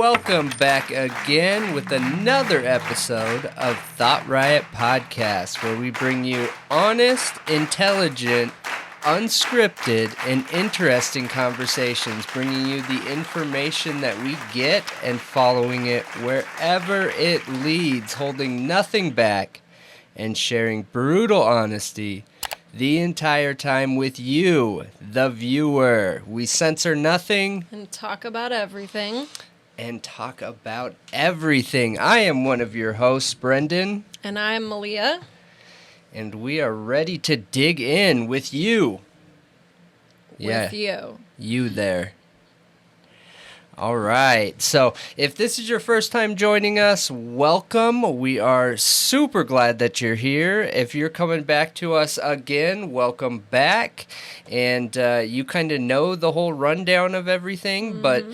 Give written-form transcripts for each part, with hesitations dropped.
welcome back again with another episode of Thought Riot Podcast, where we bring you honest, intelligent, unscripted, and interesting conversations, bringing you the information that we get and following it wherever it leads, holding nothing back, and sharing brutal honesty the entire time with you, the viewer. We censor nothing. And talk about everything. I am one of your hosts, Brendan. And I am Malia. And we are ready to dig in with you. With you. You there. All right. So if this is your first time joining us, welcome. We are super glad that you're here. If you're coming back to us again, welcome back. And you kind of know the whole rundown of everything. Mm-hmm. But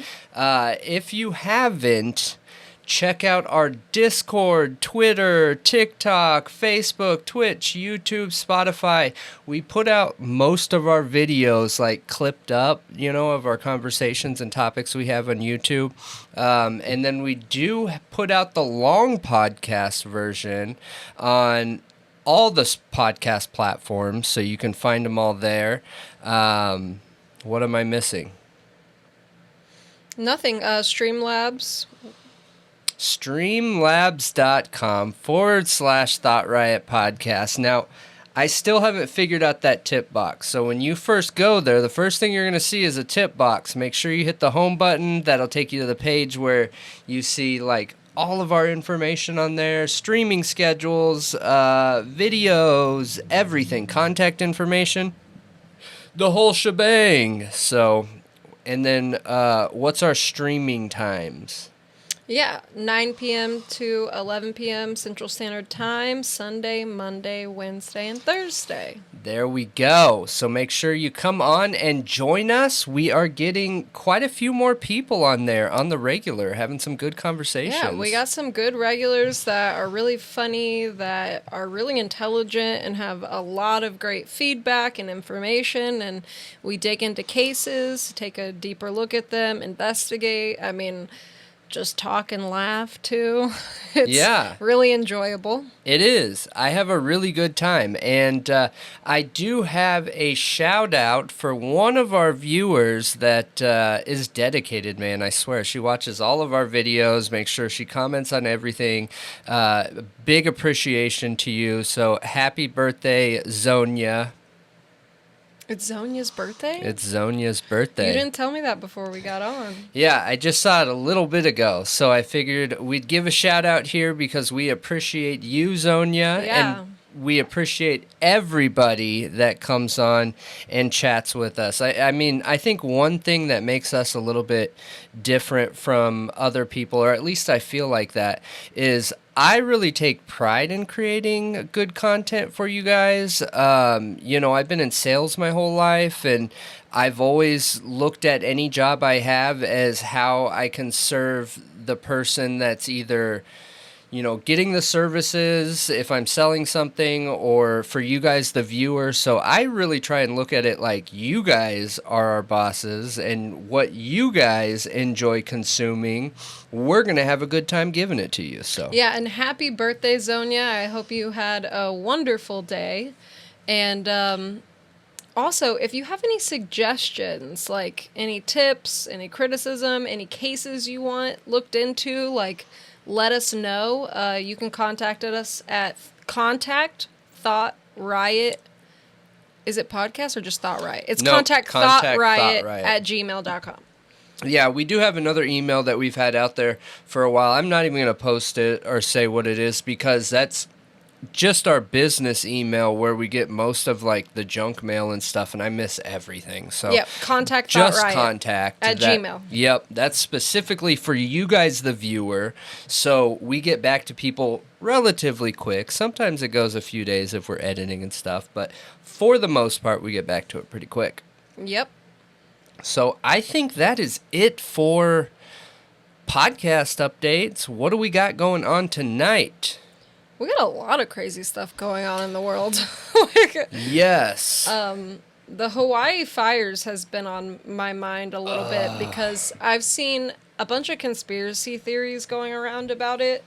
if you haven't, check out our Discord, Twitter, TikTok, Facebook, Twitch, YouTube, Spotify. We put out most of our videos like clipped up, of our conversations and topics we have on YouTube. And then we do put out the long podcast version on all the podcast platforms, so you can find them all there. What am I missing? Nothing. Streamlabs. Streamlabs.com/ThoughtRiot Podcast. Now, I still haven't figured out that tip box. So when you first go there, the first thing you're going to see is a tip box. Make sure you hit the home button. That'll take you to the page where you see like all of our information on there, streaming schedules, videos, everything, contact information, the whole shebang. So, and then what's our streaming times? Yeah, 9 p.m. to 11 p.m. Central Standard Time, Sunday, Monday, Wednesday, and Thursday. There we go. So make sure you come on and join us. We are getting quite a few more people on there on the regular, having some good conversations. Yeah, we got some good regulars that are really funny, that are really intelligent, and have a lot of great feedback and information. And we dig into cases, take a deeper look at them, investigate. Just talk and laugh, too. It's really enjoyable. It is. I have a really good time. And I do have a shout-out for one of our viewers that is dedicated, man. I swear. She watches all of our videos, makes sure she comments on everything. Big appreciation to you. So happy birthday, Zonia. It's Zonia's birthday? It's Zonia's birthday. You didn't tell me that before we got on. Yeah, I just saw it a little bit ago, so I figured we'd give a shout out here because we appreciate you, Zonia, and we appreciate everybody that comes on and chats with us. I think one thing that makes us a little bit different from other people, or at least I feel like that, is I really take pride in creating good content for you guys. I've been in sales my whole life, and I've always looked at any job I have as how I can serve the person that's either getting the services, if I'm selling something, or for you guys, the viewer. So I really try and look at it like you guys are our bosses, and what you guys enjoy consuming, we're going to have a good time giving it to you. So yeah, and happy birthday, Zonia. I hope you had a wonderful day. And also, if you have any suggestions, like any tips, any criticism, any cases you want looked into, let us know. You can contact us at CONTACT-ThoughtRiot. Is it podcast or just Thought Riot? It's CONTACT-ThoughtRiot at gmail.com. Yeah, we do have another email that we've had out there for a while. I'm not even going to post it or say what it is because that's just our business email where we get most of the junk mail and stuff, and I miss everything. So yep, contact just contact at Gmail. Yep, that's specifically for you guys, the viewer. So we get back to people relatively quick. Sometimes it goes a few days if we're editing and stuff, but for the most part, we get back to it pretty quick. Yep. So I think that is it for podcast updates. What do we got going on tonight? We got a lot of crazy stuff going on in the world. Yes. The Hawaii fires has been on my mind a little bit because I've seen a bunch of conspiracy theories going around about it.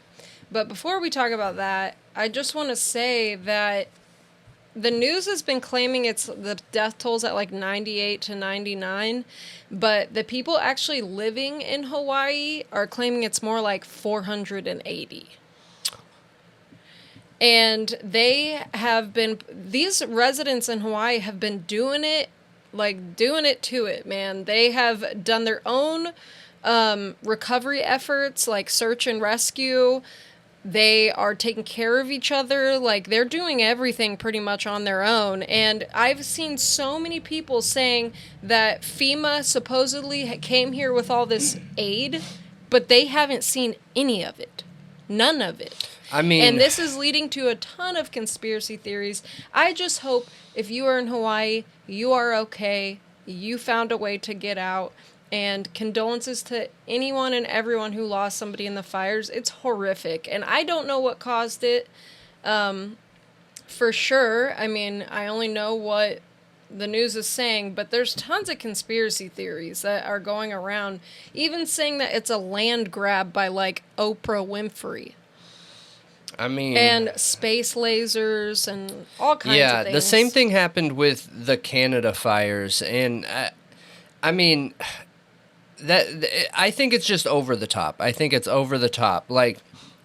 But before we talk about that, I just want to say that the news has been claiming the death toll's at like 98 to 99, but the people actually living in Hawaii are claiming it's more like 480. And these residents in Hawaii have been doing it to it, man. They have done their own recovery efforts, like search and rescue. They are taking care of each other. Like, they're doing everything pretty much on their own. And I've seen so many people saying that FEMA supposedly came here with all this aid, but they haven't seen any of it. None of it. I mean... And this is leading to a ton of conspiracy theories. I just hope if you are in Hawaii, you are okay. You found a way to get out. And condolences to anyone and everyone who lost somebody in the fires. It's horrific. And I don't know what caused it for sure. I mean, I only know what the news is saying, but there's tons of conspiracy theories that are going around, even saying that it's a land grab by, like, Oprah Winfrey. I mean... And space lasers and all kinds of things. Yeah, the same thing happened with the Canada fires. And, I mean... I think it's just over the top. I think it's over the top. Like,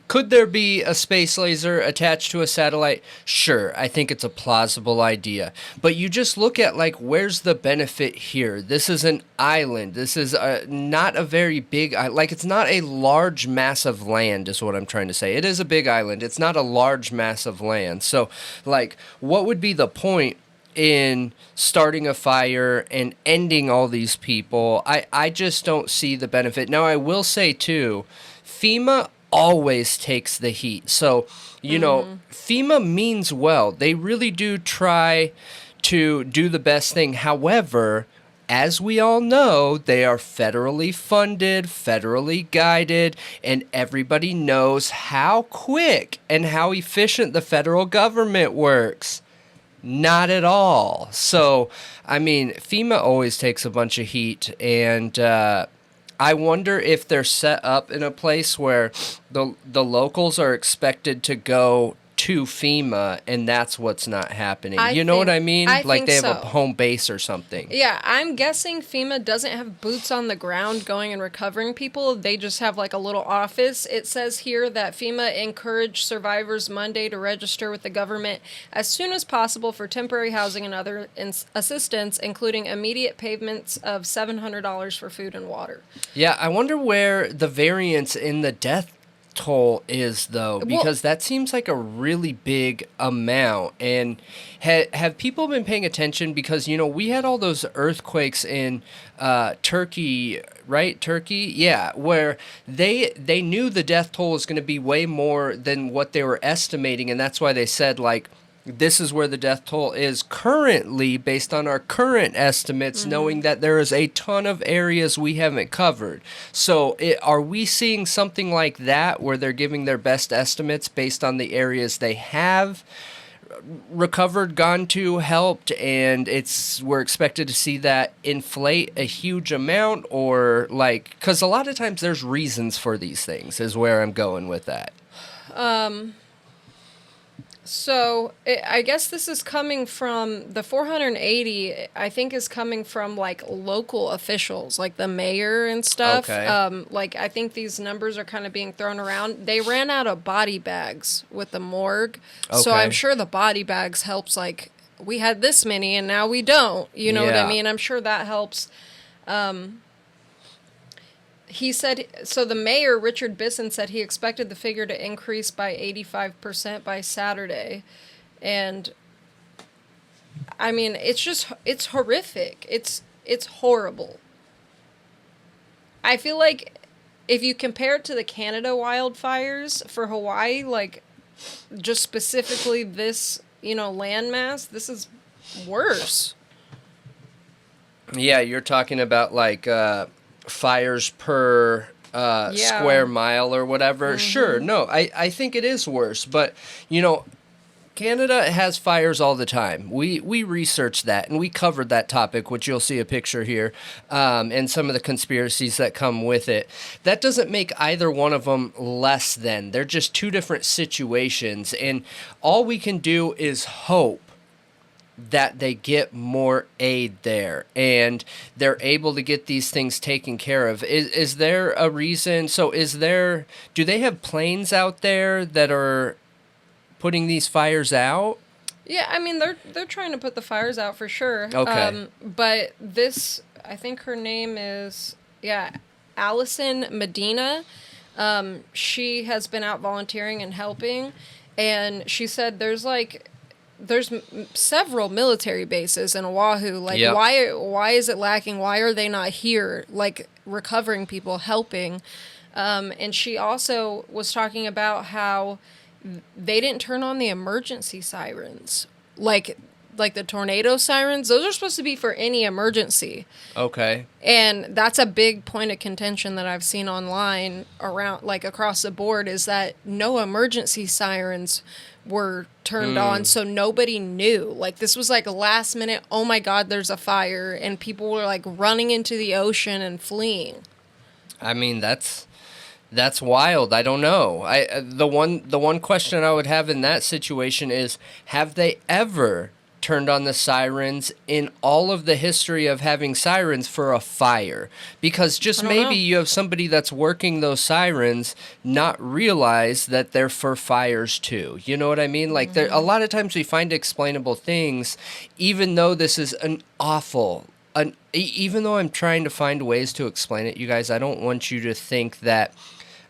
could there be a space laser attached to a satellite? Sure, I think it's a plausible idea. But you just look at, like, where's the benefit here? This is an island. This is not a very big... Like, it's not a large mass of land is what I'm trying to say. It is a big island. It's not a large mass of land. So, like, what would be the point in starting a fire and ending all these people? I just don't see the benefit. Now, I will say, too, FEMA always takes the heat. So, you know, FEMA means well. They really do try to do the best thing. However, as we all know, they are federally funded, federally guided, and everybody knows how quick and how efficient the federal government works. Not at all. So, I mean, FEMA always takes a bunch of heat, and I wonder if they're set up in a place where the locals are expected to go to FEMA, and that's what's not happening. You know what I mean? Like they have a home base or something. Yeah, I'm guessing FEMA doesn't have boots on the ground going and recovering people. They just have like a little office. It says here that FEMA encouraged survivors Monday to register with the government as soon as possible for temporary housing and other assistance, including immediate payments of $700 for food and water. Yeah, I wonder where the variance in the death toll is, though, because that seems like a really big amount. And have people been paying attention? Because, you know, we had all those earthquakes in Turkey, right? Turkey, yeah, where they knew the death toll was going to be way more than what they were estimating, and that's why they said, like, this is where the death toll is currently based on our current estimates, knowing that there is a ton of areas we haven't covered. So are we seeing something like that where they're giving their best estimates based on the areas they have recovered, gone to, helped, and we're expected to see that inflate a huge amount? Or, like, because a lot of times there's reasons for these things is where I'm going with that. So, I guess this is coming from, the 480, I think, is coming from, like, local officials, like the mayor and stuff. Okay. Like, I think these numbers are kind of being thrown around. They ran out of body bags with the morgue. Okay. So I'm sure the body bags helps, like, we had this many and now we don't. You know what I mean? I'm sure that helps. He said, so the mayor, Richard Bisson, said he expected the figure to increase by 85% by Saturday. And, I mean, it's horrific. It's horrible. I feel like if you compare it to the Canada wildfires for Hawaii, like, just specifically this, you know, landmass, this is worse. Yeah, you're talking about, like, fires per square mile or whatever. Sure, no, I think it is worse. But, you know, Canada has fires all the time. We researched that, and we covered that topic, which you'll see a picture here, and some of the conspiracies that come with it. That doesn't make either one of them less than. They're just two different situations, and all we can do is hope that they get more aid there and they're able to get these things taken care of. Is there a reason? So do they have planes out there that are putting these fires out? Yeah, I mean, they're trying to put the fires out for sure. Okay. But this, I think her name is, Allison Medina. She has been out volunteering and helping, and she said there's several military bases in Oahu. Like, yep. Why is it lacking? Why are they not here, like, recovering people, helping? And she also was talking about how they didn't turn on the emergency sirens. Like the tornado sirens, those are supposed to be for any emergency. Okay. And that's a big point of contention that I've seen online around, like, across the board, is that no emergency sirens were turned on, so nobody knew. Like, this was like last minute, oh my God, there's a fire, and people were like running into the ocean and fleeing. I mean, that's wild. I don't know. The one question I would have in that situation is, have they ever turned on the sirens in all of the history of having sirens for a fire? Because just maybe you have somebody that's working those sirens not realize that they're for fires too. You know what I mean? Like, a lot of times we find explainable things, even though this is even though I'm trying to find ways to explain it, you guys, I don't want you to think that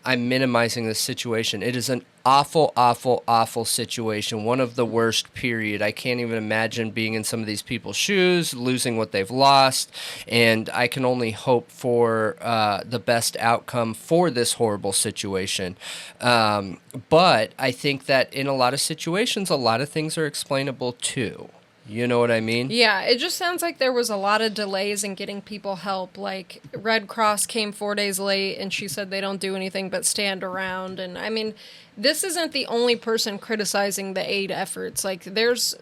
I'm minimizing this situation. It is an awful, awful, awful situation. One of the worst, period. I can't even imagine being in some of these people's shoes, losing what they've lost, and I can only hope for the best outcome for this horrible situation. But I think that in a lot of situations, a lot of things are explainable too. You know what I mean? Yeah, it just sounds like there was a lot of delays in getting people help. Like, Red Cross came 4 days late, and she said they don't do anything but stand around. And, I mean, this isn't the only person criticizing the aid efforts. Like, there's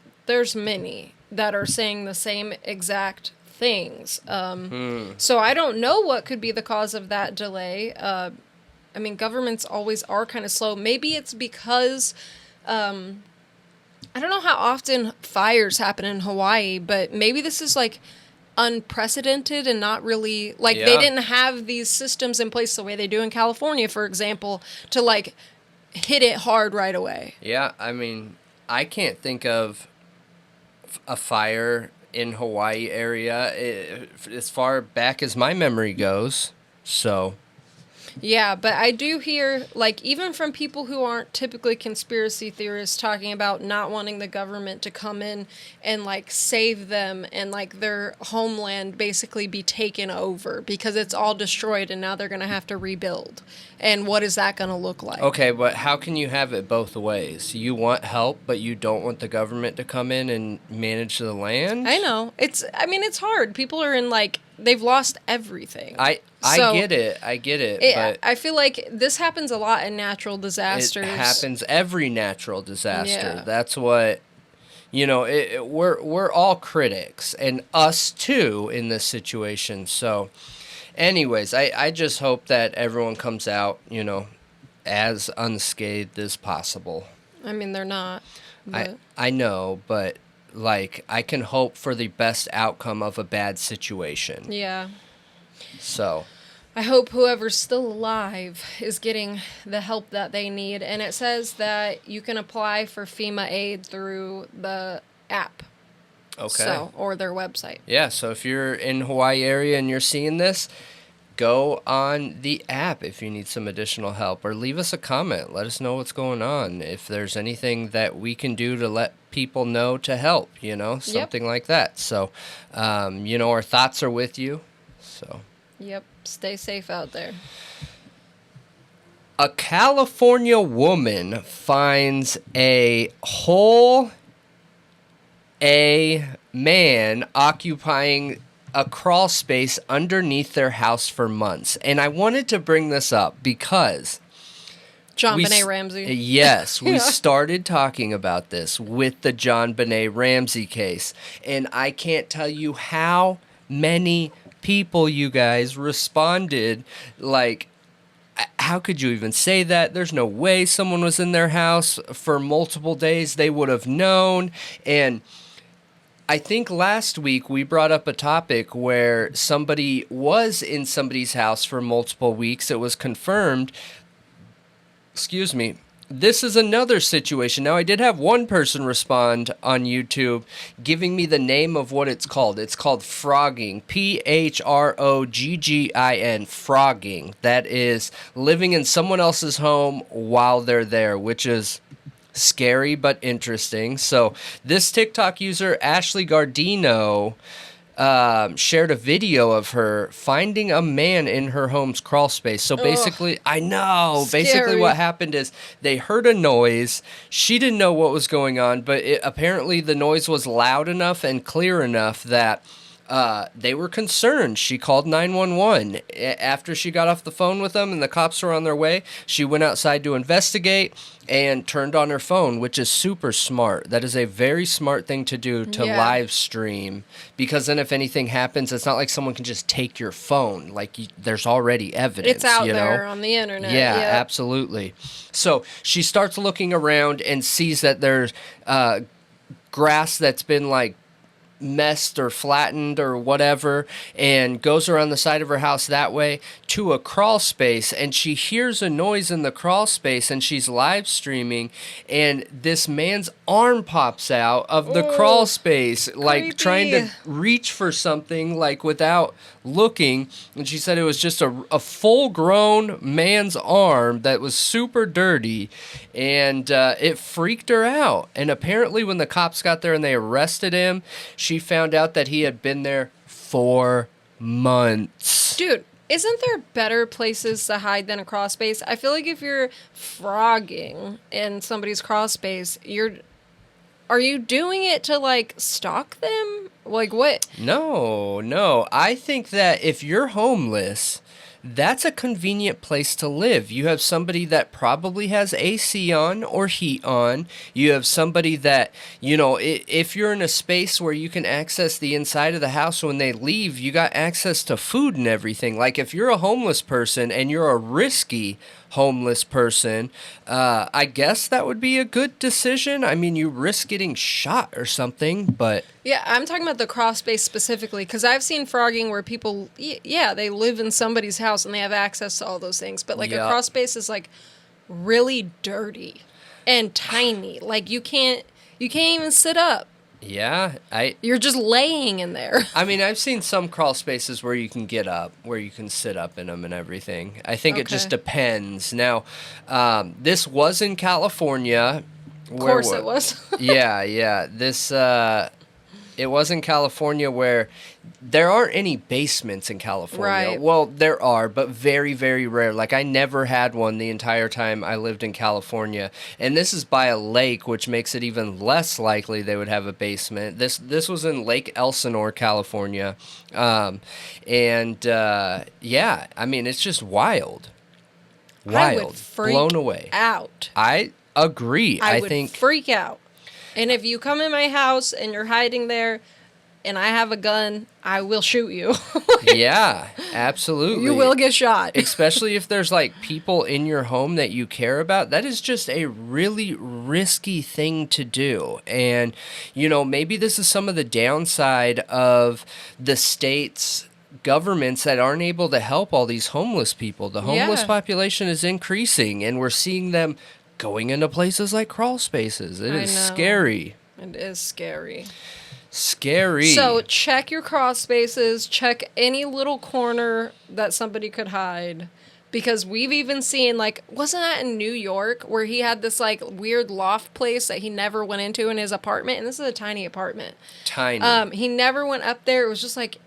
many that are saying the same exact things. So I don't know what could be the cause of that delay. I mean, governments always are kind of slow. Maybe it's because... I don't know how often fires happen in Hawaii, but maybe this is, like, unprecedented and not really... Like, they didn't have these systems in place the way they do in California, for example, to, like, hit it hard right away. Yeah, I mean, I can't think of a fire in Hawaii area as far back as my memory goes, so... Yeah, but I do hear, like, even from people who aren't typically conspiracy theorists talking about not wanting the government to come in and, like, save them and, like, their homeland basically be taken over because it's all destroyed and now they're going to have to rebuild. And what is that going to look like? Okay, but how can you have it both ways? You want help, but you don't want the government to come in and manage the land? I know. It's hard. People are in, like, they've lost everything. I get it. But I feel like this happens a lot in natural disasters. It happens every natural disaster. Yeah. That's what, we're all critics, and us too in this situation. So, anyways, I just hope that everyone comes out, as unscathed as possible. I mean, they're not. But... I know, but, like, I can hope for the best outcome of a bad situation. Yeah. So... I hope whoever's still alive is getting the help that they need. And it says that you can apply for FEMA aid through the app. Okay. Or their website. Yeah, so if you're in Hawaii area and you're seeing this, go on the app if you need some additional help, or leave us a comment. Let us know what's going on. If there's anything that we can do to let people know to help, something like that. So, our thoughts are with you. So. Yep. Stay safe out there. A California woman finds a man occupying a crawl space underneath their house for months. And I wanted to bring this up because JonBenet Ramsey. Yes, we started talking about this with the JonBenet Ramsey case. And I can't tell you how many people, you guys, responded like, how could you even say that? There's no way someone was in their house for multiple days. They would have known. And I think last week we brought up a topic where somebody was in somebody's house for multiple weeks. It was confirmed. Excuse me. This is another situation. Now, I did have one person respond on YouTube giving me the name of what it's called. It's called frogging. Phroggin. Frogging. That is living in someone else's home while they're there, which is scary but interesting. So this TikTok user, Ashley Gardino, shared a video of her finding a man in her home's crawl space. So basically, basically what happened is they heard a noise. She didn't know what was going on, but apparently the noise was loud enough and clear enough that they were concerned. She called 911. After she got off the phone with them and the cops were on their way, she went outside to investigate and turned on her phone, which is super smart. That is a very smart thing to do, to live stream, because then if anything happens, it's not like someone can just take your phone. Like, there's already evidence. It's out there on the internet. Yeah, absolutely. So she starts looking around and sees that there's grass that's been like messed or flattened or whatever, and goes around the side of her house that way to a crawl space, and she hears a noise in the crawl space, and she's live streaming, and this man's arm pops out of the crawl space, like trying to reach for something, like without looking. And she said it was just a full-grown man's arm that was super dirty, and it freaked her out. And apparently when the cops got there and they arrested him, she found out that he had been there 4 months. Dude, isn't there better places to hide than a crawl space? I feel like if you're frogging in somebody's crawl space, are you doing it to, like, stalk them? Like, what? No. I think that if you're homeless, that's a convenient place to live. You have somebody that probably has AC on or heat on. You have somebody that, if you're in a space where you can access the inside of the house when they leave, you got access to food and everything. Like, if you're a homeless person and you're a risky homeless person, I guess that would be a good decision. I mean, you risk getting shot or something, but... Yeah, I'm talking about the crawl space specifically, because I've seen frogging where people, they live in somebody's house and they have access to all those things, but, like, a crawl space is, like, really dirty and tiny. Like, you can't even sit up. Yeah, You're just laying in there. I mean, I've seen some crawl spaces where you can get up, where you can sit up in them and everything. I think it just depends. Now, this was in California. Of course it was. Yeah. It was in California, where there aren't any basements in California. Right. Well, there are, but very, very rare. Like, I never had one the entire time I lived in California. And this is by a lake, which makes it even less likely they would have a basement. This was in Lake Elsinore, California. I mean, it's just wild. I would freak blown away. Out. I agree. I would freak out. And if you come in my house and you're hiding there and I have a gun, I will shoot you. Yeah, absolutely. You will get shot. Especially if there's, like, people in your home that you care about. That is just a really risky thing to do. And, maybe this is some of the downside of the state's governments that aren't able to help all these homeless people. The homeless population is increasing, and we're seeing them going into places like crawl spaces. It is scary. It is scary. Scary. So check your crawl spaces. Check any little corner that somebody could hide. Because we've even seen, like, wasn't that in New York where he had this, like, weird loft place that he never went into in his apartment? And this is a tiny apartment. Tiny. He never went up there. It was just, like,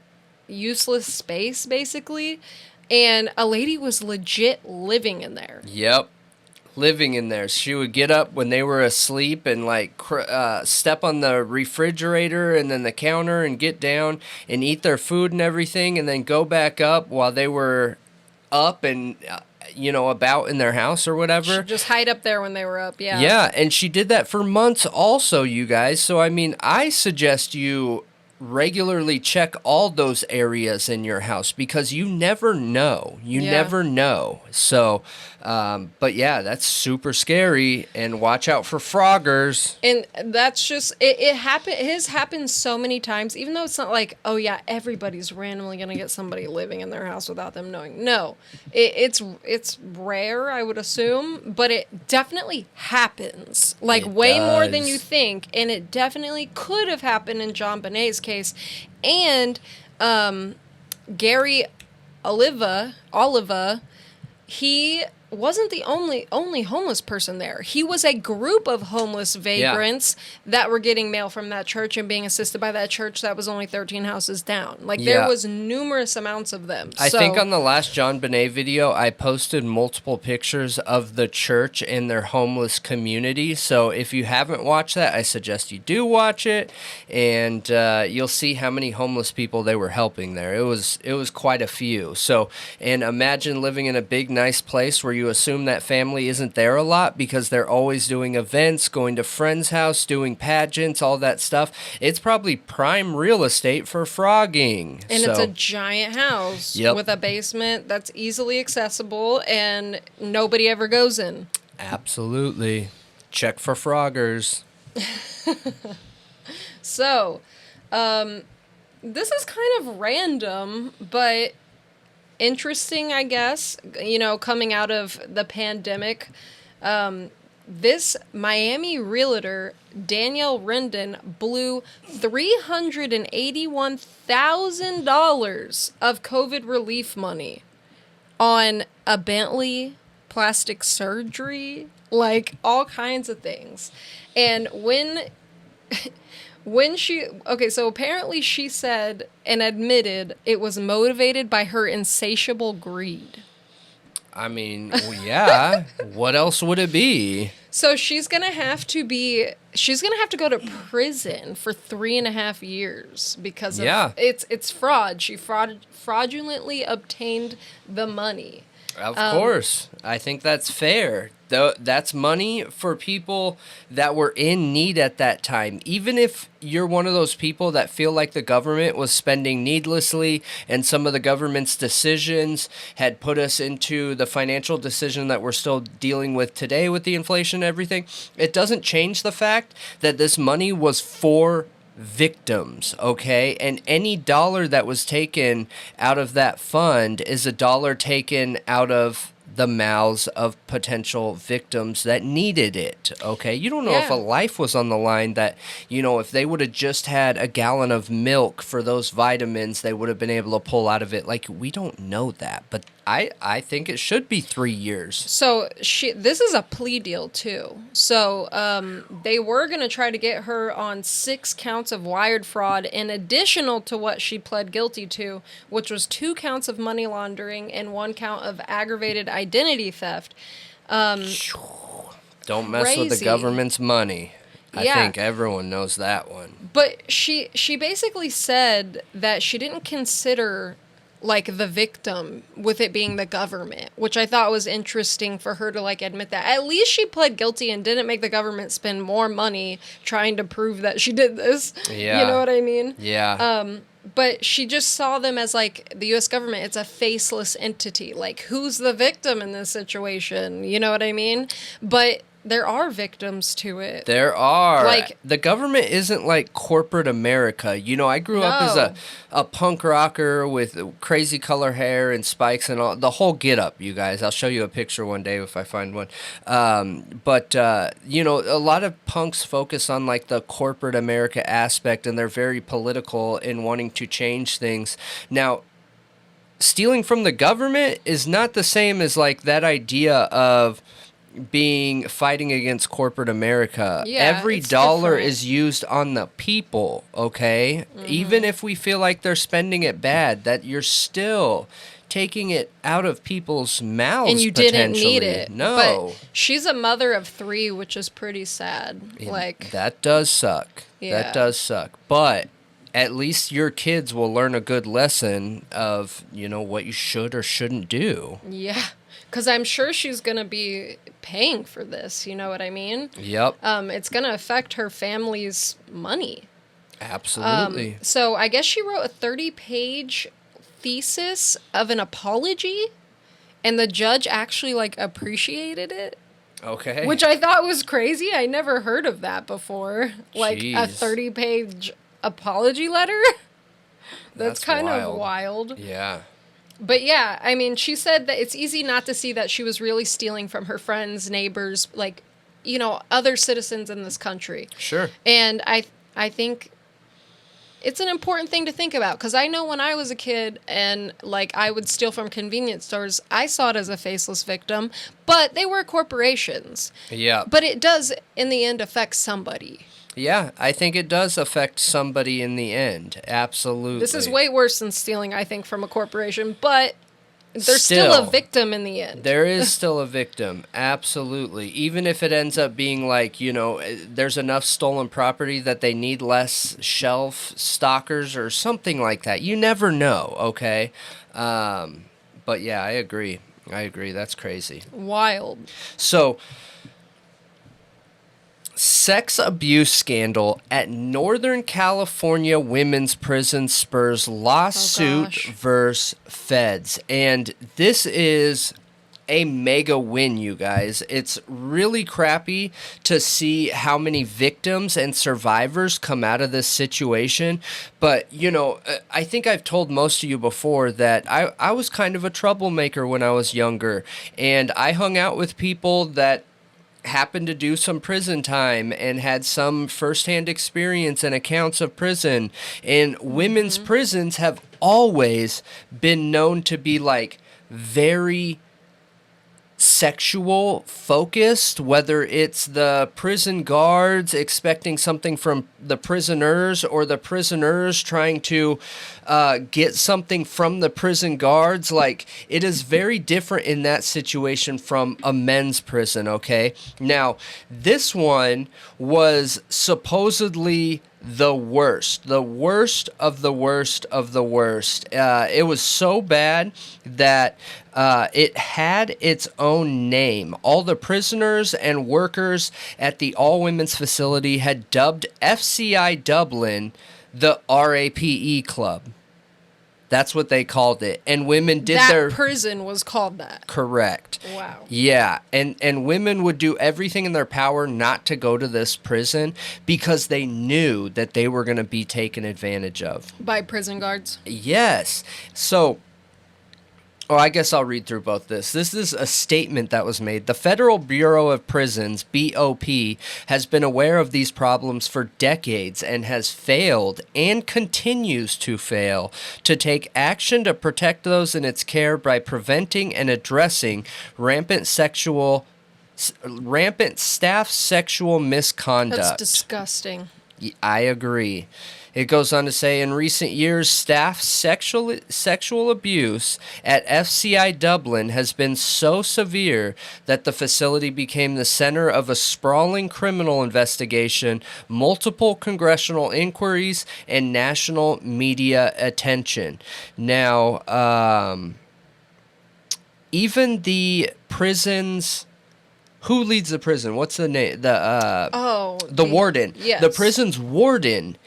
useless space, basically. And a lady was legit living in there. Yep. Living in there. She would get up when they were asleep and, like, step on the refrigerator and then the counter and get down and eat their food and everything, and then go back up while they were up and about in their house or whatever. She'd just hide up there when they were up, yeah. Yeah, and she did that for months also, you guys. So, I mean, I suggest you regularly check all those areas in your house because you never know. You never know. So, but yeah, that's super scary, and watch out for froggers. And that's just, it has happened so many times, even though it's not like, oh yeah, everybody's randomly going to get somebody living in their house without them knowing. No, it's rare, I would assume, but it definitely happens, like way more than you think. And it definitely could have happened in John Bonet's case. And Gary Oliva, he wasn't the only homeless person there. He was a group of homeless vagrants that were getting mail from that church and being assisted by that church that was only 13 houses down. Like, there was numerous amounts of them. I think on the last John Bonet video, I posted multiple pictures of the church and their homeless community. So if you haven't watched that, I suggest you do watch it, and you'll see how many homeless people they were helping there. It was quite a few. So, and imagine living in a big, nice place where you assume that family isn't there a lot because they're always doing events, going to friends' house, doing pageants, all that stuff. It's probably prime real estate for frogging. And it's a giant house with a basement that's easily accessible and nobody ever goes in. Absolutely. Check for froggers. So, this is kind of random, but interesting, I guess, coming out of the pandemic. This Miami realtor, Danielle Rendon, blew $381,000 of COVID relief money on a Bentley, plastic surgery, like all kinds of things. And so apparently she said and admitted it was motivated by her insatiable greed. I mean, well, yeah. What else would it be? So she's gonna have to go to prison for 3.5 years because of it's fraud. She fraudulently obtained the money. Of course. I think that's fair. That's money for people that were in need at that time. Even if you're one of those people that feel like the government was spending needlessly and some of the government's decisions had put us into the financial decision that we're still dealing with today with the inflation and everything, it doesn't change the fact that this money was for victims, okay? And any dollar that was taken out of that fund is a dollar taken out of the mouths of potential victims that needed it, okay? You don't know if a life was on the line that, if they would have just had a gallon of milk for those vitamins, they would have been able to pull out of it. Like, we don't know that, but I think it should be 3 years. So this is a plea deal too. So they were going to try to get her on 6 counts of wired fraud in additional to what she pled guilty to, which was 2 counts of money laundering and 1 count of aggravated identity theft. Don't mess with the government's money. I think everyone knows that one. But she basically said that she didn't consider like the victim with it being the government, which I thought was interesting for her to admit that. At least she pled guilty and didn't make the government spend more money trying to prove that she did this. Yeah. You know what I mean? Yeah. But she just saw them as the U.S. government. It's a faceless entity. Like, who's the victim in this situation? You know what I mean? But there are victims to it. There are. The government isn't like corporate America. I grew up as a punk rocker with crazy color hair and spikes and all. The whole get up, you guys. I'll show you a picture one day if I find one. But a lot of punks focus on the corporate America aspect, and they're very political in wanting to change things. Now, stealing from the government is not the same as that idea of fighting against corporate America. Every dollar is used on the people, okay? Mm-hmm. Even if we feel like they're spending it bad, that you're still taking it out of people's mouths. And you didn't need it. No. But she's a mother of 3, which is pretty sad. That does suck. Yeah. That does suck. But at least your kids will learn a good lesson of, what you should or shouldn't do. Yeah. because I'm sure she's going to be paying for this. You know what I mean? Yep. It's going to affect her family's money. Absolutely. So I guess she wrote a 30-page thesis of an apology, and the judge actually, like, appreciated it. Okay. Which I thought was crazy. I never heard of that before. Like, Jeez. a 30-page apology letter? That's kind of wild. Yeah. But yeah, I mean, she said that it's easy not to see that she was really stealing from her friends, neighbors, like, you know, other citizens in this country. Sure. And I think it's an important thing to think about, because I know when I was a kid and, like, I would steal from convenience stores, I saw it as a faceless victim, but they were corporations. Yeah. But it does, in the end, affect somebody. Yeah, I think it does affect somebody in the end. Absolutely. This is way worse than stealing, I think, from a corporation, but there's still a victim in the end. There is still a victim, absolutely. Even if it ends up being like, you know, there's enough stolen property that they need less shelf stockers or something like that. You never know, okay? But yeah, I agree. That's crazy. Wild. So, sex abuse scandal at Northern California women's prison spurs lawsuit versus feds. And this is a mega win, you guys. It's really crappy to see how many victims and survivors come out of this situation. But, you know, I think I've told most of you before that I was kind of a troublemaker when I was younger. And I hung out with people that happened to do some prison time and had some firsthand experience and accounts of prison. And women's prisons have always been known to be like very sexual focused, whether it's the prison guards expecting something from the prisoners or the prisoners trying to get something from the prison guards. Like, it is very different in that situation from a men's prison, okay? Now, this one was supposedly the worst of the worst of the worst. It was so bad that it had its own name. All the prisoners and workers at the all-women's facility had dubbed FCI Dublin the RAPE Club. That's what they called it. And women did that prison was called that. Correct. Wow. Yeah. And women would do everything in their power not to go to this prison because they knew that they were going to be taken advantage of. By prison guards? Yes. So, I guess I'll read through both this. This is a statement that was made. The Federal Bureau of Prisons, BOP, has been aware of these problems for decades and has failed and continues to fail to take action to protect those in its care by preventing and addressing rampant staff sexual misconduct. That's disgusting. I agree. It goes on to say, in recent years, staff sexual abuse at FCI Dublin has been so severe that the facility became the center of a sprawling criminal investigation, multiple congressional inquiries, and national media attention. Now, even the prisons... Who leads the prison? What's the name? The warden. Yes. The prison's warden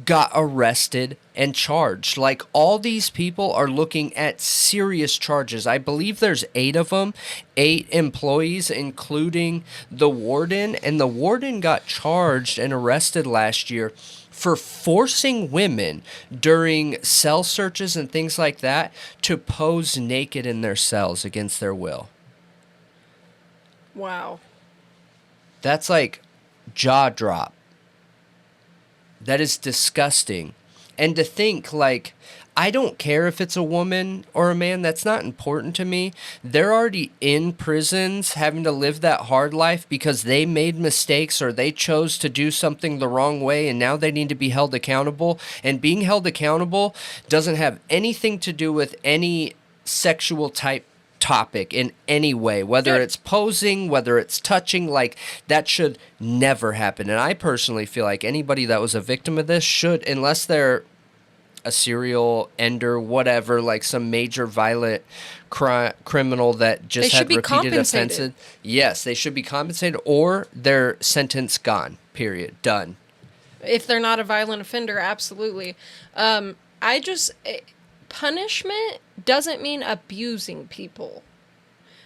got arrested and charged. Like, all these people are looking at serious charges. I believe there's 8 of them, 8 employees, including the warden. And the warden got charged and arrested last year for forcing women during cell searches and things like that to pose naked in their cells against their will. Wow. That's like jaw drop. That is disgusting. And to think, like, I don't care if it's a woman or a man. That's not important to me. They're already in prisons having to live that hard life because they made mistakes or they chose to do something the wrong way, and now they need to be held accountable. And being held accountable doesn't have anything to do with any sexual type topic in any way, whether it's posing, whether it's touching. Like, that should never happen. And I personally feel like anybody that was a victim of this should, unless they're a serial ender, whatever, like some major violent criminal that just had repeated offenses. Yes, they should be compensated, or their sentence gone, period, done. If they're not a violent offender, absolutely. Punishment doesn't mean abusing people.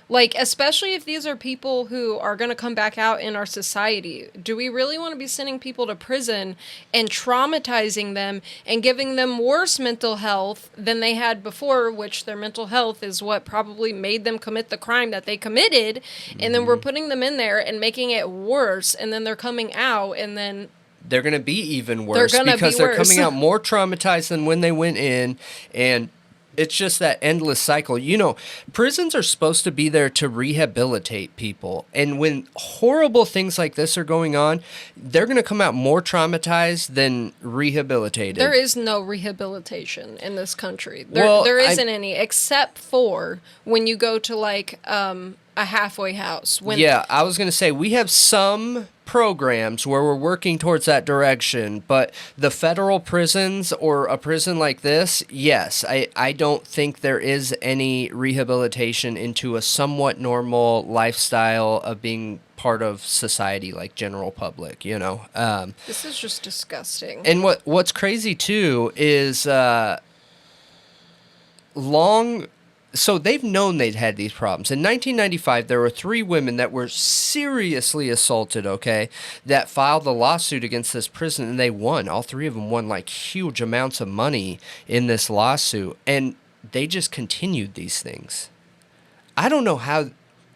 Like, especially if these are people who are going to come back out in our society. Do we really want to be sending people to prison and traumatizing them and giving them worse mental health than they had before, which their mental health is what probably made them commit the crime that they committed, and then we're putting them in there and making it worse, and then they're coming out, and then they're going to be even worse because they're coming out more traumatized than when they went in, and it's just that endless cycle. You know, prisons are supposed to be there to rehabilitate people. And when horrible things like this are going on, they're going to come out more traumatized than rehabilitated. There is no rehabilitation in this country. There isn't any, except for when you go to, like, a halfway house. I was going to say, we have some programs where we're working towards that direction, but the federal prisons or a prison like this, yes, I don't think there is any rehabilitation into a somewhat normal lifestyle of being part of society, like general public, you know. This is just disgusting. And what's crazy too is so they've known they'd had these problems. In 1995, there were 3 women that were seriously assaulted, okay, that filed a lawsuit against this prison, and they won. All 3 of them won, like, huge amounts of money in this lawsuit, and they just continued these things. I don't know how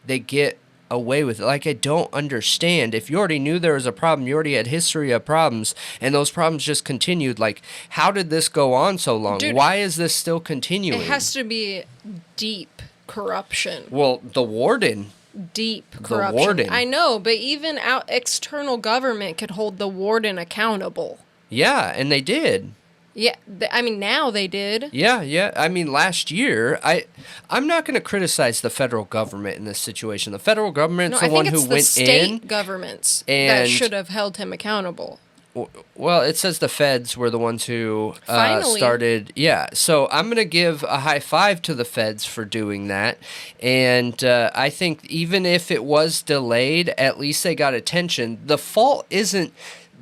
they get away with it. Like, I don't understand. If you already knew there was a problem, you already had history of problems, and those problems just continued. Like, how did this go on so long? Dude, why is this still continuing? It has to be deep corruption. Well, the warden. Deep corruption. The warden. I know, but even external government could hold the warden accountable. Yeah, and they did. Yeah, I mean, now they did. Yeah. I mean, last year, I'm not going to criticize the federal government in this situation. The federal government's the one who went in. I think it's the state governments that should have held him accountable. Well, it says the feds were the ones who started. Yeah, so I'm going to give a high five to the feds for doing that. And I think even if it was delayed, at least they got attention. The fault isn't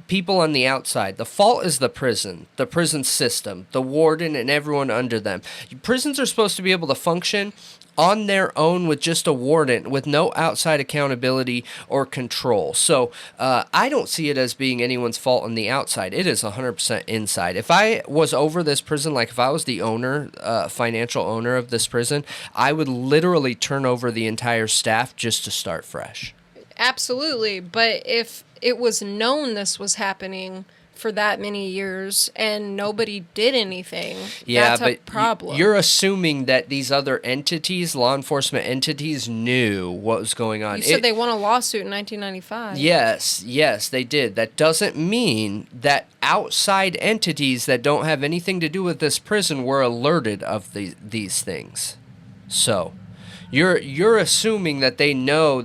people on the outside. The fault is the prison system, the warden, and everyone under them. Prisons are supposed to be able to function on their own with just a warden, with no outside accountability or control. So I don't see it as being anyone's fault on the outside. It is 100% inside. If I was over this prison, like if I was the owner, financial owner of this prison, I would literally turn over the entire staff just to start fresh. Absolutely. But if it was known this was happening for that many years and nobody did anything, that's a problem. You're assuming that these other entities, law enforcement entities, knew what was going on. You said they won a lawsuit in 1995. Yes, they did. That doesn't mean that outside entities that don't have anything to do with this prison were alerted of these things. So, you're assuming that they know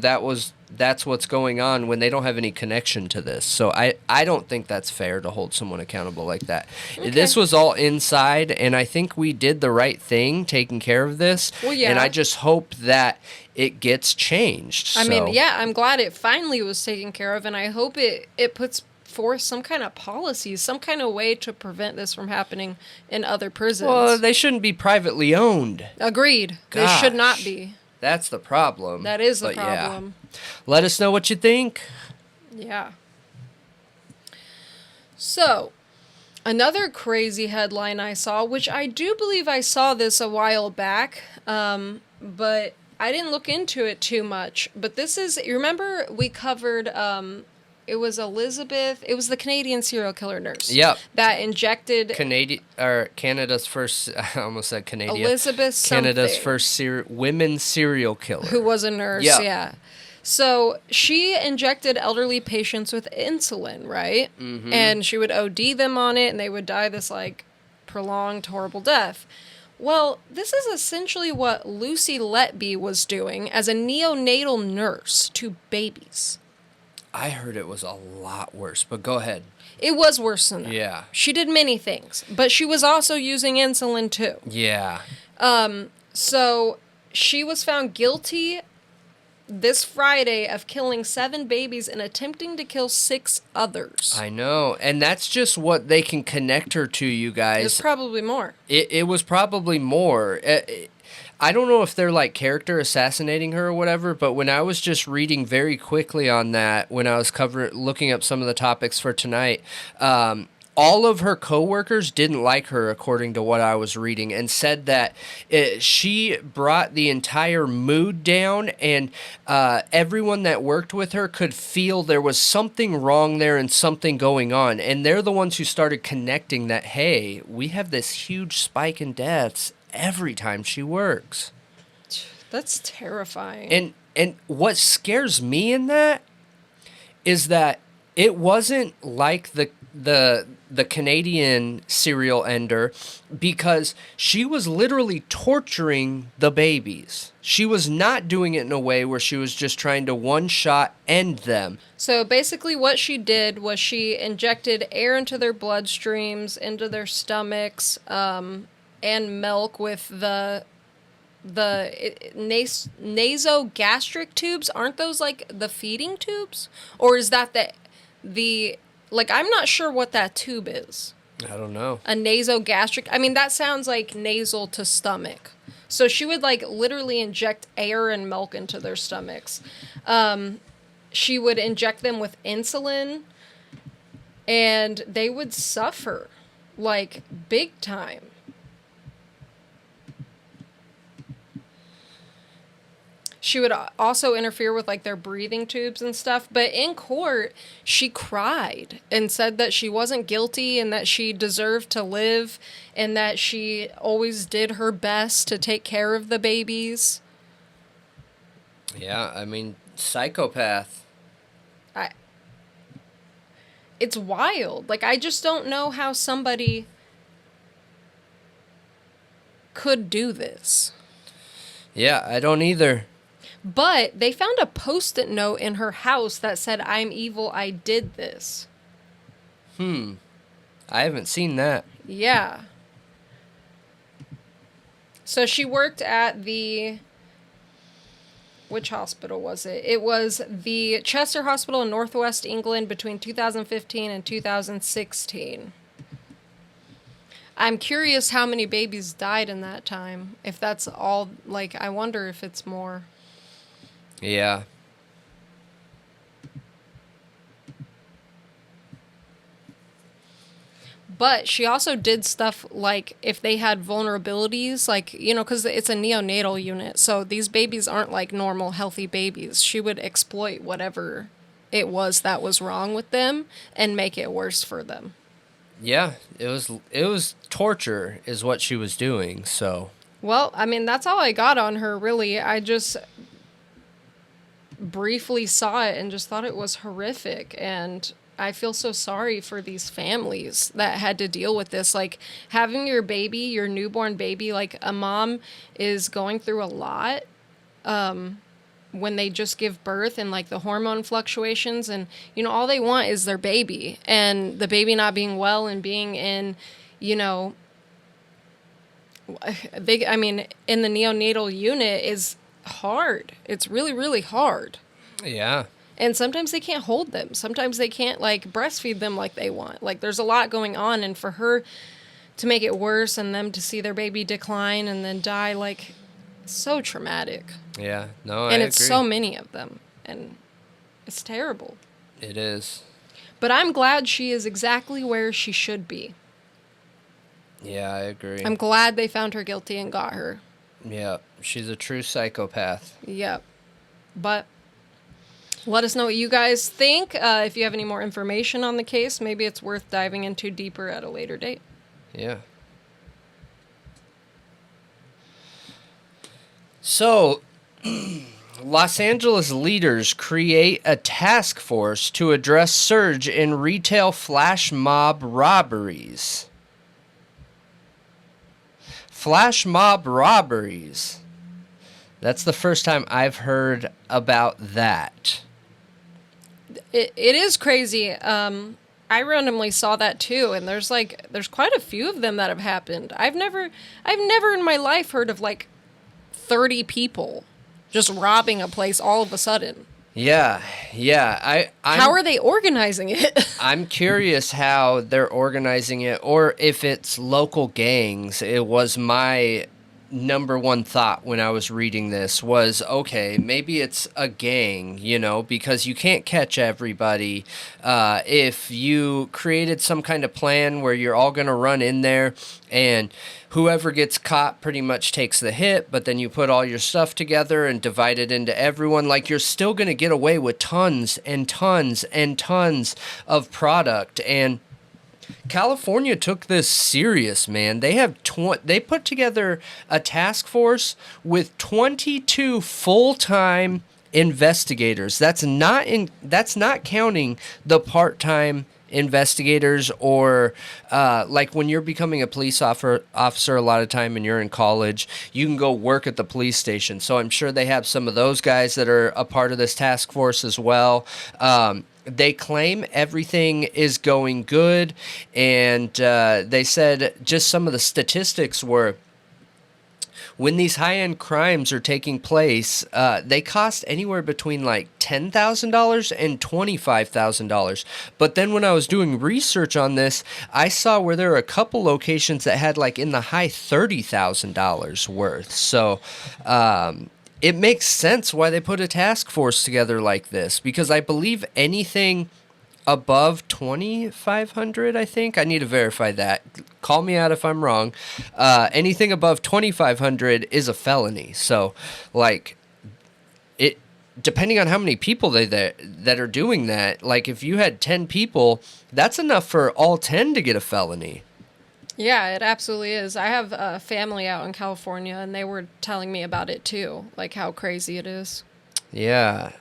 that's what's going on when they don't have any connection to this. So I don't think that's fair to hold someone accountable like that. Okay. This was all inside, and I think we did the right thing taking care of this. Well, yeah. And I just hope that it gets changed. I mean, yeah, I'm glad it finally was taken care of, and I hope it puts forth some kind of policies, some kind of way to prevent this from happening in other prisons. Well, they shouldn't be privately owned. Agreed. Gosh. They should not be. That's the problem. That is the problem. Yeah. Let us know what you think. Yeah. So, another crazy headline I saw, which I do believe I saw this a while back, but I didn't look into it too much. But this is, you remember we covered, it was Elizabeth, it was the Canadian serial killer nurse. Yep. That injected... Canada's first, I almost said Canadian. Elizabeth something. Canada's first women serial killer. Who was a nurse, yeah. So she injected elderly patients with insulin, right? Mm-hmm. And she would OD them on it, and they would die this, like, prolonged, horrible death. Well, this is essentially what Lucy Letby was doing as a neonatal nurse to babies. I heard it was a lot worse, but go ahead. It was worse than that. Yeah. She did many things, but she was also using insulin too. Yeah. So she was found guilty this Friday of killing 7 babies and attempting to kill 6 others. I know. And that's just what they can connect her to, you guys. It's probably more. It was probably more. I don't know if they're like character assassinating her or whatever, but when I was just reading very quickly on that, when I was looking up some of the topics for tonight, all of her coworkers didn't like her, according to what I was reading, and said that she brought the entire mood down, and everyone that worked with her could feel there was something wrong there and something going on. And they're the ones who started connecting that, hey, we have this huge spike in deaths every time she works. That's terrifying. And what scares me in that is that it wasn't like the Canadian serial ender, because she was literally torturing the babies. She was not doing it in a way where she was just trying to one-shot end them. So basically what she did was she injected air into their bloodstreams, into their stomachs, and milk with the nasogastric tubes. Aren't those like the feeding tubes? Or is that the like, I'm not sure what that tube is. I don't know. A nasogastric. I mean, that sounds like nasal to stomach. So she would like literally inject air and milk into their stomachs. She would inject them with insulin, and they would suffer like big time. She would also interfere with, like, their breathing tubes and stuff. But in court, she cried and said that she wasn't guilty and that she deserved to live and that she always did her best to take care of the babies. Yeah, I mean, psychopath. It's wild. Like, I just don't know how somebody could do this. Yeah, I don't either. But they found a Post-it note in her house that said, "I'm evil, I did this." I haven't seen that. Yeah. So she worked at which hospital was it? It was the Chester Hospital in Northwest England between 2015 and 2016. I'm curious how many babies died in that time. If that's all, like, I wonder if it's more. Yeah. But she also did stuff like if they had vulnerabilities, like, you know, because it's a neonatal unit. So these babies aren't like normal, healthy babies. She would exploit whatever it was that was wrong with them and make it worse for them. Yeah, it was torture is what she was doing, so. Well, I mean, that's all I got on her, really. I just briefly saw it and just thought it was horrific, and I feel so sorry for these families that had to deal with this. Like, having your baby, your newborn baby, like, a mom is going through a lot when they just give birth, and like the hormone fluctuations, and, you know, all they want is their baby, and the baby not being well and being in, you know, in the neonatal unit is hard. It's really, really hard. Yeah. And sometimes they can't hold them. Sometimes they can't, like, breastfeed them like they want. Like, there's a lot going on, and for her to make it worse and them to see their baby decline and then die, like, so traumatic. Yeah, no, I agree. And it's so many of them, and it's terrible. It is. But I'm glad she is exactly where she should be. Yeah, I agree. I'm glad they found her guilty and got her. Yeah, she's a true psychopath. Yep. But let us know what you guys think. If you have any more information on the case, maybe it's worth diving into deeper at a later date. Yeah. So, Los Angeles leaders create a task force to address surge in retail flash mob robberies. Flash mob robberies. That's the first time I've heard about that. It is crazy. I randomly saw that too, and there's quite a few of them that have happened. I've never in my life heard of like 30 people just robbing a place all of a sudden. Yeah. How are they organizing it? I'm curious how they're organizing it, or if it's local gangs. It was my number one thought when I was reading this was, okay, maybe it's a gang, because you can't catch everybody. If you created some kind of plan where you're all going to run in there and whoever gets caught pretty much takes the hit, but then you put all your stuff together and divide it into everyone, like you're still going to get away with tons and tons and tons of product. And California took this serious, man. They put together a task force with 22 full-time investigators. That's not counting the part-time investigators, or like when you're becoming a police officer a lot of time and you're in college, you can go work at the police station. So I'm sure they have some of those guys that are a part of this task force as well. They claim everything is going good, and they said just some of the statistics were, when these high-end crimes are taking place, they cost anywhere between like $10,000 and $25,000. But then when I was doing research on this, I saw where there were a couple locations that had like in the high $30,000 worth. So it makes sense why they put a task force together like this, because I believe anything above 2,500, I think. I need to verify that. Call me out if I'm wrong. Anything above 2,500 is a felony. So, like, it depending on how many people that are doing that, like if you had 10 people, that's enough for all 10 to get a felony. Yeah, it absolutely is. I have a family out in California, and they were telling me about it too, like how crazy it is. Yeah.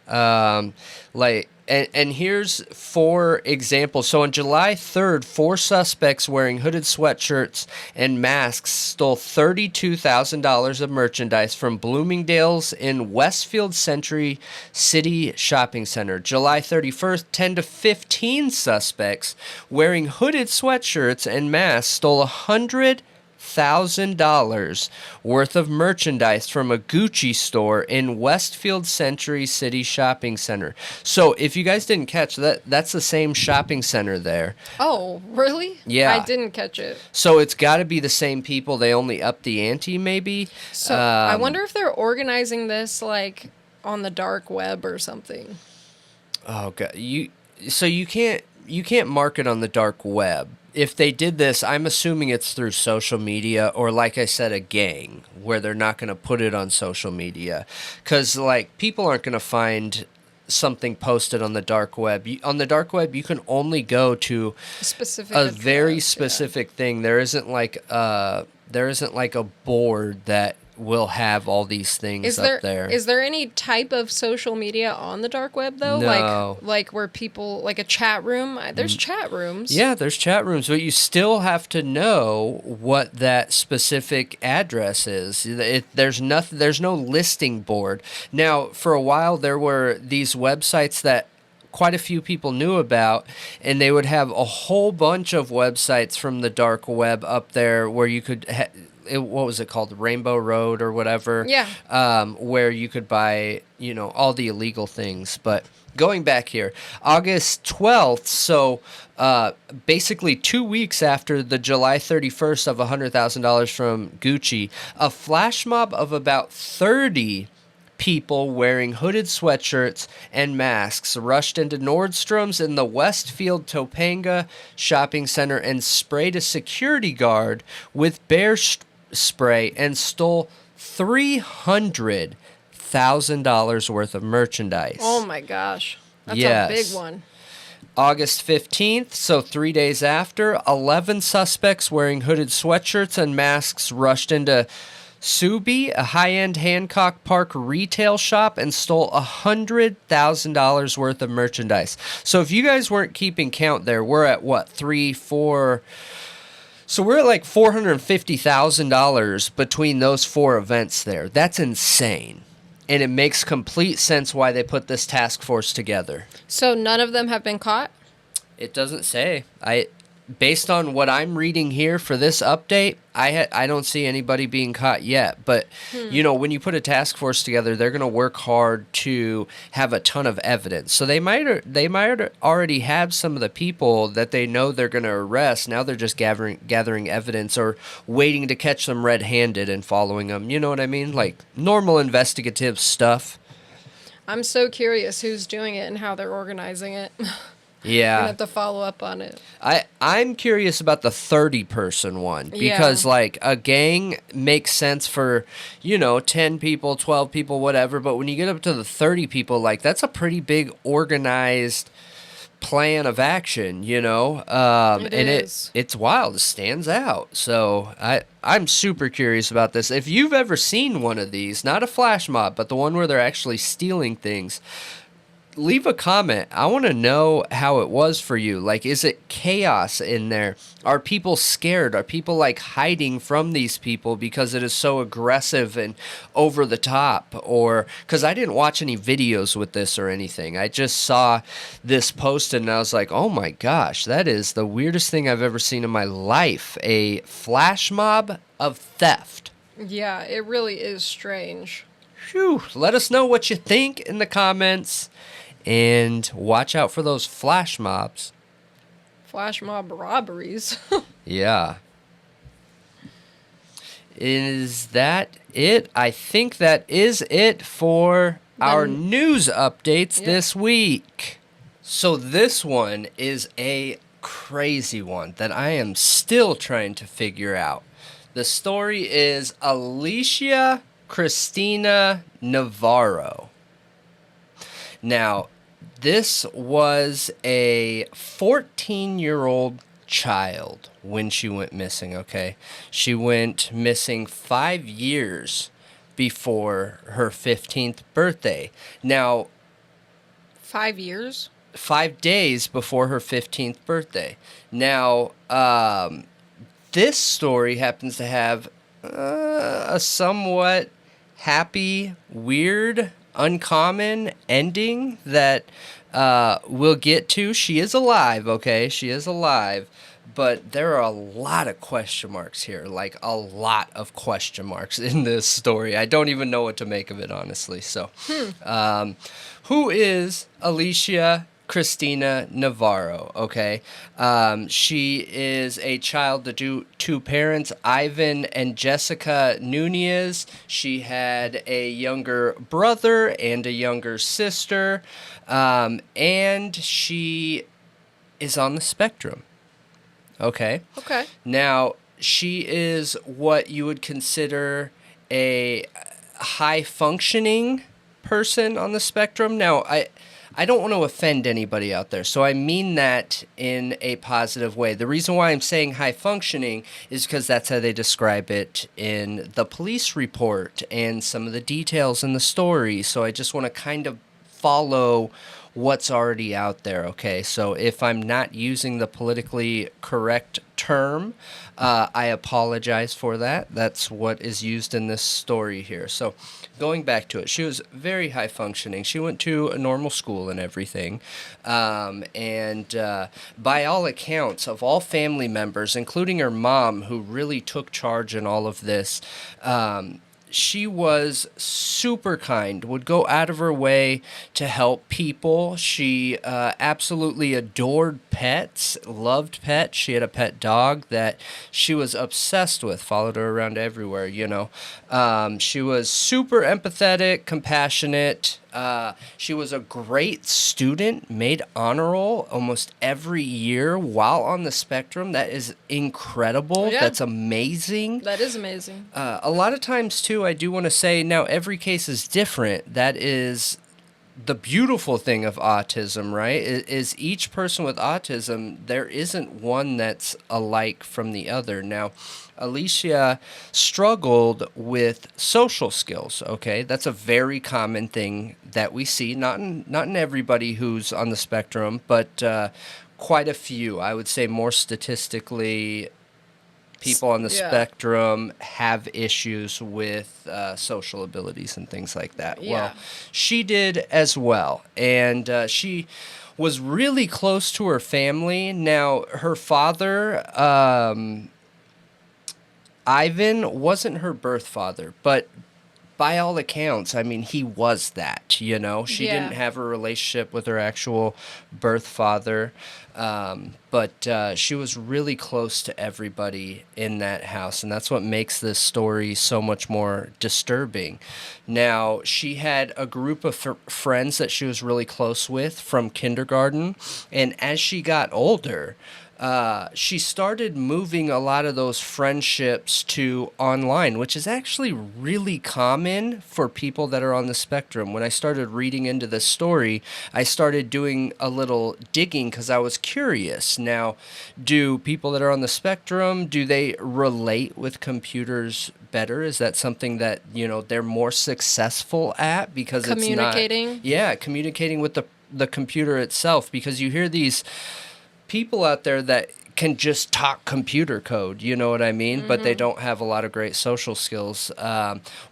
And here's 4 examples. So on July 3rd, 4 suspects wearing hooded sweatshirts and masks stole $32,000 of merchandise from Bloomingdale's in Westfield Century City Shopping Center. July 31st, 10 to 15 suspects wearing hooded sweatshirts and masks stole $100,000 worth of merchandise from a Gucci store in Westfield Century City Shopping Center. So if you guys didn't catch that, that's the same shopping center there. Oh, really? Yeah. I didn't catch it. So it's got to be the same people. They only upped the ante, maybe. So I wonder if they're organizing this like on the dark web or something. Oh god, you can't market on the dark web. If they did this, I'm assuming it's through social media, or like I said, a gang, where they're not going to put it on social media. Because, like, people aren't going to find something posted on the dark web. On the dark web, you can only go to a very specific thing. There isn't like a board that will have all these things up there. Is there any type of social media on the dark web though? No. Like where people, like a chat room? There's chat rooms. Yeah, there's chat rooms, but you still have to know what that specific address is. There's no listing board. Now, for a while there were these websites that quite a few people knew about, and they would have a whole bunch of websites from the dark web up there where you could what was it called? Rainbow Road or whatever. Yeah. Where you could buy, all the illegal things. But going back here, August 12th, so basically 2 weeks after the July 31st of $100,000 from Gucci, a flash mob of about 30 people wearing hooded sweatshirts and masks rushed into Nordstrom's in the Westfield Topanga shopping center and sprayed a security guard with bear spray and stole $300,000 worth of merchandise. Oh my gosh. That's a big one. August 15th, so 3 days after, 11 suspects wearing hooded sweatshirts and masks rushed into Subi, a high-end Hancock Park retail shop, and stole $100,000 worth of merchandise. So if you guys weren't keeping count there, we're at what, 3, 4... So we're at like $450,000 between those 4 events there. That's insane. And it makes complete sense why they put this task force together. So none of them have been caught? It doesn't say. Based on what I'm reading here for this update, I don't see anybody being caught yet. But, when you put a task force together, they're going to work hard to have a ton of evidence. So they might already have some of the people that they know they're going to arrest. Now they're just gathering evidence or waiting to catch them red-handed and following them. You know what I mean? Like normal investigative stuff. I'm so curious who's doing it and how they're organizing it. Yeah. We're gonna have to follow up on it. I'm curious about the 30-person one because, like, a gang makes sense for, 10 people, 12 people, whatever. But when you get up to the 30 people, like, that's a pretty big organized plan of action, It's wild. It stands out. So I'm super curious about this. If you've ever seen one of these, not a flash mob, but the one where they're actually stealing things, leave a comment. I want to know how it was for you. Like, is it chaos in there? Are people scared? Are people, like, hiding from these people because it is so aggressive and over the top? Or, because I didn't watch any videos with this or anything. I just saw this posted and I was like, oh my gosh, that is the weirdest thing I've ever seen in my life. A flash mob of theft. Yeah, it really is strange. Phew. Let us know what you think in the comments. And watch out for those flash mobs. Flash mob robberies. Yeah. Is that it? I think that is it for our news updates this week. So this one is a crazy one that I am still trying to figure out. The story is Alicia Navarro. Now, this was a 14-year-old child when she went missing, okay? She went missing 5 years before her 15th birthday. Now, 5 years? 5 days before her 15th birthday. Now, this story happens to have a somewhat happy, weird, uncommon ending that we'll get to. She is alive, okay? She is alive, but there are a lot of question marks here, like a lot of question marks in this story. I don't even know what to make of it, honestly. So, who is Alicia Navarro, okay? She is a child to two parents, Ivan and Jessica Nunez. She had a younger brother and a younger sister, and she is on the spectrum, okay? Okay. Now, she is what you would consider a high-functioning person on the spectrum. Now, I don't want to offend anybody out there, so I mean that in a positive way. The reason why I'm saying high functioning is because that's how they describe it in the police report and some of the details in the story. So I just want to kind of follow what's already out there, okay? So if I'm not using the politically correct term, I apologize for that. That's what is used in this story here. So going back to it, she was very high functioning. She went to a normal school and everything. And by all accounts, of all family members, including her mom, who really took charge in all of this, she was super kind, would go out of her way to help people. She absolutely adored pets, loved pets. She had a pet dog that she was obsessed with, followed her around everywhere, She was super empathetic, compassionate. She was a great student, made honor roll almost every year while on the spectrum. That is incredible. Yeah. That's amazing. That is amazing. A lot of times, too, I do want to say, now every case is different. That is the beautiful thing of autism, right? Is each person with autism, there isn't one that's alike from the other. Now, Alicia struggled with social skills, okay? That's a very common thing that we see, not in everybody who's on the spectrum, but quite a few. I would say more statistically, people on the spectrum have issues with social abilities and things like that. Yeah. Well, she did as well, and she was really close to her family. Now, her father, Ivan, wasn't her birth father, but by all accounts, I mean, he was that, you know. She didn't have a relationship with her actual birth father, but she was really close to everybody in that house, and that's what makes this story so much more disturbing. Now, she had a group of friends that she was really close with from kindergarten, and as she got older, she started moving a lot of those friendships to online, which is actually really common for people that are on the spectrum. When I started reading into this story, I started doing a little digging because I was curious. Now, do people that are on the spectrum, do they relate with computers better? Is that something that, you know, they're more successful at because communicating? It's not... Yeah, communicating with the computer itself, because you hear these people out there that can just talk computer code, you know what I mean? Mm-hmm. But they don't have a lot of great social skills.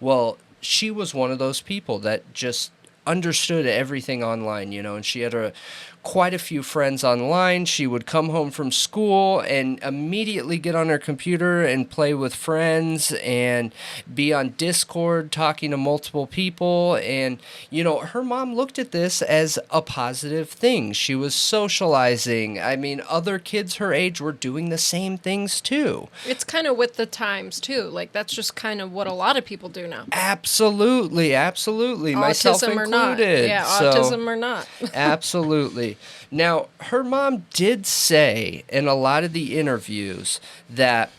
Well, she was one of those people that just understood everything online, you know, and she had quite a few friends online. She would come home from school and immediately get on her computer and play with friends and be on Discord talking to multiple people. And, you know, her mom looked at this as a positive thing. She was socializing. I mean, other kids her age were doing the same things too. It's kind of with the times too. Like, that's just kind of what a lot of people do now. Absolutely, absolutely. Myself included. Yeah, autism or not. Absolutely. Now, her mom did say in a lot of the interviews that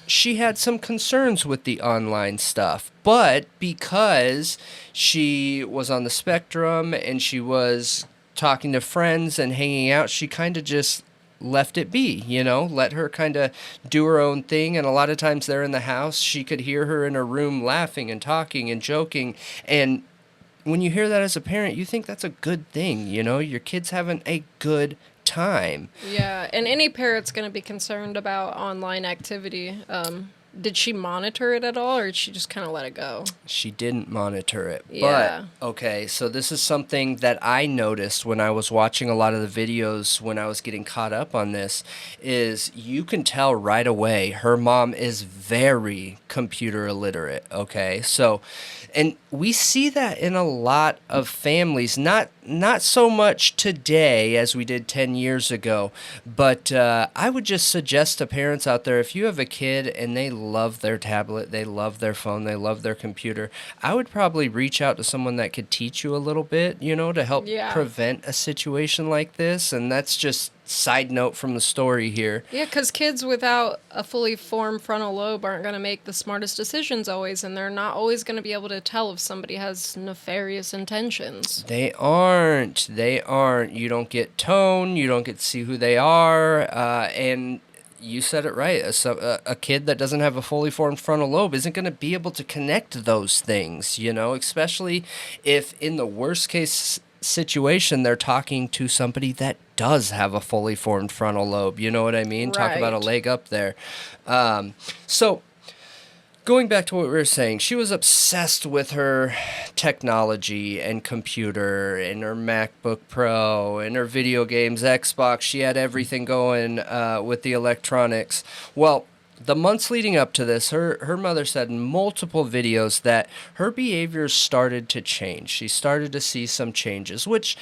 she had some concerns with the online stuff, but because she was on the spectrum and she was talking to friends and hanging out, she kind of just left it be, you know, let her kind of do her own thing. And a lot of times they're in the house, she could hear her in her room laughing and talking and joking. And when you hear that as a parent, you think that's a good thing, you know? Your kid's having a good time. Yeah, and any parent's going to be concerned about online activity. Did she monitor it at all, or did she just kind of let it go? She didn't monitor it. Yeah. But, okay, so this is something that I noticed when I was watching a lot of the videos when I was getting caught up on this, is you can tell right away her mom is very computer illiterate, okay? So, and we see that in a lot of families, not so much today as we did 10 years ago, but I would just suggest to parents out there, if you have a kid and they love their tablet, they love their phone, they love their computer, I would probably reach out to someone that could teach you a little bit, you know, to help prevent a situation like this. And that's just side note from the story here. Yeah, because kids without a fully formed frontal lobe aren't going to make the smartest decisions always, and they're not always going to be able to tell if somebody has nefarious intentions. They aren't. You don't get tone, you don't get to see who they are, and you said it right. A kid that doesn't have a fully formed frontal lobe isn't going to be able to connect those things, you know, especially if in the worst case situation they're talking to somebody that does have a fully formed frontal lobe. You know what I mean? Right. Talk about a leg up there. So going back to what we were saying, she was obsessed with her technology and computer and her MacBook Pro and her video games, Xbox. She had everything going with the electronics. Well, the months leading up to this, her mother said in multiple videos that her behavior started to change. She started to see some changes, which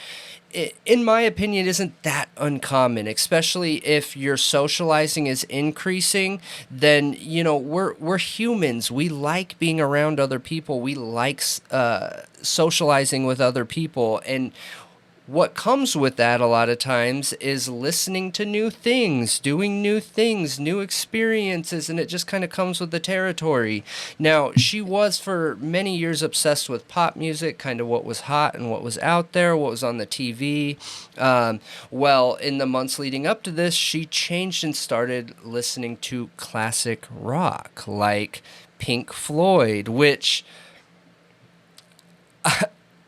in my opinion isn't that uncommon, especially if your socializing is increasing. Then, you know, we're humans. We like being around other people. We like socializing with other people. And what comes with that a lot of times is listening to new things, doing new things, new experiences, and it just kind of comes with the territory. Now, she was for many years obsessed with pop music, kind of what was hot and what was out there, what was on the TV. Well, in the months leading up to this, she changed and started listening to classic rock, like Pink Floyd, which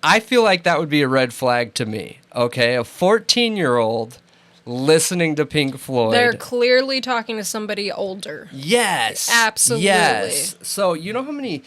I feel like that would be a red flag to me, okay? A 14-year-old listening to Pink Floyd. They're clearly talking to somebody older. Yes. Absolutely. Yes. So, you know how many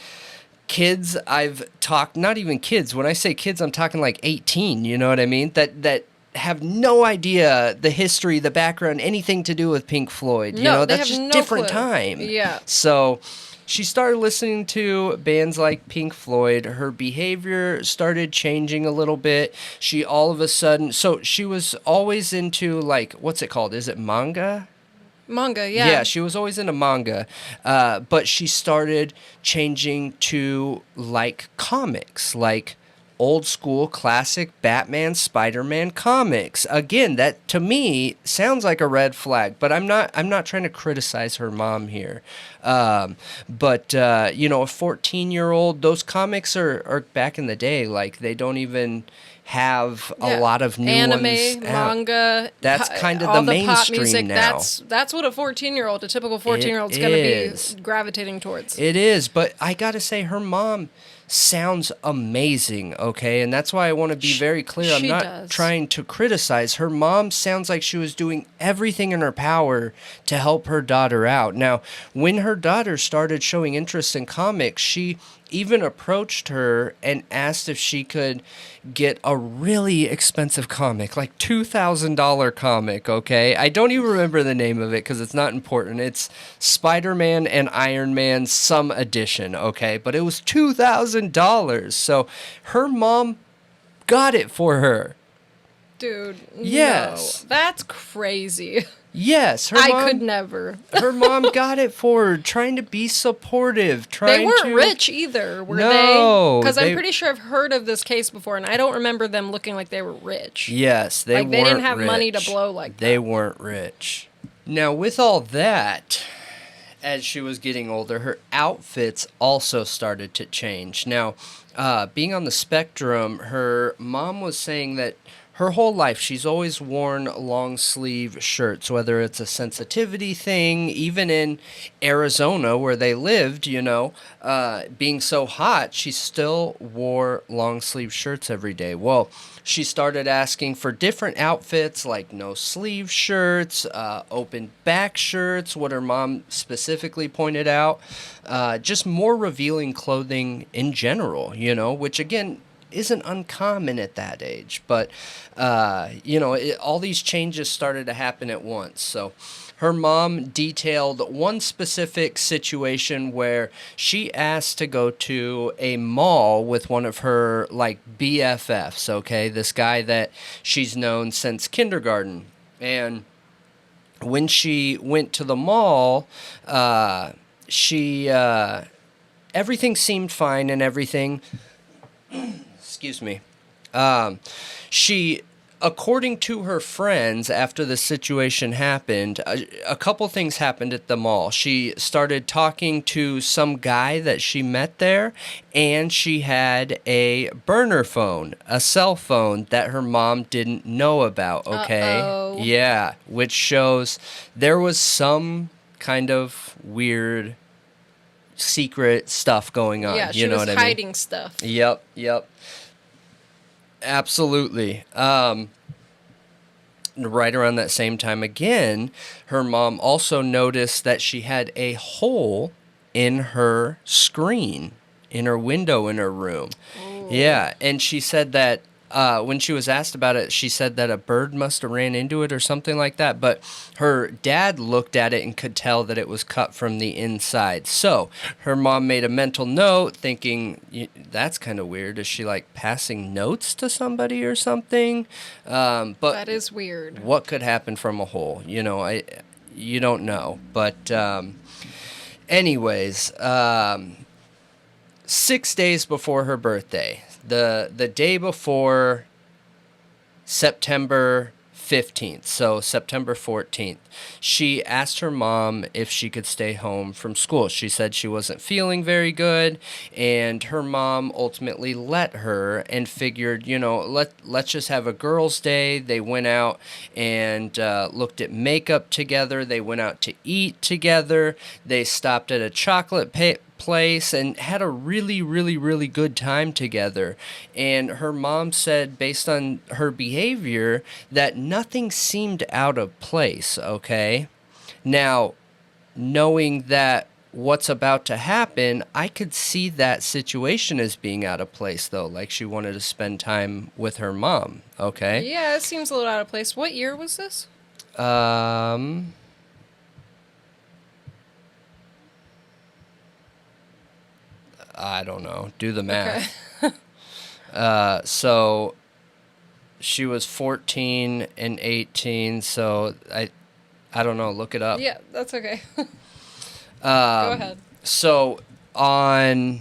kids I've talked, not even kids, when I say kids, I'm talking like 18, you know what I mean? That have no idea the history, the background, anything to do with Pink Floyd. You know, that's just different time. Yeah. So she started listening to bands like Pink Floyd. Her behavior started changing a little bit. She all of a sudden, so she was always into like, what's it called? Is it manga? Manga, yeah. Yeah, she was always into manga, but she started changing to like comics, like old school classic Batman, Spider-Man comics. Again, that to me sounds like a red flag, but I'm not trying to criticize her mom here. But you know, a 14-year-old, those comics are back in the day, like they don't even have a lot of new anime, ones manga. That's kind of the mainstream pop music, now. That's what a 14-year-old, a typical 14-year-old is going to be gravitating towards. It is, but I got to say her mom sounds amazing, okay? And that's why I want to be very clear. I'm not trying to criticize. Her mom sounds like she was doing everything in her power to help her daughter out. Now, when her daughter started showing interest in comics, she even approached her and asked if she could get a really expensive comic, like $2,000 comic, okay? I don't even remember the name of it because it's not important. It's Spider-Man and Iron Man some edition, okay? But it was $2,000. So her mom got it for her. Dude, yes. No, that's crazy. Yes, I could never. Her mom got it for her, trying to be supportive. They weren't rich either, were they? Because I'm pretty sure I've heard of this case before, and I don't remember them looking like they were rich. Yes, they weren't They didn't have rich. money to blow like that. They weren't rich. Now, with all that, as she was getting older, her outfits also started to change. Now, being on the spectrum, her mom was saying that her whole life, she's always worn long sleeve shirts, whether it's a sensitivity thing, even in Arizona where they lived, you know, being so hot, she still wore long sleeve shirts every day. Well, she started asking for different outfits like no sleeve shirts, open back shirts, what her mom specifically pointed out, just more revealing clothing in general, you know, which again, isn't uncommon at that age, but you know, all these changes started to happen at once. So her mom detailed one specific situation where she asked to go to a mall with one of her like BFFs, okay, this guy that she's known since kindergarten. And when she went to the mall, she everything seemed fine and everything. Excuse me. She, according to her friends, after the situation happened, a couple things happened at the mall. She started talking to some guy that she met there, and she had a burner phone, a cell phone that her mom didn't know about, okay? Uh-oh. Yeah, which shows there was some kind of weird secret stuff going on. Yeah, you know what I mean? She was hiding stuff. Yep. Absolutely. Right around that same time again, her mom also noticed that she had a hole in her screen, in her window in her room. Ooh. Yeah, and she said that when she was asked about it, she said that a bird must have ran into it or something like that. But her dad looked at it and could tell that it was cut from the inside. So her mom made a mental note thinking, that's kind of weird. Is she like passing notes to somebody or something? But that is weird. What could happen from a hole? You know, you don't know. But anyways, 6 days before her birthday, the day before September 15th, so September 14th, she asked her mom if she could stay home from school. She said she wasn't feeling very good, and her mom ultimately let her and figured, you know, let's just have a girls' day. They went out and looked at makeup together. They went out to eat together. They stopped at a chocolate place and had a really, really, really good time together. And her mom said, based on her behavior, that nothing seemed out of place, okay? Now, knowing that what's about to happen, I could see that situation as being out of place, though. Like, she wanted to spend time with her mom, okay? Yeah, it seems a little out of place. What year was this? I don't know. Do the math. Okay. So she was 14 and 18, so I don't know. Look it up. Yeah, that's okay. Go ahead. So on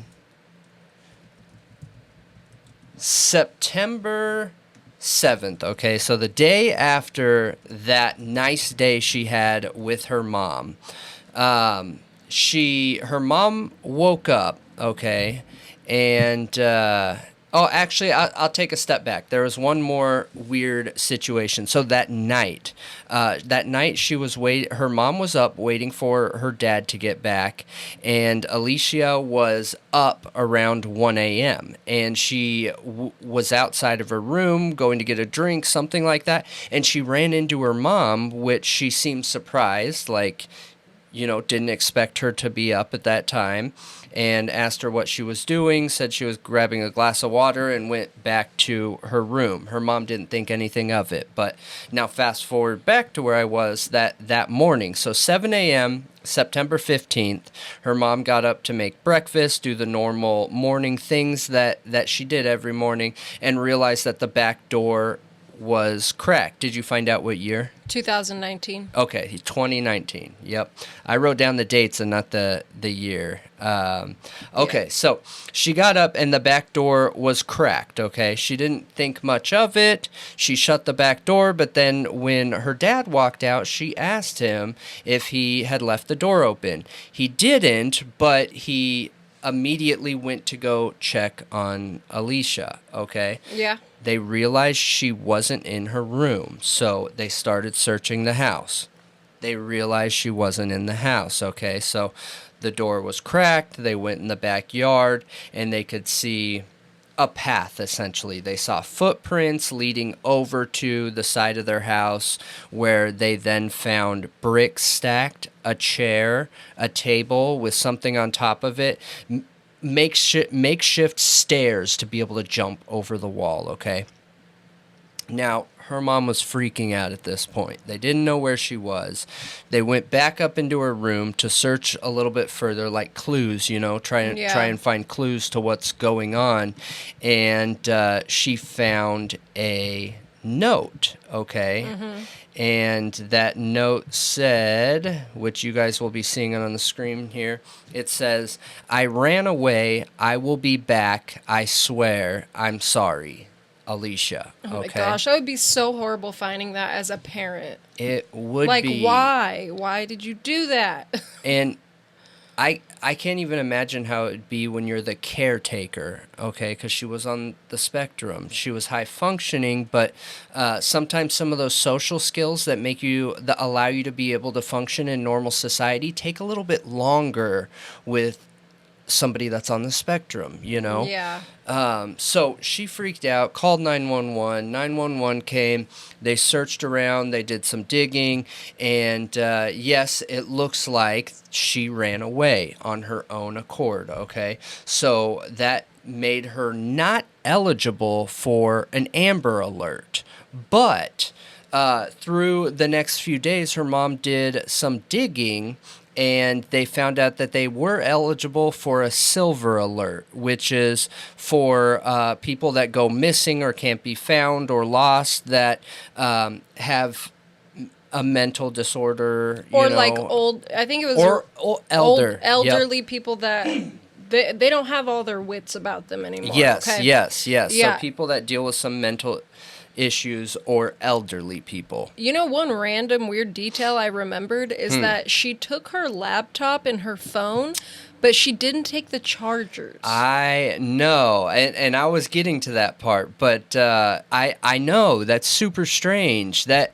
September 7th, okay, so the day after that nice day she had with her mom, her mom woke up, okay, and actually, I'll take a step back. There was one more weird situation. So that night she was her mom was up waiting for her dad to get back, and Alicia was up around 1 a.m. and she was outside of her room going to get a drink, something like that, and she ran into her mom, which she seemed surprised, like, didn't expect her to be up at that time, and asked her what she was doing, said she was grabbing a glass of water, and went back to her room. Her mom didn't think anything of it. But now fast forward back to where I was that morning. So 7 a.m., September 15th, her mom got up to make breakfast, do the normal morning things that she did every morning, and realized that the back door was cracked. Did you find out what year? 2019. Okay, 2019. Yep. I wrote down the dates and not the year. Okay, so she got up and the back door was cracked, okay? She didn't think much of it. She shut the back door, but then when her dad walked out, she asked him if he had left the door open. He didn't, but he immediately went to go check on Alicia, okay? Yeah. They realized she wasn't in her room, so they started searching the house. They realized she wasn't in the house, okay? So the door was cracked, they went in the backyard, and they could see a path, essentially. They saw footprints leading over to the side of their house, where they then found bricks stacked, a chair, a table with something on top of it, makeshift stairs to be able to jump over the wall, okay? Now, her mom was freaking out at this point. They didn't know where she was. They went back up into her room to search a little bit further, like clues, try and find clues to what's going on. And she found a note, okay? Mm-hmm. And that note said, which you guys will be seeing it on the screen here, it says, "I ran away. I will be back. I swear. I'm sorry. Alicia." Okay? Oh my gosh, that would be so horrible finding that as a parent. It would be. Like, why? Why did you do that? And I can't even imagine how it would be when you're the caretaker, okay? Because she was on the spectrum. She was high functioning, but sometimes some of those social skills that allow you to be able to function in normal society take a little bit longer with somebody that's on the spectrum, Yeah. So she freaked out, called 911. 911 came. They searched around. They did some digging. And yes, it looks like she ran away on her own accord, okay? So that made her not eligible for an Amber Alert. But through the next few days, her mom did some digging, and they found out that they were eligible for a Silver Alert, which is for people that go missing or can't be found or lost that have a mental disorder. Or like old, I think it was... Or elderly people that... They don't have all their wits about them anymore. Yes, okay? yes. Yeah. So people that deal with some mental issues or elderly people. One random weird detail I remembered is that she took her laptop and her phone, But she didn't take the chargers. I know, and I was getting to that part, but I know that's super strange. That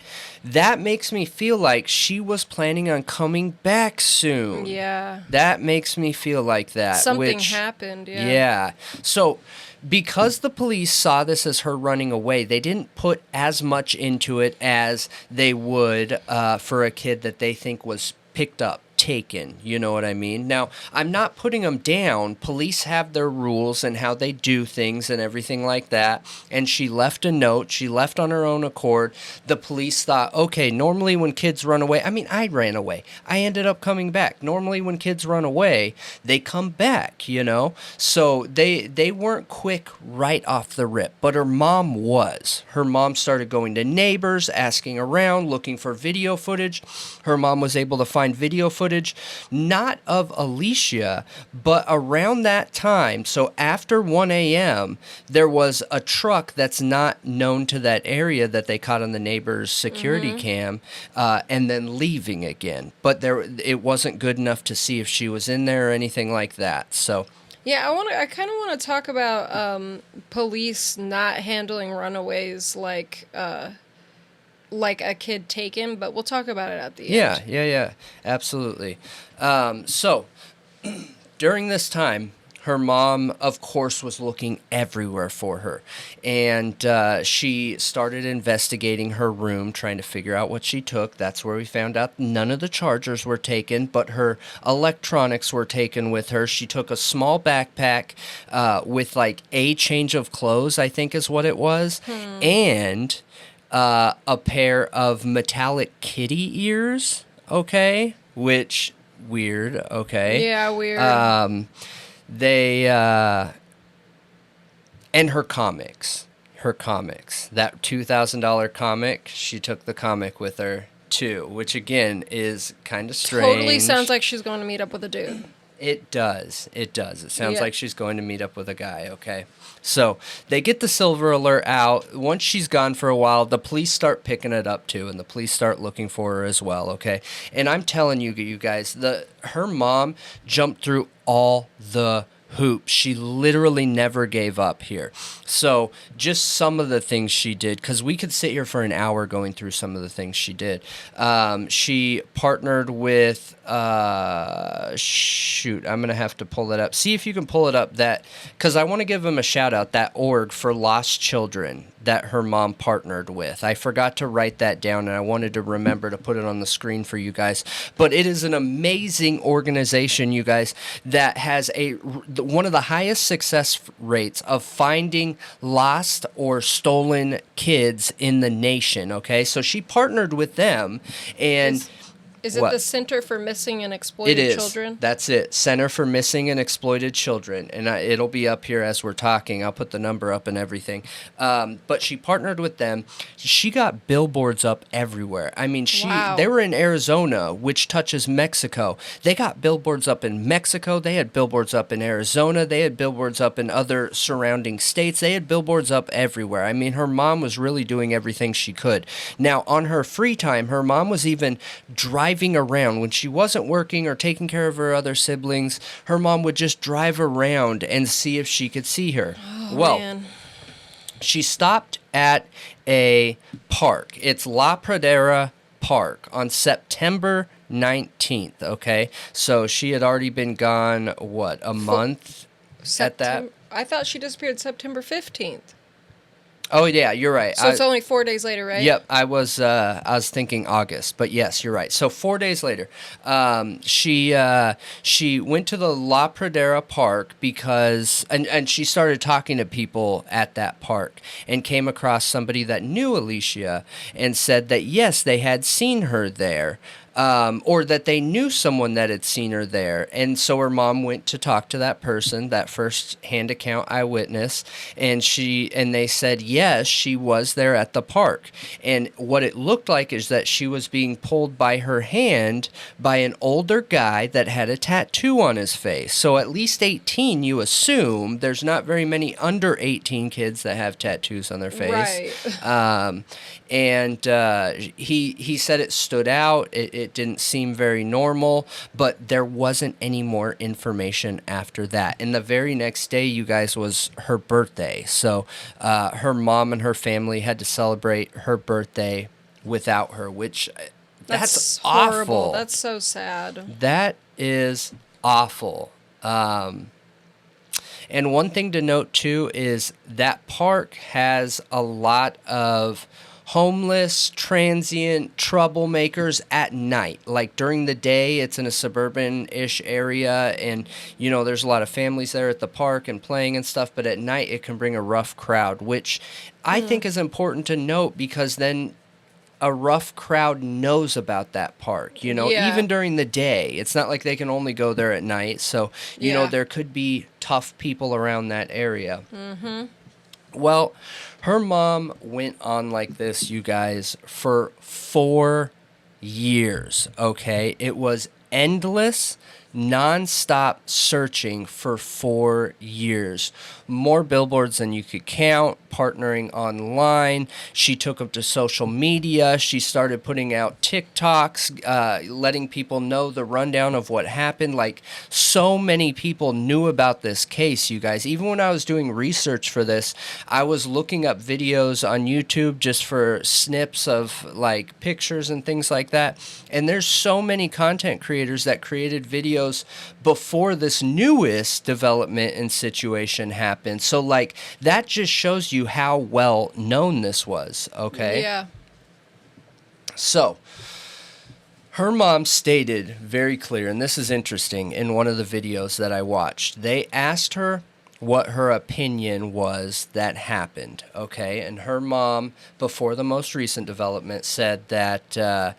makes me feel like she was planning on coming back soon. Yeah. That makes me feel like that. Something happened, yeah. Yeah. So, because the police saw this as her running away, they didn't put as much into it as they would for a kid that they think was picked up, taken, you know what I mean? Now, I'm not putting them down. Police have their rules and how they do things and everything like that. And she left a note. She left on her own accord. The police thought, okay, normally when kids run away, I mean, I ran away. I ended up coming back. Normally when kids run away, they come back, you know? So they weren't quick right off the rip, but her mom was. Her mom started going to neighbors, asking around, looking for video footage. Her mom was able to find video footage, not of Alicia, but around that time. So after 1 a.m., there was a truck that's not known to that area that they caught on the neighbor's security cam, and then leaving again. But it wasn't good enough to see if she was in there or anything like that. So. Yeah, I kind of want to talk about police not handling runaways like a kid taken, but we'll talk about it at the end. Yeah, absolutely. So, during this time, her mom, of course, was looking everywhere for her. And she started investigating her room, trying to figure out what she took. That's where we found out none of the chargers were taken, but her electronics were taken with her. She took a small backpack with like a change of clothes, I think is what it was, and a pair of metallic kitty ears, okay? Which, weird, okay? Yeah, weird. And her comics. That $2,000 comic, she took the comic with her, too, which, again, is kind of strange. Totally sounds like she's going to meet up with a dude. It does. It sounds like she's going to meet up with a guy, okay? So they get the silver alert out. Once she's gone for a while, the police start picking it up too, and the police start looking for her as well, okay? And I'm telling you guys, her mom jumped through all the hoops. She literally never gave up here. So just some of the things she did, because we could sit here for an hour going through some of the things she did. She partnered with, shoot, I'm going to have to pull it up. See if you can pull it up, because I want to give them a shout out, that org for lost children that her mom partnered with. I forgot to write that down, and I wanted to remember to put it on the screen for you guys. But it is an amazing organization, you guys, that has one of the highest success rates of finding lost or stolen kids in the nation, okay? So she partnered with them, and... Is it the Center for Missing and Exploited Children? It is. That's it. Center for Missing and Exploited Children. And it'll be up here as we're talking. I'll put the number up and everything. But she partnered with them. She got billboards up everywhere. I mean, they were in Arizona, which touches Mexico. They got billboards up in Mexico. They had billboards up in Arizona. They had billboards up in other surrounding states. They had billboards up everywhere. I mean, her mom was really doing everything she could. Now, on her free time, her mom was even driving around when she wasn't working or taking care of her other siblings. Her mom would just drive around and see if she could see her. Man. She stopped at a park. It's La Pradera Park on September 19th, okay? So she had already been gone, a month at that? I thought she disappeared September 15th. Oh, yeah, you're right. So it's only 4 days later, right? Yep, I was thinking August, but yes, you're right. So 4 days later, she went to the La Pradera Park because, and she started talking to people at that park and came across somebody that knew Alicia and said that, yes, they had seen her there. Or that they knew someone that had seen her there. And so her mom went to talk to that person, that first-hand account eyewitness, and they said, yes, she was there at the park. And what it looked like is that she was being pulled by her hand by an older guy that had a tattoo on his face. So at least 18, you assume. There's not very many under 18 kids that have tattoos on their face. Right. And he said it stood out. It It didn't seem very normal, but there wasn't any more information after that. And the very next day, you guys, was her birthday. So her mom and her family had to celebrate her birthday without her, which that's horrible. Awful. That's so sad. That is awful. And one thing to note, too, is that park has a lot of homeless, transient troublemakers at night. Like during the day, it's in a suburban-ish area, and, you know, there's a lot of families there at the park and playing and stuff, but at night it can bring a rough crowd, which I think is important to note, because then a rough crowd knows about that park, you know, even during the day. It's not like they can only go there at night. So, you know, there could be tough people around that area. Mm-hmm. Well, her mom went on like this, you guys, for 4 years, okay? It was endless, non-stop searching for 4 years. More billboards than you could count, partnering online. She took them to social media. She started putting out TikToks, letting people know the rundown of what happened. Like, so many people knew about this case, you guys. Even when I was doing research for this, I was looking up videos on YouTube just for snips of, like, pictures and things like that. And there's so many content creators that created videos before this newest development and situation happened. So, like, that just shows you how well known this was, okay? Yeah. So, her mom stated very clear, and this is interesting, in one of the videos that I watched. They asked her what her opinion was that happened, okay? And her mom, before the most recent development, said that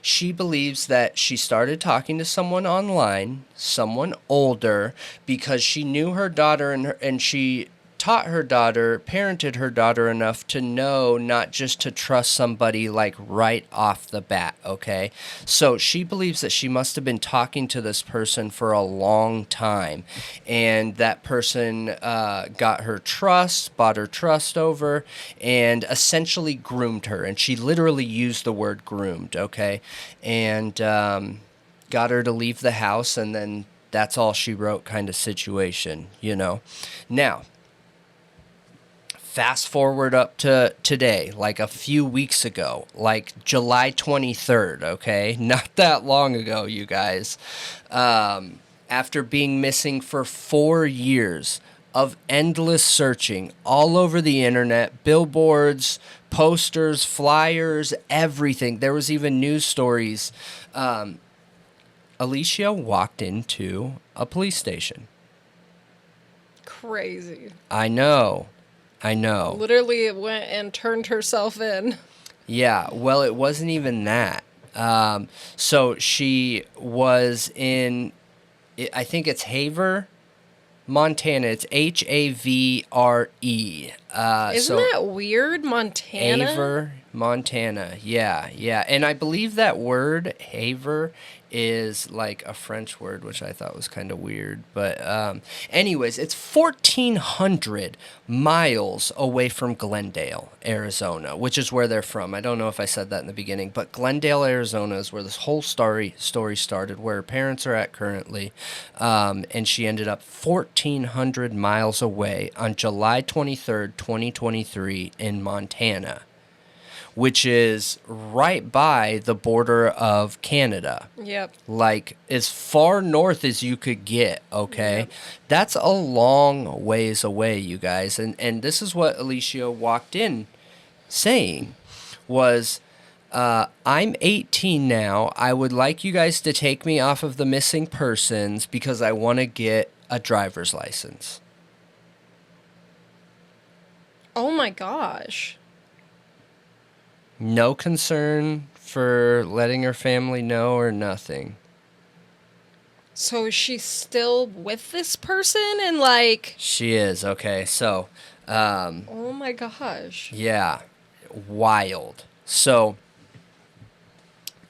she believes that she started talking to someone online, someone older, because she knew her daughter, and she taught her daughter, parented her daughter enough to know not just to trust somebody, like, right off the bat, okay? So she believes that she must have been talking to this person for a long time, and that person got her trust, bought her trust over, and essentially groomed her. And she literally used the word groomed, okay? And got her to leave the house, and then that's all she wrote kind of situation, you know? Now, fast forward up to today, like a few weeks ago, like July 23rd, okay? Not that long ago, you guys. After being missing for 4 years of endless searching all over the internet, billboards, posters, flyers, everything. There was even news stories. Alicia walked into a police station. Crazy. I know. Literally it went and turned herself in. Yeah, well, it wasn't even that. So she was in, I think it's Havre, Montana. It's Havre. Isn't that weird? Montana? Havre, Montana. Yeah. And I believe that word, Havre, is like a French word, which I thought was kind of weird. But anyways, it's 1,400 miles away from Glendale, Arizona, which is where they're from. I don't know if I said that in the beginning, but Glendale, Arizona is where this whole story started, where her parents are at currently. And she ended up 1,400 miles away on July 23rd, 2023 in Montana, which is right by the border of Canada. Yep. Like, as far north as you could get, okay? Yep. That's a long ways away, you guys. And this is what Alicia walked in saying was, I'm 18 now. I would like you guys to take me off of the missing persons because I want to get a driver's license. Oh my gosh. No concern for letting her family know or nothing. So is she still with this person and like... She is, okay. So, oh my gosh. Yeah. Wild. So,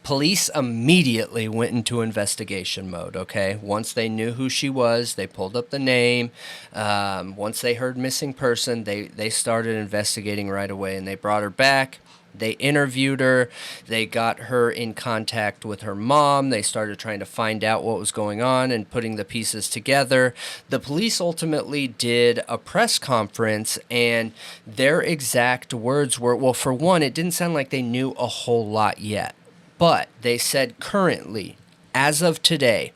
police immediately went into investigation mode, okay? Once they knew who she was, they pulled up the name. Once they heard missing person, they started investigating right away, and they brought her back. They interviewed her. They got her in contact with her mom. They started trying to find out what was going on and putting the pieces together. The police ultimately did a press conference, and their exact words were, well, for one, it didn't sound like they knew a whole lot yet. But they said currently, as of today,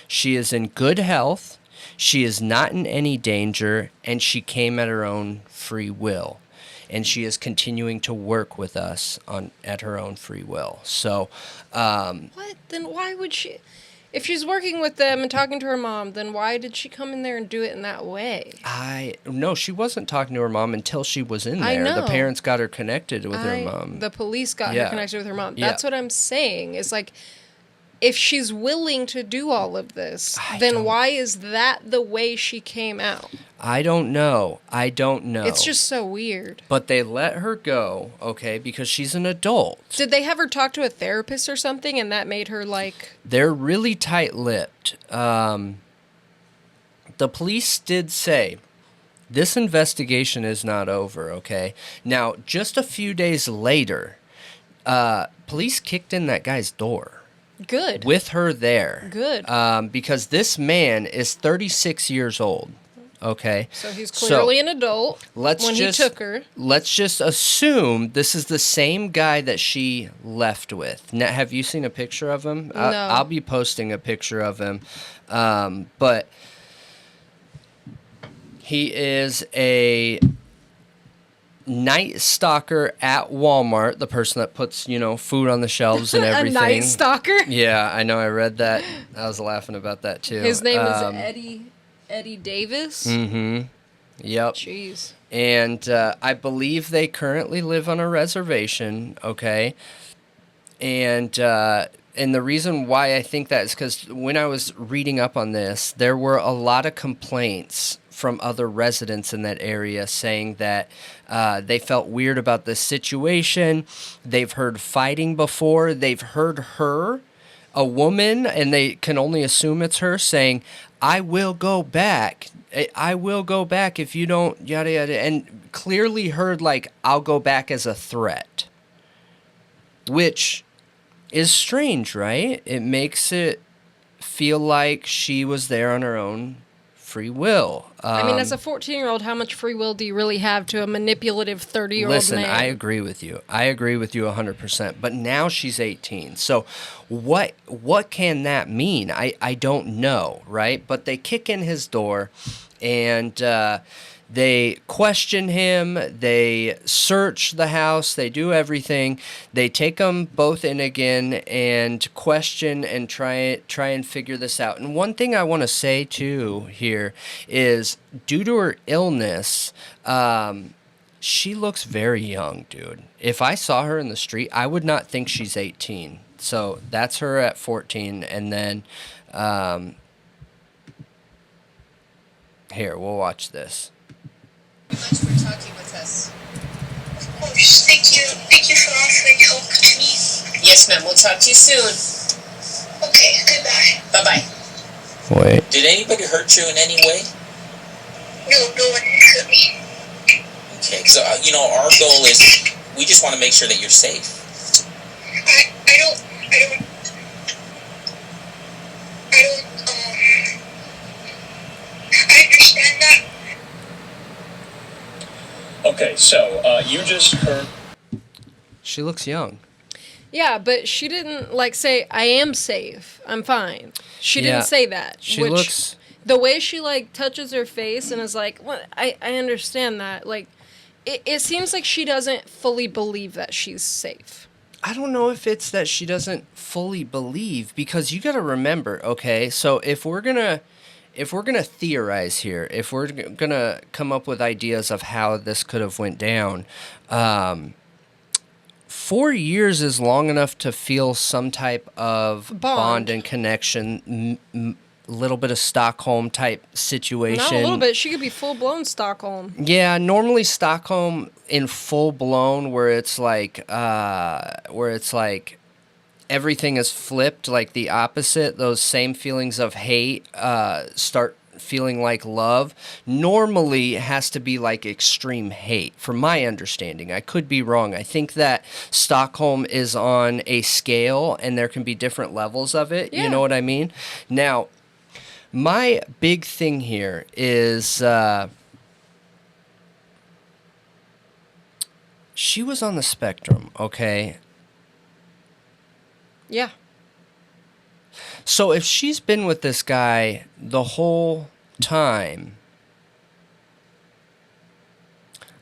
she is in good health, she is not in any danger, and she came at her own free will. And she is continuing to work with us at her own free will. So, what? Then why would she? If she's working with them and talking to her mom, then why did she come in there and do it in that way? No, she wasn't talking to her mom until she was in there. I know. The parents got her connected with her mom. The police got her connected with her mom. Yeah. That's what I'm saying. Is like, if she's willing to do all of this, then why is that the way she came out? I don't know. It's just so weird. But they let her go, okay, because she's an adult. Did they have her talk to a therapist or something, and that made her like... They're really tight-lipped. The police did say, this investigation is not over, okay? Now, just a few days later, police kicked in that guy's door. Good. With her there. Good. Because this man is 36 years old. Okay. So he's clearly an adult he took her. Let's just assume this is the same guy that she left with. Now, have you seen a picture of him? No. I'll be posting a picture of him. But he is a night stalker at Walmart, the person that puts, food on the shelves and everything. A night stalker? Yeah, I know. I read that. I was laughing about that, too. His name is Eddie Davis? Mm-hmm. Yep. Jeez. And I believe they currently live on a reservation, okay? And the reason why I think that is because when I was reading up on this, there were a lot of complaints from other residents in that area saying that they felt weird about the situation. They've heard fighting before. They've heard her, a woman, and they can only assume it's her, saying, I will go back. I will go back if you don't, yada, yada. And clearly heard, like, I'll go back as a threat. Which is strange, right? It makes it feel like she was there on her own free will. I mean, as a 14-year-old, how much free will do you really have to a manipulative 30-year-old man? Listen, I agree with you. I agree with you 100%. But now she's 18. So what can that mean? I don't know, right? But they kick in his door, and they question him. They search the house. They do everything. They take them both in again and question and try and figure this out. And one thing I want to say, too, here is due to her illness, she looks very young, dude. If I saw her in the street, I would not think she's 18. So that's her at 14. And then here, we'll watch this. Much for talking with us. Of course. Thank you. Thank you for offering help to me. Yes, ma'am. We'll talk to you soon. Okay, goodbye. Bye-bye. Wait. Did anybody hurt you in any way? No one hurt me. Okay, because, our goal is we just want to make sure that you're safe. I understand that. Okay, so you just heard. She looks young. Yeah, but she didn't, say, I am safe. I'm fine. She didn't say that. She looks... The way she, touches her face and is like, well, I understand that. It seems like she doesn't fully believe that she's safe. I don't know if it's that she doesn't fully believe, because you got to remember, okay, so if we're going to theorize here, if we're going to come up with ideas of how this could have went down, 4 years is long enough to feel some type of bond and connection, little bit of Stockholm type situation. Not a little bit. She could be full-blown Stockholm. Yeah, normally Stockholm in full-blown where it's like everything is flipped, like the opposite. Those same feelings of hate start feeling like love normally has to be like extreme hate, from my understanding. I could be wrong. I think that Stockholm is on a scale and there can be different levels of it. Yeah. You know what I mean? Now, my big thing here is she was on the spectrum, okay? Yeah. So if she's been with this guy the whole time,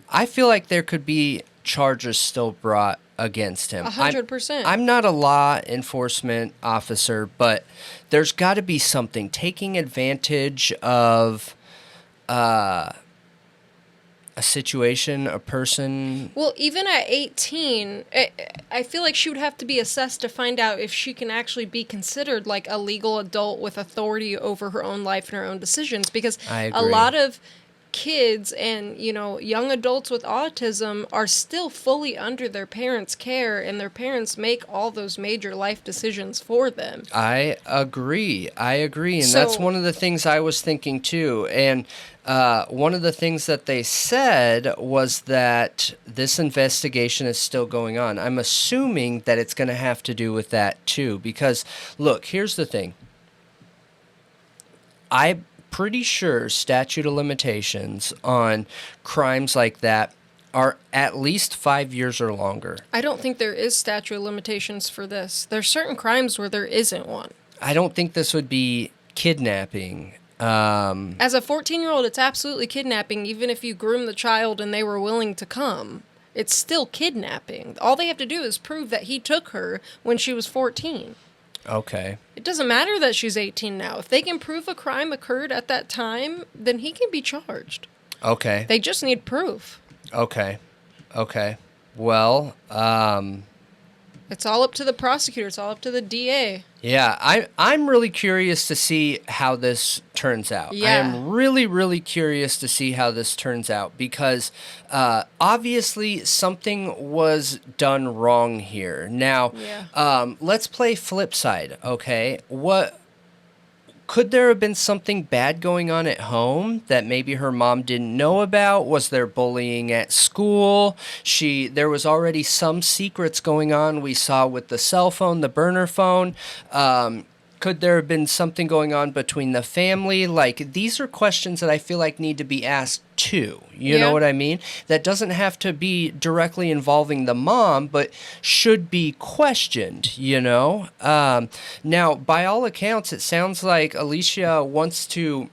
I feel like there could be charges still brought against him. 100%. I'm not a law enforcement officer, but there's got to be something. Taking advantage of a situation, a person. Well, even at 18, I feel like she would have to be assessed to find out if she can actually be considered like a legal adult with authority over her own life and her own decisions. Because I a agree. lot of kids and, you know, young adults with autism are still fully under their parents' care, and their parents make all those major life decisions for them. I agree. And So- that's one of the things I was thinking too. And one of the things that they said was that this investigation is still going on. I'm assuming that it's going to have to do with that too. Because, look, here's the thing. I'm pretty sure statute of limitations on crimes like that are at least 5 years or longer. I don't think there is statute of limitations for this. There's certain crimes where there isn't one. I don't think this would be kidnapping. As a 14-year-old, it's absolutely kidnapping, even if you groom the child and they were willing to come. It's still kidnapping. All they have to do is prove that he took her when she was 14. Okay. It doesn't matter that she's 18 now. If they can prove a crime occurred at that time, then he can be charged. Okay. They just need proof. Okay. Well, It's all up to the prosecutor. It's all up to the DA. yeah, I'm really curious to see how this turns out. Yeah. I am really, really curious to see how this turns out because obviously something was done wrong here. Now, Yeah. let's play flip side, okay? Could there have been something bad going on at home that maybe her mom didn't know about? Was there bullying at school? There was already some secrets going on we saw with the cell phone, the burner phone. Could there have been something going on between the family? Like, these are questions that I feel like need to be asked too. You know what I mean? That doesn't have to be directly involving the mom, but should be questioned, you know? Now, by all accounts, it sounds like Alicia wants to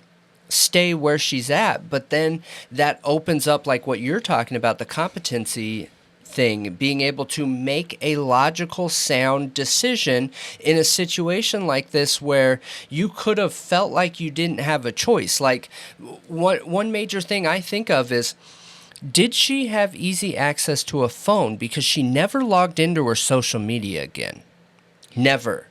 stay where she's at, but then that opens up, like what you're talking about, the competency thing, being able to make a logical, sound decision in a situation like this where you could have felt like you didn't have a choice. Like, one major thing I think of is, did she have easy access to a phone? Because she never logged into her social media again. Never.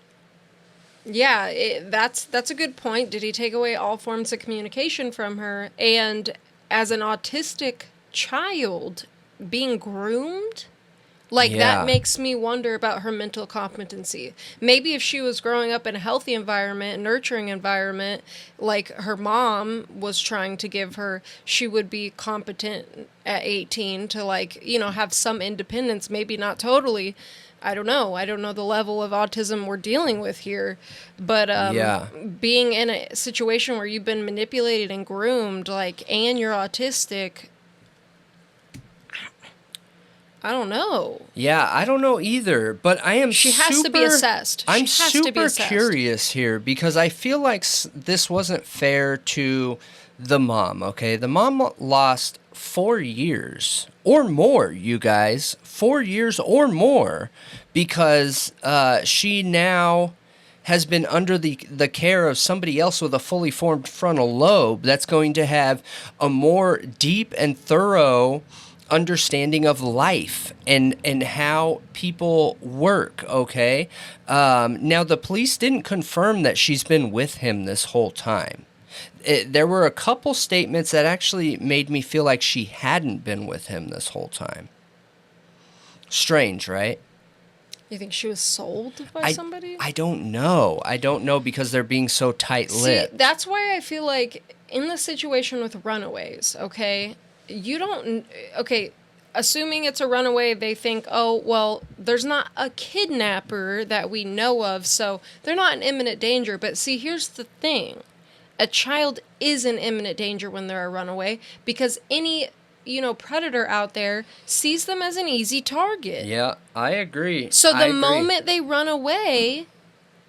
Yeah, that's a good point. Did he take away all forms of communication from her? And as an autistic child, being groomed, like that makes me wonder about her mental competency. Maybe if she was growing up in a healthy environment, nurturing environment, like her mom was trying to give her, she would be competent at 18 to, like, you know, have some independence, maybe not totally. I don't know the level of autism we're dealing with here, but being in a situation where you've been manipulated and groomed, like, and you're autistic, I don't know. Yeah, I don't know either, but I am She has to be assessed. I'm She has to be super assessed. curious here because I feel like this wasn't fair to the mom, okay? The mom lost 4 years or more, you guys. 4 years or more because she now has been under the care of somebody else with a fully formed frontal lobe that's going to have a more deep and thorough understanding of life and how people work, okay? Now, the police didn't confirm that she's been with him this whole time. There were a couple statements that actually made me feel like she hadn't been with him this whole time. Strange, right? You think she was sold by somebody? I don't know. I don't know because they're being so tight-lipped. See, that's why I feel like in the situation with runaways, okay, assuming it's a runaway, they think, oh, well, there's not a kidnapper that we know of, so they're not in imminent danger. But see, here's the thing. A child is in imminent danger when they're a runaway because any, predator out there sees them as an easy target. Yeah, I agree. So the moment they run away,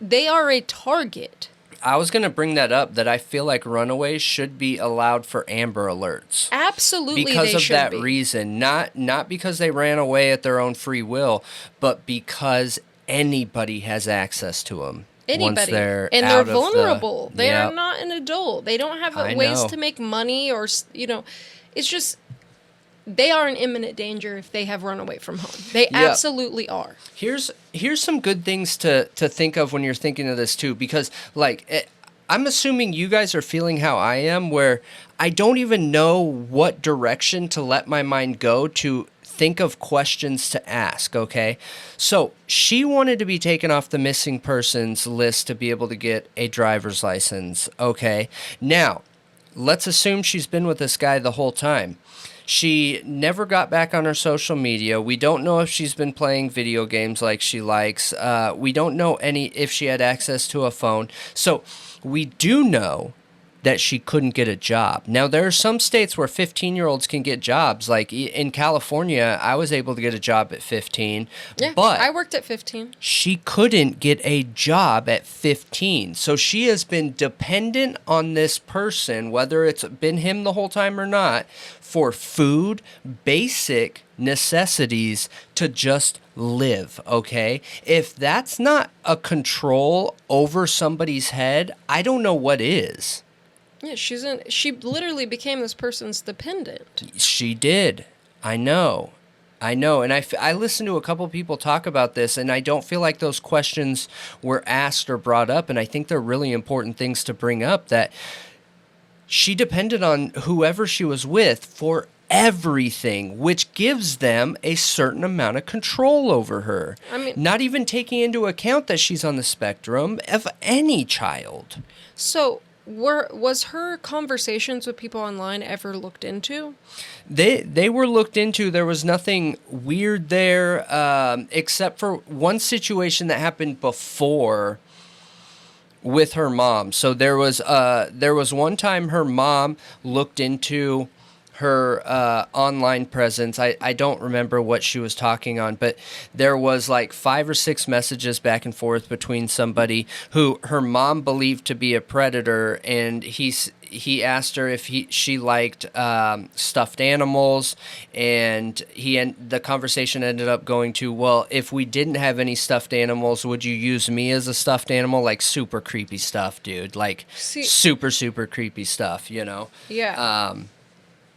they are a target. I was going to bring that up, that I feel like runaways should be allowed for Amber Alerts. Absolutely, because of that be. reason. Not because they ran away at their own free will, but because anybody has access to them. Anybody. They're they're vulnerable. They are not an adult. They don't have ways know. to make money or, it's just... They are in imminent danger if they have run away from home. They absolutely are. Here's some good things to think of when you're thinking of this too, because I'm assuming you guys are feeling how I am, where I don't even know what direction to let my mind go to think of questions to ask, okay? So she wanted to be taken off the missing persons list to be able to get a driver's license, okay? Now, let's assume she's been with this guy the whole time. She never got back on her social media. We don't know if she's been playing video games like she likes. We don't know if she had access to a phone. So we do know that she couldn't get a job. Now, there are some states where 15-year-olds can get jobs. Like in California, I was able to get a job at 15. Yeah, but I worked at 15. She couldn't get a job at 15. So she has been dependent on this person, whether it's been him the whole time or not, for food, basic necessities to just live, okay? If that's not a control over somebody's head, I don't know what is. Yeah, she literally became this person's dependent. She did. I know. And I listened to a couple people talk about this, and I don't feel like those questions were asked or brought up, and I think they're really important things to bring up, that she depended on whoever she was with for everything, which gives them a certain amount of control over her. I mean, not even taking into account that she's on the spectrum of any child. So... Was her conversations with people online ever looked into? They were looked into. There was nothing weird there, except for one situation that happened before with her mom. So there was one time her mom looked into her online presence. I don't remember what she was talking on, but there was like 5 or 6 messages back and forth between somebody who her mom believed to be a predator, and he asked her if she liked stuffed animals, and the conversation ended up going to, well, if we didn't have any stuffed animals, would you use me as a stuffed animal? Like super creepy stuff, dude. Like super, super creepy stuff, Yeah.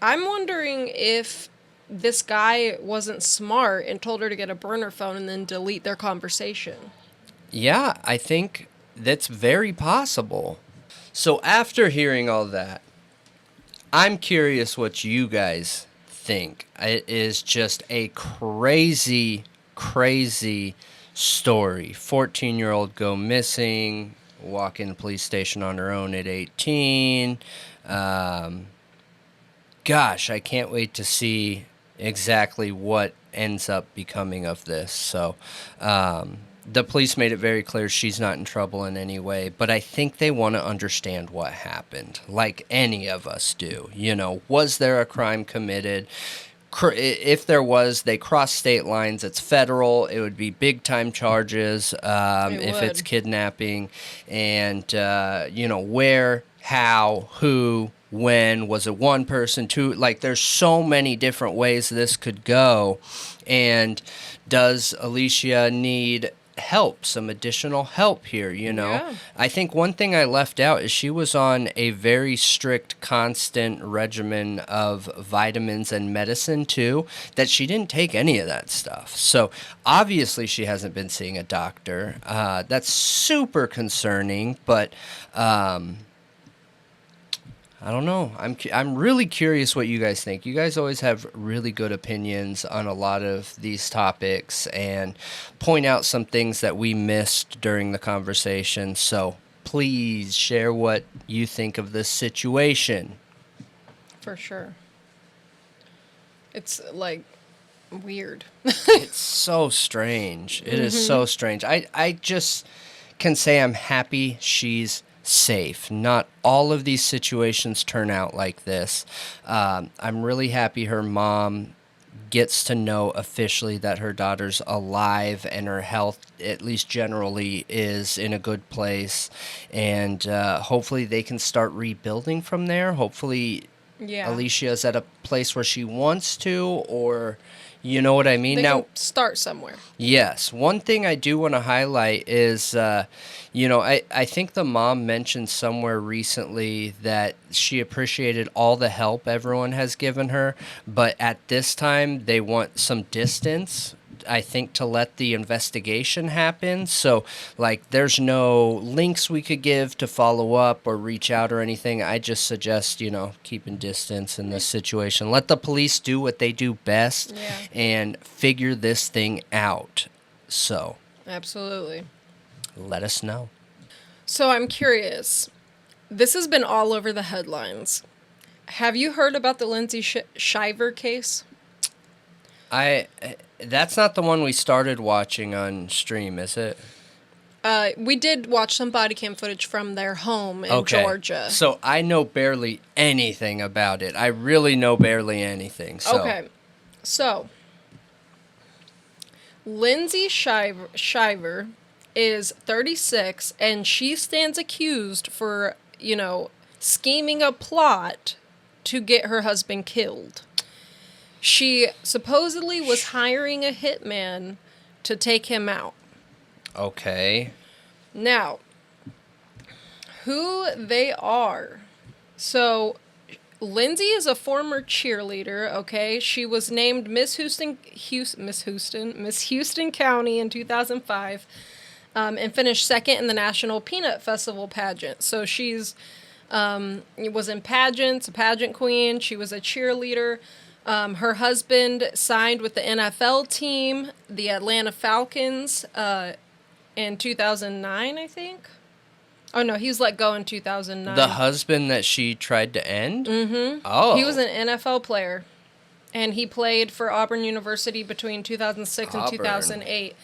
I'm wondering if this guy wasn't smart and told her to get a burner phone and then delete their conversation. Yeah, I think that's very possible. So after hearing all that, I'm curious what you guys think. It is just a crazy, crazy story. 14-year-old go missing, walk in the police station on her own at 18. Gosh, I can't wait to see exactly what ends up becoming of this. So the police made it very clear she's not in trouble in any way, but I think they want to understand what happened, like any of us do. Was there a crime committed? If there was, they crossed state lines. It's federal. It would be big-time charges if it's kidnapping. And, where, how, who, when, was it one person, two? Like, there's so many different ways this could go. And does Alicia need help, some additional help here, Yeah. I think one thing I left out is she was on a very strict, constant regimen of vitamins and medicine, too, that she didn't take any of that stuff. So, obviously, she hasn't been seeing a doctor. That's super concerning, but... I don't know. I'm really curious what you guys think. You guys always have really good opinions on a lot of these topics and point out some things that we missed during the conversation. So please share what you think of this situation. For sure. It's like weird. It's so strange. It is so strange. I just can say I'm happy she's safe. Not all of these situations turn out like this. I'm really happy her mom gets to know officially that her daughter's alive and her health, at least generally, is in a good place. And hopefully they can start rebuilding from there. Hopefully Alicia's at a place where she wants to, or you know what I mean? They now can start somewhere. Yes. One thing I do want to highlight is, I think the mom mentioned somewhere recently that she appreciated all the help everyone has given her, but at this time they want some distance, I think, to let the investigation happen. So, like, there's no links we could give to follow up or reach out or anything. I just suggest, keeping distance in this situation. Let the police do what they do best and figure this thing out. So, absolutely. Let us know. So, I'm curious. This has been all over the headlines. Have you heard about the Lindsay Shiver case? That's not the one we started watching on stream, is it? We did watch some body cam footage from their home in Georgia. So I know barely anything about it. I really know barely anything. So. Okay. So, Lindsay Shiver is 36, and she stands accused for, scheming a plot to get her husband killed. She supposedly was hiring a hitman to take him out. Okay. Now, who they are. So, Lindsay is a former cheerleader, okay? She was named Miss Houston County in 2005, and finished second in the National Peanut Festival pageant. So she's was in pageants, a pageant queen. She was a cheerleader. Her husband signed with the NFL team, the Atlanta Falcons, in 2009, I think. Oh, no, he was let go in 2009. The husband that she tried to end? Mm-hmm. Oh. He was an NFL player, and he played for Auburn University between 2006 and 2008.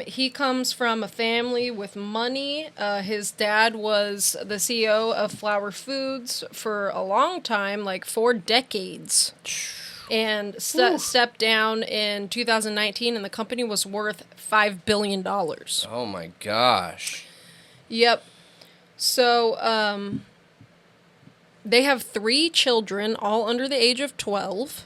He comes from a family with money. His dad was the CEO of Flower Foods for a long time, like 4 decades, and stepped down in 2019, and the company was worth $5 billion. Oh, my gosh. Yep. So, they have 3 children, all under the age of 12.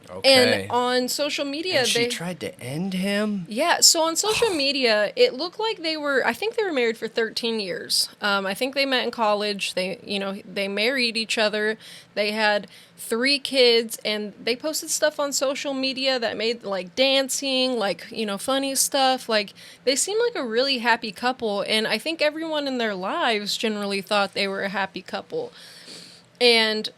Okay. And on social media, and she tried to end him? Yeah, so on social media, it looked like I think they were married for 13 years. I think they met in college. They married each other. They had 3 kids, and they posted stuff on social media that made, like, dancing, like, funny stuff. Like, they seemed like a really happy couple, and I think everyone in their lives generally thought they were a happy couple. And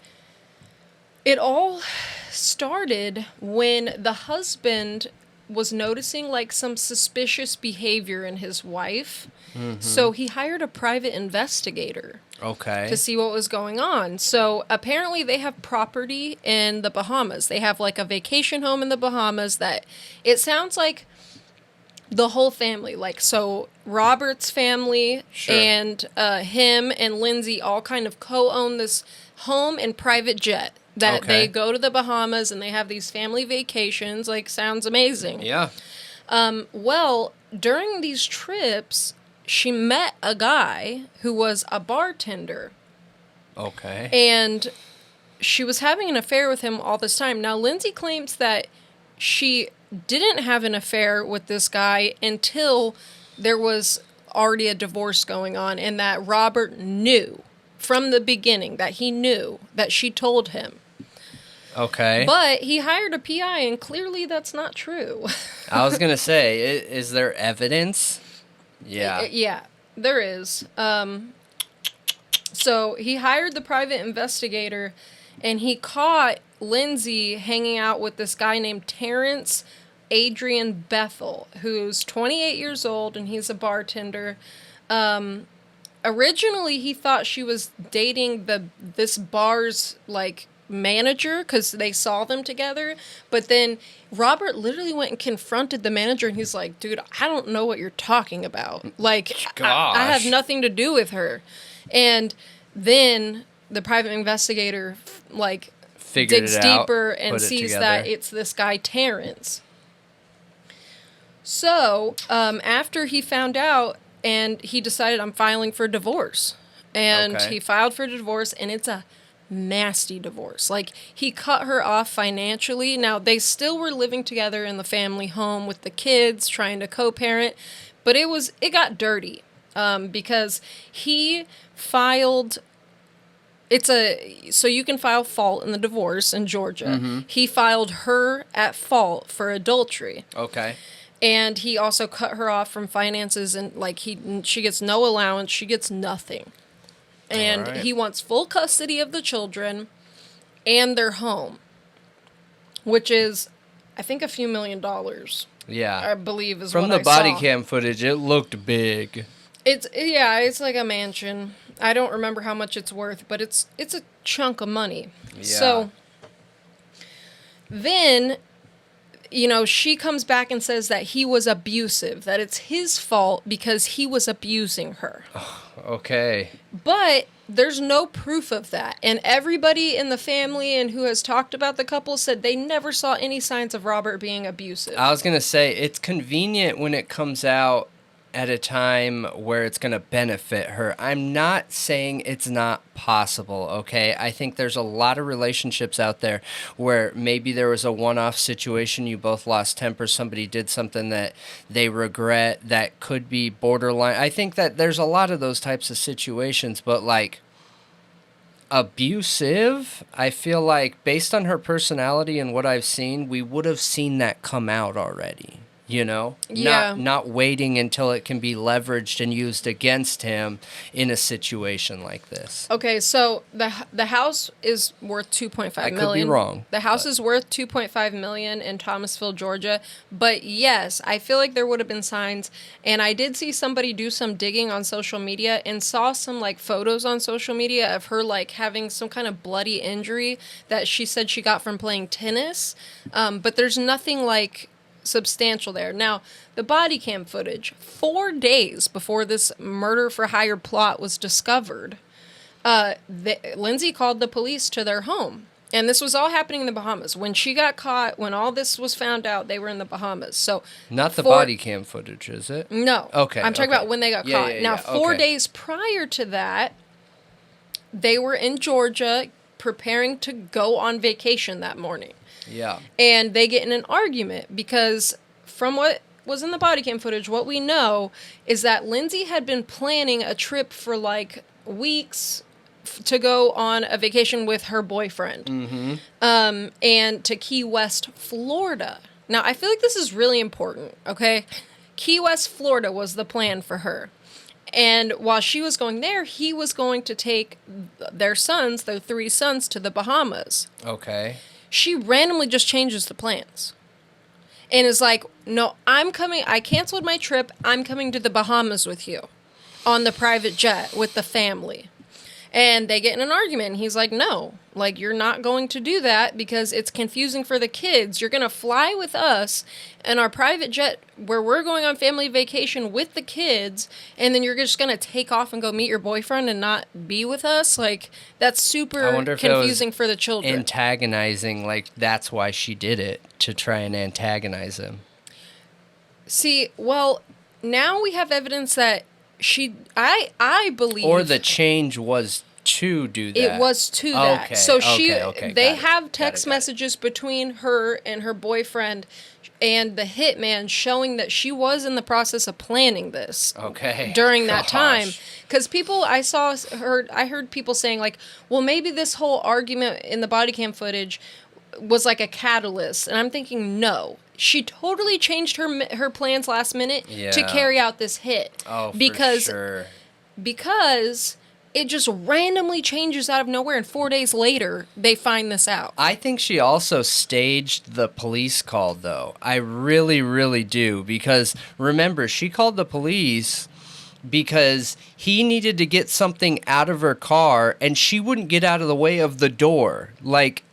it all started when the husband was noticing, like, some suspicious behavior in his wife. Mm-hmm. So he hired a private investigator. Okay. To see what was going on. So apparently they have property in the Bahamas. They have, like, a vacation home in the Bahamas that it sounds like the whole family, like, so Robert's family and him and Lindsay all kind of co-own this home and private jet. That they go to the Bahamas and they have these family vacations. Like, sounds amazing. Yeah. Well, during these trips, she met a guy who was a bartender. Okay. And she was having an affair with him all this time. Now, Lindsay claims that she didn't have an affair with this guy until there was already a divorce going on, and that Robert knew from the beginning, that he knew, that she told him. Okay. But he hired a PI, and clearly that's not true. I was going to say, is there evidence? Yeah. Yeah, there is. So he hired the private investigator, and he caught Lindsay hanging out with this guy named Terrence Adrian Bethel, who's 28 years old, and he's a bartender. Originally he thought she was dating this bar's like manager because they saw them together, but then Robert literally went and confronted the manager, and he's like, dude, I don't know what you're talking about. Like, I have nothing to do with her. And then the private investigator like digs deeper and sees that it's this guy Terrence. So after he found out, and he decided, I'm filing for divorce. And he filed for divorce, and it's a nasty divorce. Like, he cut her off financially. Now, they still were living together in the family home with the kids, trying to co-parent, but it got dirty because he filed. So you can file fault in the divorce in Georgia. Mm-hmm. He filed her at fault for adultery. Okay. And he also cut her off from finances, and like she gets no allowance, she gets nothing. And he wants full custody of the children and their home, which is, I think, a few $1 million. Yeah, I believe is from what the body cam footage. It looked big. It's like a mansion. I don't remember how much it's worth, but it's a chunk of money. Yeah. So then, you know, she comes back and says that he was abusive, that it's his fault because he was abusing her. Okay. But there's no proof of that. And everybody in the family and who has talked about the couple said they never saw any signs of Robert being abusive. I was going to say, it's convenient when it comes out at a time where it's going to benefit her. I'm not saying it's not possible, okay? I think there's a lot of relationships out there where maybe there was a one-off situation, you both lost temper, somebody did something that they regret, that could be borderline. I think that there's a lot of those types of situations, but like abusive, I feel like based on her personality and what I've seen, we would have seen that come out already. You know, not waiting until it can be leveraged and used against him in a situation like this. Okay, so the house is worth $2.5 million. I could be wrong. The house is worth $2.5 million in Thomasville, Georgia. But yes, I feel like there would have been signs, and I did see somebody do some digging on social media and saw some like photos on social media of her like having some kind of bloody injury that she said she got from playing tennis. But there's nothing like substantial there. Now, the body cam footage, 4 days before this murder for hire plot was discovered, Lindsay called the police to their home. And this was all happening in the Bahamas. When she got caught, when all this was found out, they were in the Bahamas. So not the body cam footage, is it? No. Okay. I'm talking about when they got caught. Now, 4 days prior to that, they were in Georgia preparing to go on vacation that morning. Yeah. And they get in an argument because from what was in the body cam footage, what we know is that Lindsay had been planning a trip for like weeks to go on a vacation with her boyfriend. Mm-hmm. And to Key West, Florida. Now, I feel like this is really important, okay? Key West, Florida was the plan for her. And while she was going there, he was going to take their 3 sons, to the Bahamas. Okay. She randomly just changes the plans and is like, no, I'm coming. I canceled my trip. I'm coming to the Bahamas with you on the private jet with the family. And they get in an argument. And he's like, no, like, you're not going to do that because it's confusing for the kids. You're going to fly with us in our private jet where we're going on family vacation with the kids. And then you're just going to take off and go meet your boyfriend and not be with us. Like, that's super confusing for the children. Antagonizing, like, that's why she did it, to try and antagonize him. See, well, now we have evidence that I believe, or the change was to do that. It was to that. Okay, so they have text text messages between her and her boyfriend and the hitman showing that she was in the process of planning this. Okay. During that time, because I heard people saying like, well, maybe this whole argument in the body cam footage was like a catalyst, and I'm thinking no. She totally changed her plans last minute to carry out this hit. Oh, for sure. Because it just randomly changes out of nowhere, and 4 days later, they find this out. I think she also staged the police call, though. I really, really do. Because, remember, she called the police because he needed to get something out of her car, and she wouldn't get out of the way of the door. Like,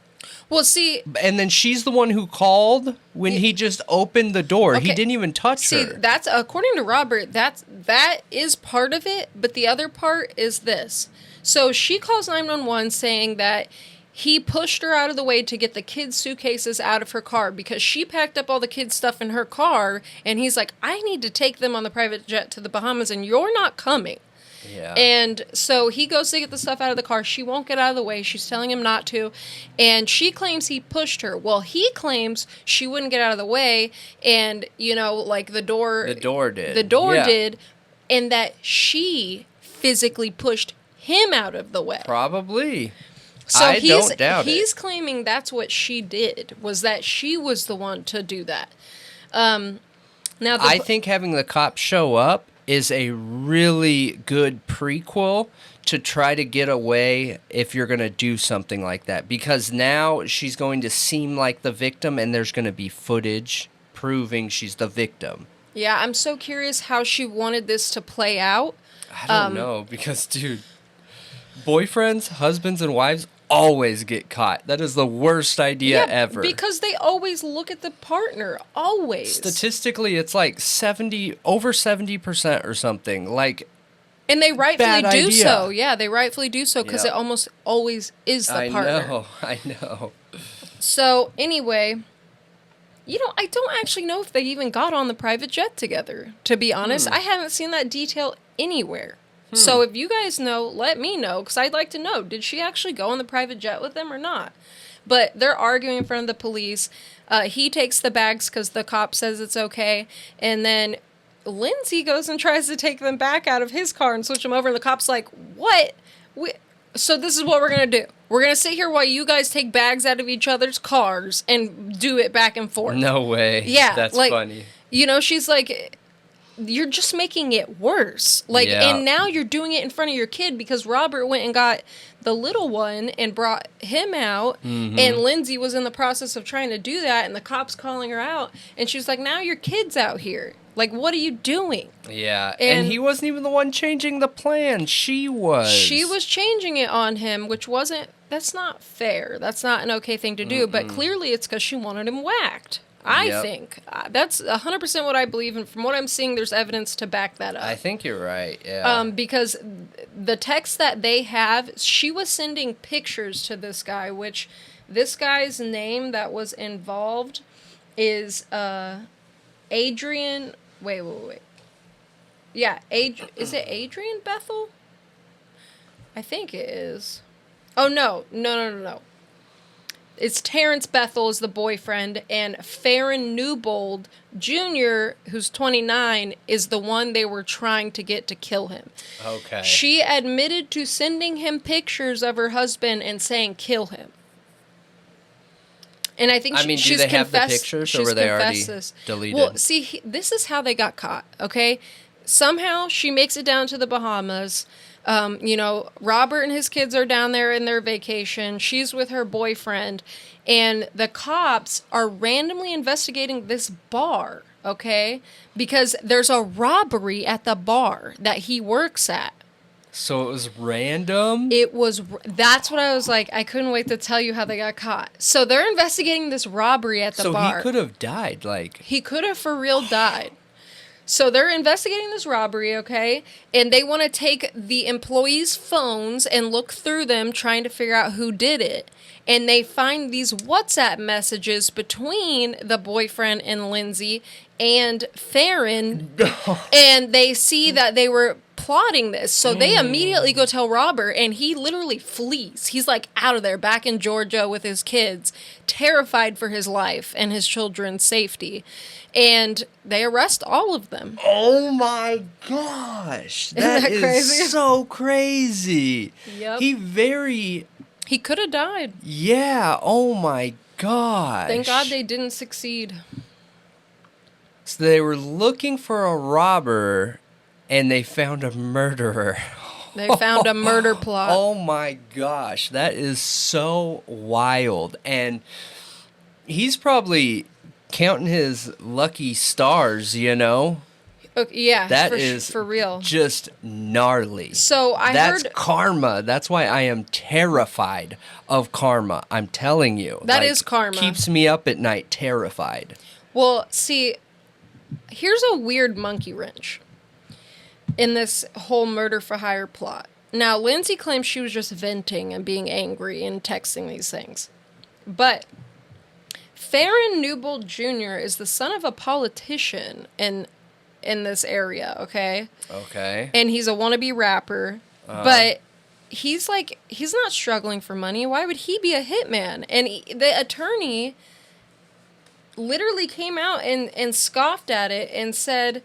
well, see, and then she's the one who called when he just opened the door. Okay. He didn't even touch her. See, that's according to Robert. That is part of it, but the other part is this. So she calls 911 saying that he pushed her out of the way to get the kids' suitcases out of her car because she packed up all the kids' stuff in her car, and he's like, I need to take them on the private jet to the Bahamas, and you're not coming. Yeah. And so he goes to get the stuff out of the car. She won't get out of the way. She's telling him not to. And she claims he pushed her. Well, he claims she wouldn't get out of the way. And, you know, like the door... The door did. The door Yeah. did. And that she physically pushed him out of the way. Probably. So I don't doubt he's it. claiming that's what she did, was that she was the one to do that. Now, I think having the cops show up is a really good prequel to try to get away if you're going to do something like that. Because now she's going to seem like the victim, and there's going to be footage proving she's the victim. Yeah, I'm so curious how she wanted this to play out. I don't know, because, dude, boyfriends, husbands, and wives always get caught. That is the worst idea ever. Because they always look at the partner. Always. Statistically, it's like over 70% or something. Like, and they rightfully bad do idea. so. Yeah, they rightfully do so because Yep. it almost always is the partner. I know. So, anyway, you know, I don't actually know if they even got on the private jet together, to be honest. I haven't seen that detail anywhere. So if you guys know, let me know, because I'd like to know, did she actually go on the private jet with them or not? But they're arguing in front of the police. He takes the bags because the cop says it's okay. And then Lindsay goes and tries to take them back out of his car and switch them over. And the cop's like, what? So this is what we're going to do. We're going to sit here while you guys take bags out of each other's cars and do it back and forth. No way. Yeah. That's like, funny. You know, she's like, you're just making it worse. Like, Yeah. and now you're doing it in front of your kid because Robert went and got the little one and brought him out. Mm-hmm. And Lindsay was in the process of trying to do that. And the cop's calling her out. And she's like, now your kid's out here. Like, what are you doing? Yeah. And And he wasn't even the one changing the plan. She was. She was changing it on him, which wasn't, that's not fair. That's not an okay thing to do. But clearly it's because she wanted him whacked. I Yep. think. That's 100% what I believe. And from what I'm seeing, there's evidence to back that up. I think you're right. Yeah. Because the text that they have, she was sending pictures to this guy, which this guy's name that was involved is Adrian. Wait. Yeah, is it Adrian Bethel? I think it is. Oh, no. It's Terrence Bethel is the boyfriend, and Farron Newbold Jr., who's 29, is the one they were trying to get to kill him. Okay. She admitted to sending him pictures of her husband and saying, kill him. And I think do she's they have the confessed, pictures, or she's were they already confessed this. deleted? Well, see, this is how they got caught, okay? Somehow she makes it down to the Bahamas. You know, Robert and his kids are down there in their vacation. She's with her boyfriend. And the cops are randomly investigating this bar, okay? Because there's a robbery at the bar that he works at. So it was random? That's what I was like. I couldn't wait to tell you how they got caught. So they're investigating this robbery at the bar. So he could have died, like... He could have for real died. So they're investigating this robbery, okay? And they want to take the employees' phones and look through them, trying to figure out who did it. And they find these WhatsApp messages between the boyfriend and Lindsay and Farron. And they see that they were plotting this. So they immediately go tell Robert, and he literally flees. He's like out of there, back in Georgia with his kids, terrified for his life and his children's safety. And they arrest all of them. Oh my gosh. That that is crazy? so crazy. Yep. He could have died. Yeah, oh my gosh. Thank God they didn't succeed. So they were looking for a robber, and they found a murderer. They found a murder plot. Oh my gosh, that is so wild. And he's probably counting his lucky stars, you know? Okay, yeah, That is for real. just gnarly. So That's karma. That's why I am terrified of karma. I'm telling you. That is karma. Keeps me up at night terrified. Well, see, here's a weird monkey wrench in this whole murder for hire plot. Now, Lindsay claims she was just venting and being angry and texting these things. But Farron Newbold Jr. is the son of a politician in this area, okay? Okay. And he's a wannabe rapper, but he's not struggling for money. Why would he be a hitman? And the attorney literally came out and scoffed at it and said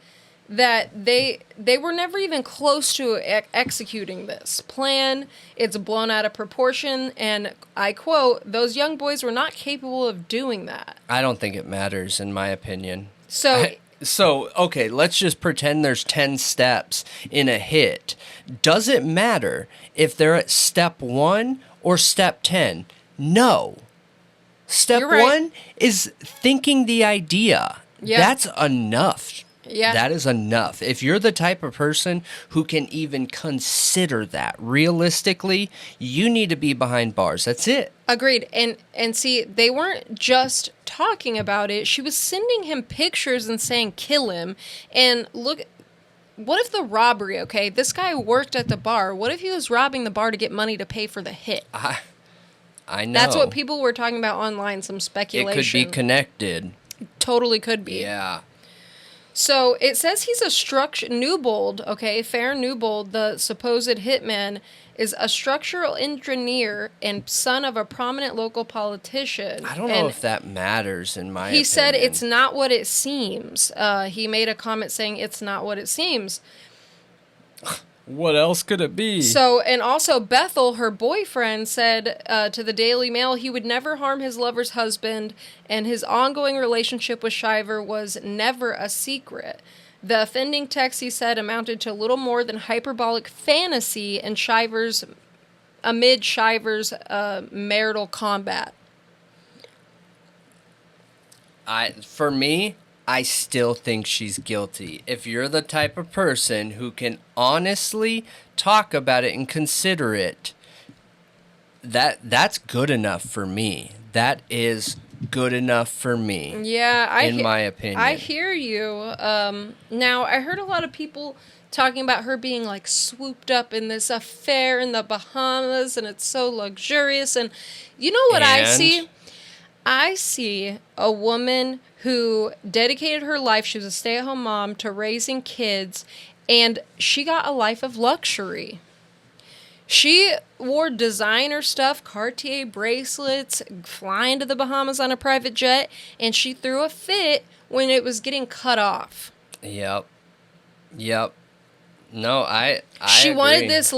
that they were never even close to executing this plan. It's blown out of proportion, and I quote, "Those young boys were not capable of doing that." I don't think it matters, in my opinion. So, okay, let's just pretend there's 10 steps in a hit. Does it matter if they're at step 1 or step 10? No. Step You're right. 1 is thinking the idea. Yeah. That's enough. Yeah. That is enough. If you're the type of person who can even consider that realistically, you need to be behind bars. That's it. Agreed. And see, they weren't just talking about it. She was sending him pictures and saying, kill him. And look, what if the robbery, okay? This guy worked at the bar. What if he was robbing the bar to get money to pay for the hit? I know. That's what people were talking about online, some speculation. It could be connected. Totally could be. Yeah. So it says he's a Newbold, okay, Farron Newbold, the supposed hitman, is a structural engineer and son of a prominent local politician. I don't know if that matters in my opinion. He said it's not what it seems. He made a comment saying it's not what it seems. What else could it be? So, and also Bethel, her boyfriend, said to the Daily Mail he would never harm his lover's husband, and his ongoing relationship with Shiver was never a secret. The offending text, he said, amounted to little more than hyperbolic fantasy and amid Shiver's marital combat. For me, I still think she's guilty. If you're the type of person who can honestly talk about it and consider it, that's good enough for me. That is good enough for me. Yeah, in my opinion. I hear you. Now, I heard a lot of people talking about her being like swooped up in this affair in the Bahamas, and it's so luxurious. And you know what I see? I see a woman who dedicated her life, she was a stay-at-home mom, to raising kids, and she got a life of luxury. She wore designer stuff, Cartier bracelets, flying to the Bahamas on a private jet, and she threw a fit when it was getting cut off. Yep. No, I She agree. wanted this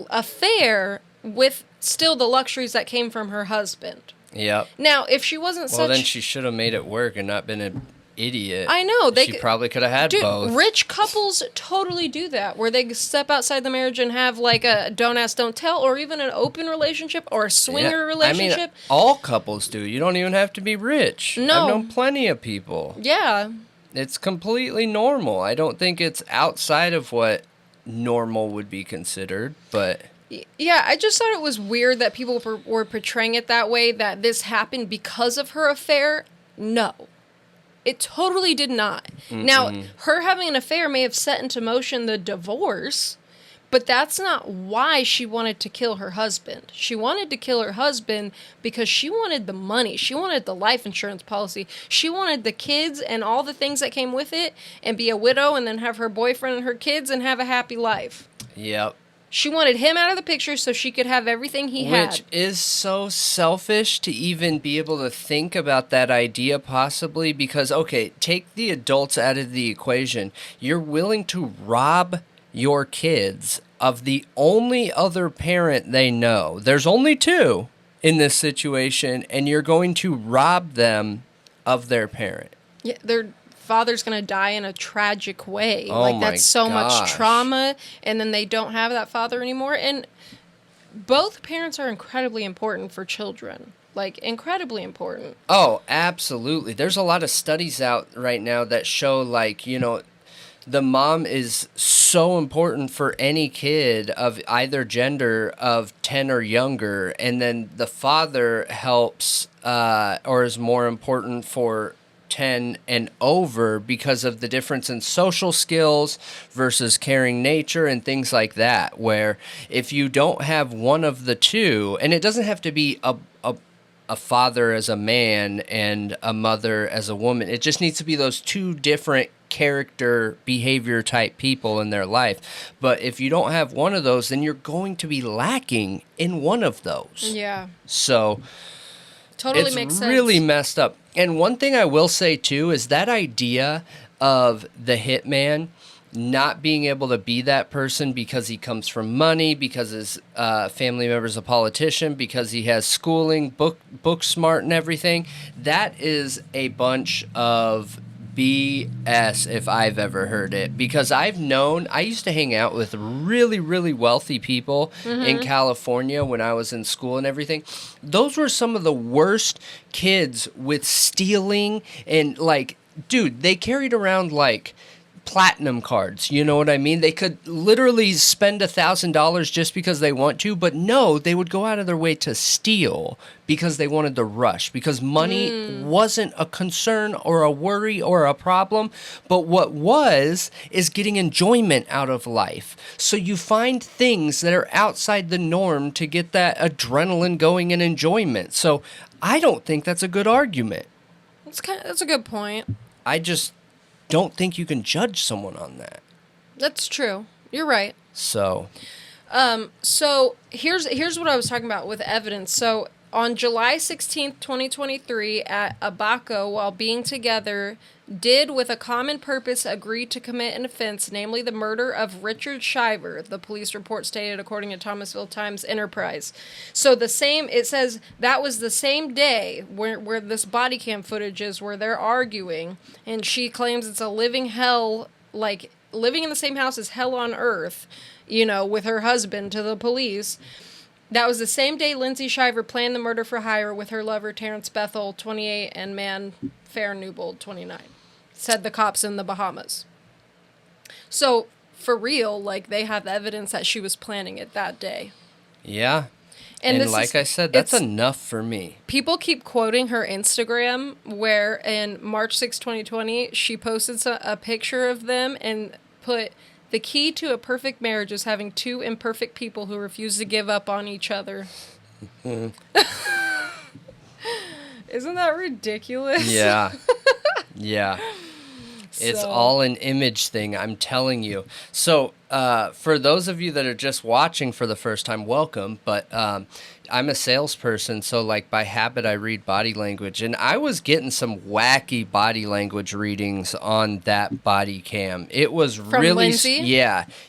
affair with still the luxuries that came from her husband. Yep. Now, if she wasn't Well, then she should have made it work and not been an idiot. I know. She probably could have had both. Rich couples totally do that, where they step outside the marriage and have like a don't ask, don't tell, or even an open relationship or a swinger relationship. I mean, all couples do. You don't even have to be rich. No. I've known plenty of people. Yeah. It's completely normal. I don't think it's outside of what normal would be considered, but... Yeah, I just thought it was weird that people were portraying it that way, that this happened because of her affair. No. It totally did not. Mm-mm. Now, her having an affair may have set into motion the divorce, but that's not why she wanted to kill her husband. She wanted to kill her husband because she wanted the money. She wanted the life insurance policy. She wanted the kids and all the things that came with it, and be a widow and then have her boyfriend and her kids and have a happy life. Yep. She wanted him out of the picture so she could have everything he had. Which is so selfish to even be able to think about that idea possibly because, okay, take the adults out of the equation. You're willing to rob your kids of the only other parent they know. There's only two in this situation, and you're going to rob them of their parent. Yeah, their father's going to die in a tragic way. Oh like, that's so gosh. much trauma, and then they don't have that father anymore. And both parents are incredibly important for children. Like, incredibly important. Oh, absolutely. There's a lot of studies out right now that show, like, you know, the mom is so important for any kid of either gender of 10 or younger, and then the father helps or is more important for 10 and over because of the difference in social skills versus caring nature and things like that, where if you don't have one of the two, and it doesn't have to be a father as a man and a mother as a woman, it just needs to be those two different character behavior type people in their life. But if you don't have one of those, then you're going to be lacking in one of those. Yeah. So Totally makes sense. It's really messed up. And one thing I will say, too, is that idea of the hitman not being able to be that person because he comes from money, because his family member's a politician, because he has schooling, book smart and everything, that is a bunch of BS if I've ever heard it. Because I used to hang out with really, really wealthy people in California when I was in school and everything. Those were some of the worst kids with stealing and, like, dude, they carried around, like, platinum cards, you know what I mean? They could literally spend $1,000 just because they want to, but no, they would go out of their way to steal because they wanted to rush, because money wasn't a concern or a worry or a problem, but what is getting enjoyment out of life. So you find things that are outside the norm to get that adrenaline going and enjoyment. So I don't think that's a good argument. That's a good point. I just don't think you can judge someone on that. That's true. You're right. So here's what I was talking about with evidence. So on July 16th, 2023, at Abaco, while being together, did with a common purpose agree to commit an offense, namely the murder of Richard Shiver, the police report stated according to Thomasville Times Enterprise. So it says that was the same day where this body cam footage is, where they're arguing, and she claims it's a living hell, like living in the same house as hell on earth, with her husband to the police. That was the same day Lindsay Shiver planned the murder for hire with her lover Terrence Bethel, 28, and man Fair Newbold, 29, said the cops in the Bahamas. So, for real, like, they have evidence that she was planning it that day. Yeah. And like I said, that's enough for me. People keep quoting her Instagram, where in March 6, 2020, she posted a picture of them and put, "The key to a perfect marriage is having two imperfect people who refuse to give up on each other." Isn't that ridiculous? Yeah. Yeah. It's all an image thing, I'm telling you. So, for those of you that are just watching for the first time, welcome. But I'm a salesperson, so like by habit, I read body language. And I was getting some wacky body language readings on that body cam. It was From really... Lindsay?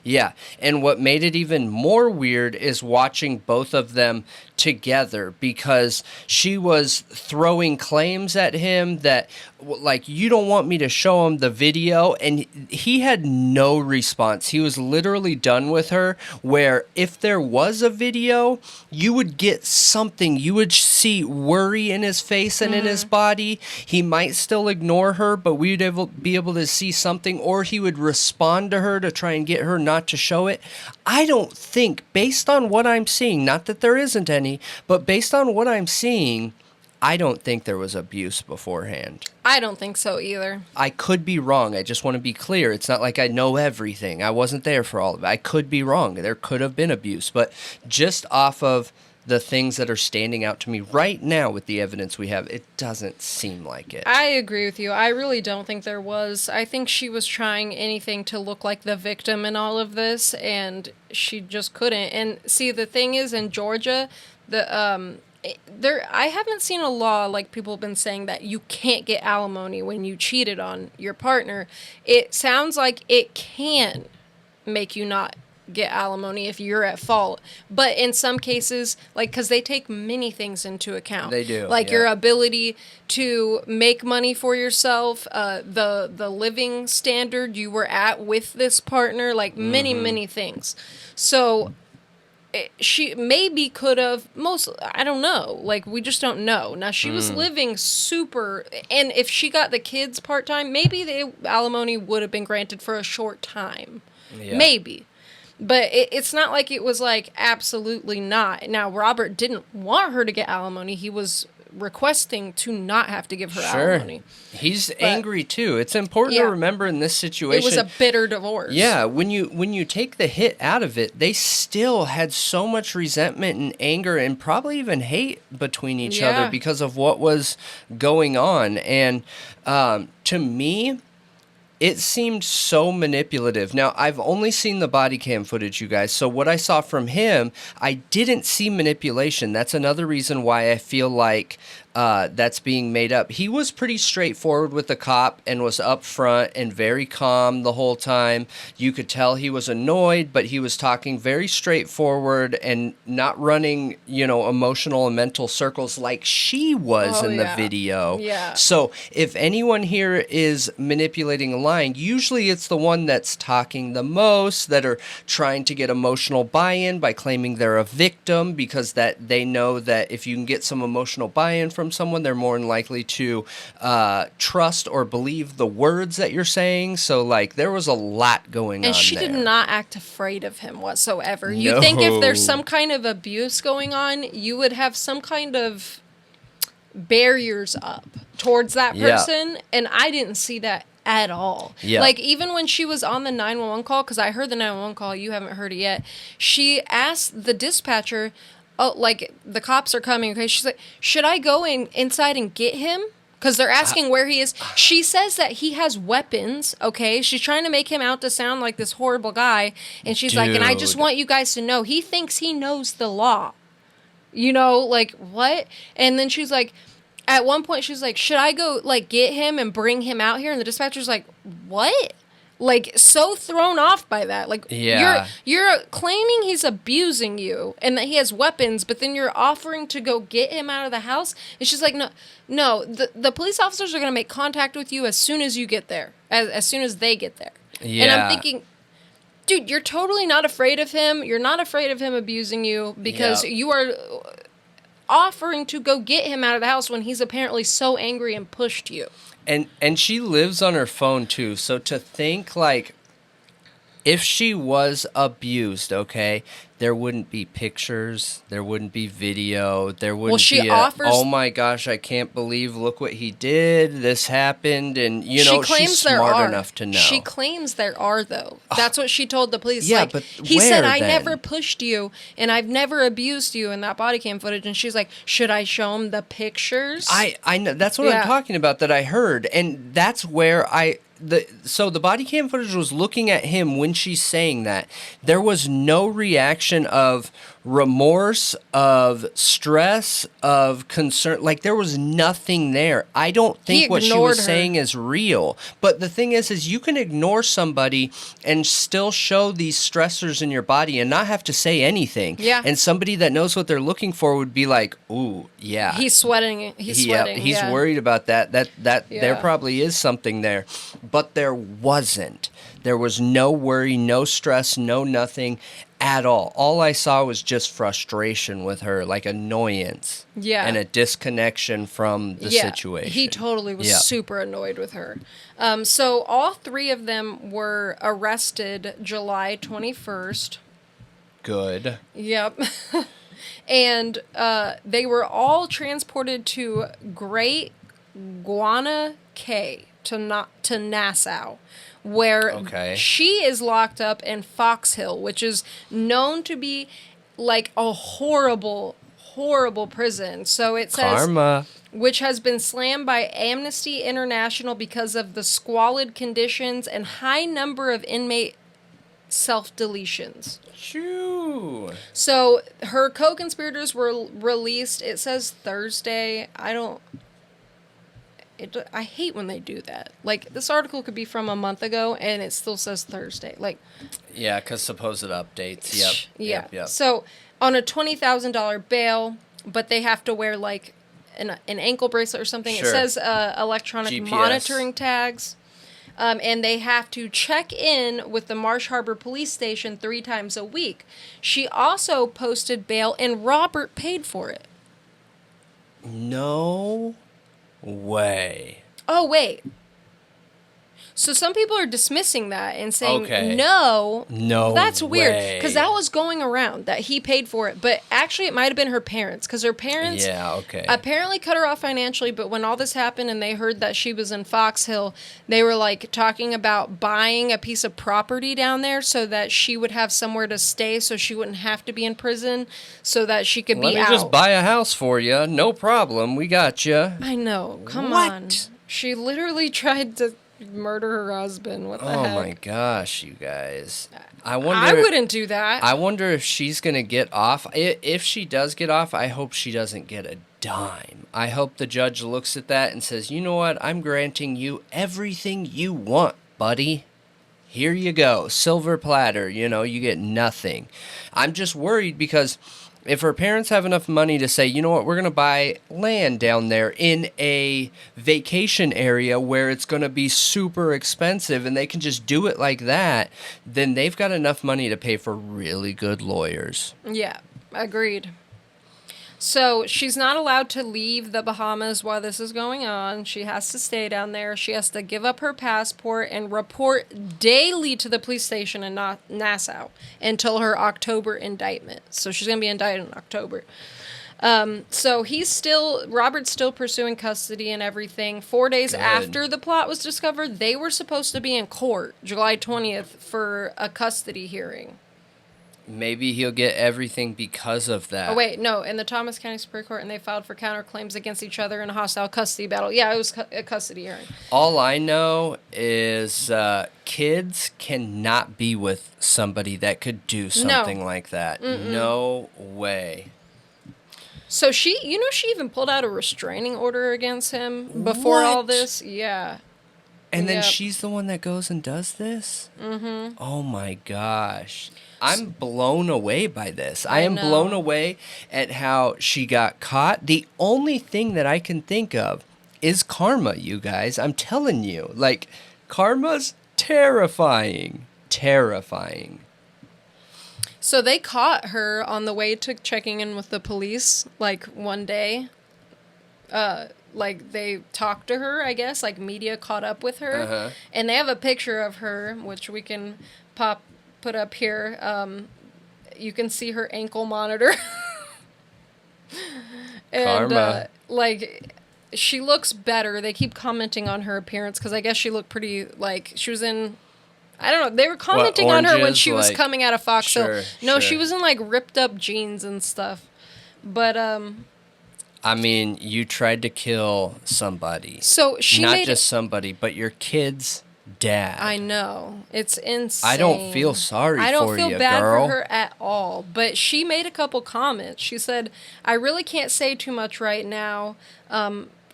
Yeah. And what made it even more weird is watching both of them together, because she was throwing claims at him that, like, you don't want me to show him the video, and he had no response. He was literally done with her, where if there was a video, you would get something. You would see worry in his face and in his body. He might still ignore her, but we'd be able to see something, or he would respond to her to try and get her not to show it. I don't think, based on what I'm seeing, not that there isn't any, but based on what I'm seeing, I don't think there was abuse beforehand. I don't think so either. I could be wrong. I just want to be clear. It's not like I know everything. I wasn't there for all of it. I could be wrong. There could have been abuse. But just off of the things that are standing out to me right now with the evidence we have, it doesn't seem like it. I agree with you. I really don't think there was. I think she was trying anything to look like the victim in all of this, and she just couldn't. And see, the thing is, in Georgia, I haven't seen a law, like people have been saying, that you can't get alimony when you cheated on your partner. It sounds like it can make you not get alimony if you're at fault. But in some cases, like, because they take many things into account. They do. Like your ability to make money for yourself, the living standard you were at with this partner, like many things. So she maybe could have I don't know. Like, we just don't know. Now, she was living super, and if she got the kids part-time, maybe the alimony would have been granted for a short time. Yeah. Maybe. But it's not like it was like absolutely not. Now, Robert didn't want her to get alimony. He was requesting to not have to give her alimony. He's angry too. It's important to remember in this situation. It was a bitter divorce. Yeah, when you take the hit out of it, they still had so much resentment and anger and probably even hate between each other because of what was going on. And to me, it seemed so manipulative. Now, I've only seen the body cam footage, you guys, so what I saw from him, I didn't see manipulation. That's another reason why I feel like that's being made up. He was pretty straightforward with the cop and was upfront and very calm the whole time. You could tell he was annoyed, but he was talking very straightforward and not running, emotional and mental circles like she was in the video. Yeah. So if anyone here is manipulating a line, usually it's the one that's talking the most, that are trying to get emotional buy-in by claiming they're a victim, because that they know that if you can get some emotional buy-in from someone, they're more than likely to trust or believe the words that you're saying. So, like, there was a lot going on. And she did not act afraid of him whatsoever. No. You think if there's some kind of abuse going on, you would have some kind of barriers up towards that person. And I didn't see that at all. Yeah. Like, even when she was on the 911 call, because I heard the 911 call, you haven't heard it yet, she asked the dispatcher, oh, like, the cops are coming, okay? She's like, should I go inside and get him? Because they're asking where he is. She says that he has weapons, okay? She's trying to make him out to sound like this horrible guy. And she's like, and I just want you guys to know, he thinks he knows the law. Like, what? And then she's like, at one point, she's like, should I go, like, get him and bring him out here? And the dispatcher's like, what? Like, so thrown off by that. Like, you're claiming he's abusing you and that he has weapons, but then you're offering to go get him out of the house. And she's like, no, the police officers are going to make contact with you as soon as you get there, as soon as they get there. Yeah. And I'm thinking, dude, you're totally not afraid of him. You're not afraid of him abusing you because you are offering to go get him out of the house when he's apparently so angry and pushed you. And she lives on her phone, too. So to think, like, if she was abused, okay, there wouldn't be pictures, there wouldn't be video, there wouldn't oh my gosh, I can't believe, look what he did, this happened, and, she's smart enough to know. She claims there are, though. That's what she told the police. Yeah, like, but he said, I never pushed you, and I've never abused you in that body cam footage, and she's like, should I show him the pictures? I know, that's what I'm talking about that I heard, and that's where so the body cam footage was looking at him when she's saying that. There was no reaction of remorse, of stress, of concern. Like, there was nothing there. I don't think what she was saying is real. But the thing is you can ignore somebody and still show these stressors in your body and not have to say anything. Yeah. And somebody that knows what they're looking for would be like, ooh, yeah. He's sweating. He's sweating. He's worried about that. There probably is something there. But there wasn't. There was no worry, no stress, no nothing at all. All I saw was just frustration with her, like annoyance. Yeah. And a disconnection from the situation. He totally was super annoyed with her. So all three of them were arrested July 21st. Good. Yep. And they were all transported to Great Guana Cay to Nassau, where she is locked up in Fox Hill, which is known to be like a horrible, horrible prison. So it says, Karma. Which has been slammed by Amnesty International because of the squalid conditions and high number of inmate self-deletions. Shoo. So her co-conspirators were released, it says Thursday. I hate when they do that. Like, this article could be from a month ago, and it still says Thursday. Like, yeah, because supposed updates. Yep. So, on a $20,000 bail, but they have to wear, like, an ankle bracelet or something. Sure. It says electronic GPS monitoring tags. and they have to check in with the Marsh Harbor Police Station 3 times a week. She also posted bail, and Robert paid for it. No way. Oh, wait. So some people are dismissing that and saying, no, that's weird. Because that was going around, that he paid for it. But actually, it might have been her parents. Because her parents apparently cut her off financially. But when all this happened and they heard that she was in Fox Hill, they were like talking about buying a piece of property down there so that she would have somewhere to stay so she wouldn't have to be in prison, so that she could be out. Let me just buy a house for you. No problem. We got you. I know. Come on. She literally tried to murder her husband. What the heck? Oh my gosh, you guys. I wouldn't do that. I wonder if she's going to get off. If she does get off, I hope she doesn't get a dime. I hope the judge looks at that and says, you know what? I'm granting you everything you want, buddy. Here you go. Silver platter. You know, you get nothing. I'm just worried because if her parents have enough money to say, you know what, we're going to buy land down there in a vacation area where it's going to be super expensive and they can just do it like that, then they've got enough money to pay for really good lawyers. Yeah, agreed. So she's not allowed to leave the Bahamas while this is going on. She has to stay down there. She has to give up her passport and report daily to the police station in Nassau until her October indictment. So she's going to be indicted in October. So Robert's still pursuing custody and everything. 4 days after the plot was discovered, they were supposed to be in court July 20th for a custody hearing. Maybe he'll get everything because of that. Oh, wait, no, in the Thomas County Superior Court, and they filed for counterclaims against each other in a hostile custody battle. Yeah, it was a custody hearing. All I know is kids cannot be with somebody that could do something like that. No way. So she even pulled out a restraining order against him before all this. Yeah. And then she's the one that goes and does this? Mm-hmm. Oh, my gosh. I'm blown away by this. I am blown away at how she got caught. The only thing that I can think of is karma, you guys. I'm telling you. Like, karma's terrifying. Terrifying. So they caught her on the way to checking in with the police, like, one day. Like, they talked to her, I guess. Like, media caught up with her. Uh-huh. And they have a picture of her, which we can put up here. You can see her ankle monitor. And, karma. Like, she looks better. They keep commenting on her appearance, because I guess she looked pretty, like, she was in... I don't know. They were commenting on her when she was coming out of Fox Hill. No, she was in, like, ripped up jeans and stuff. But, I mean, you tried to kill somebody. So she Not just somebody, but your kid's dad. I know. It's insane. I don't feel sorry for you, girl. I don't feel bad for her at all. But she made a couple comments. She said, I really can't say too much right now,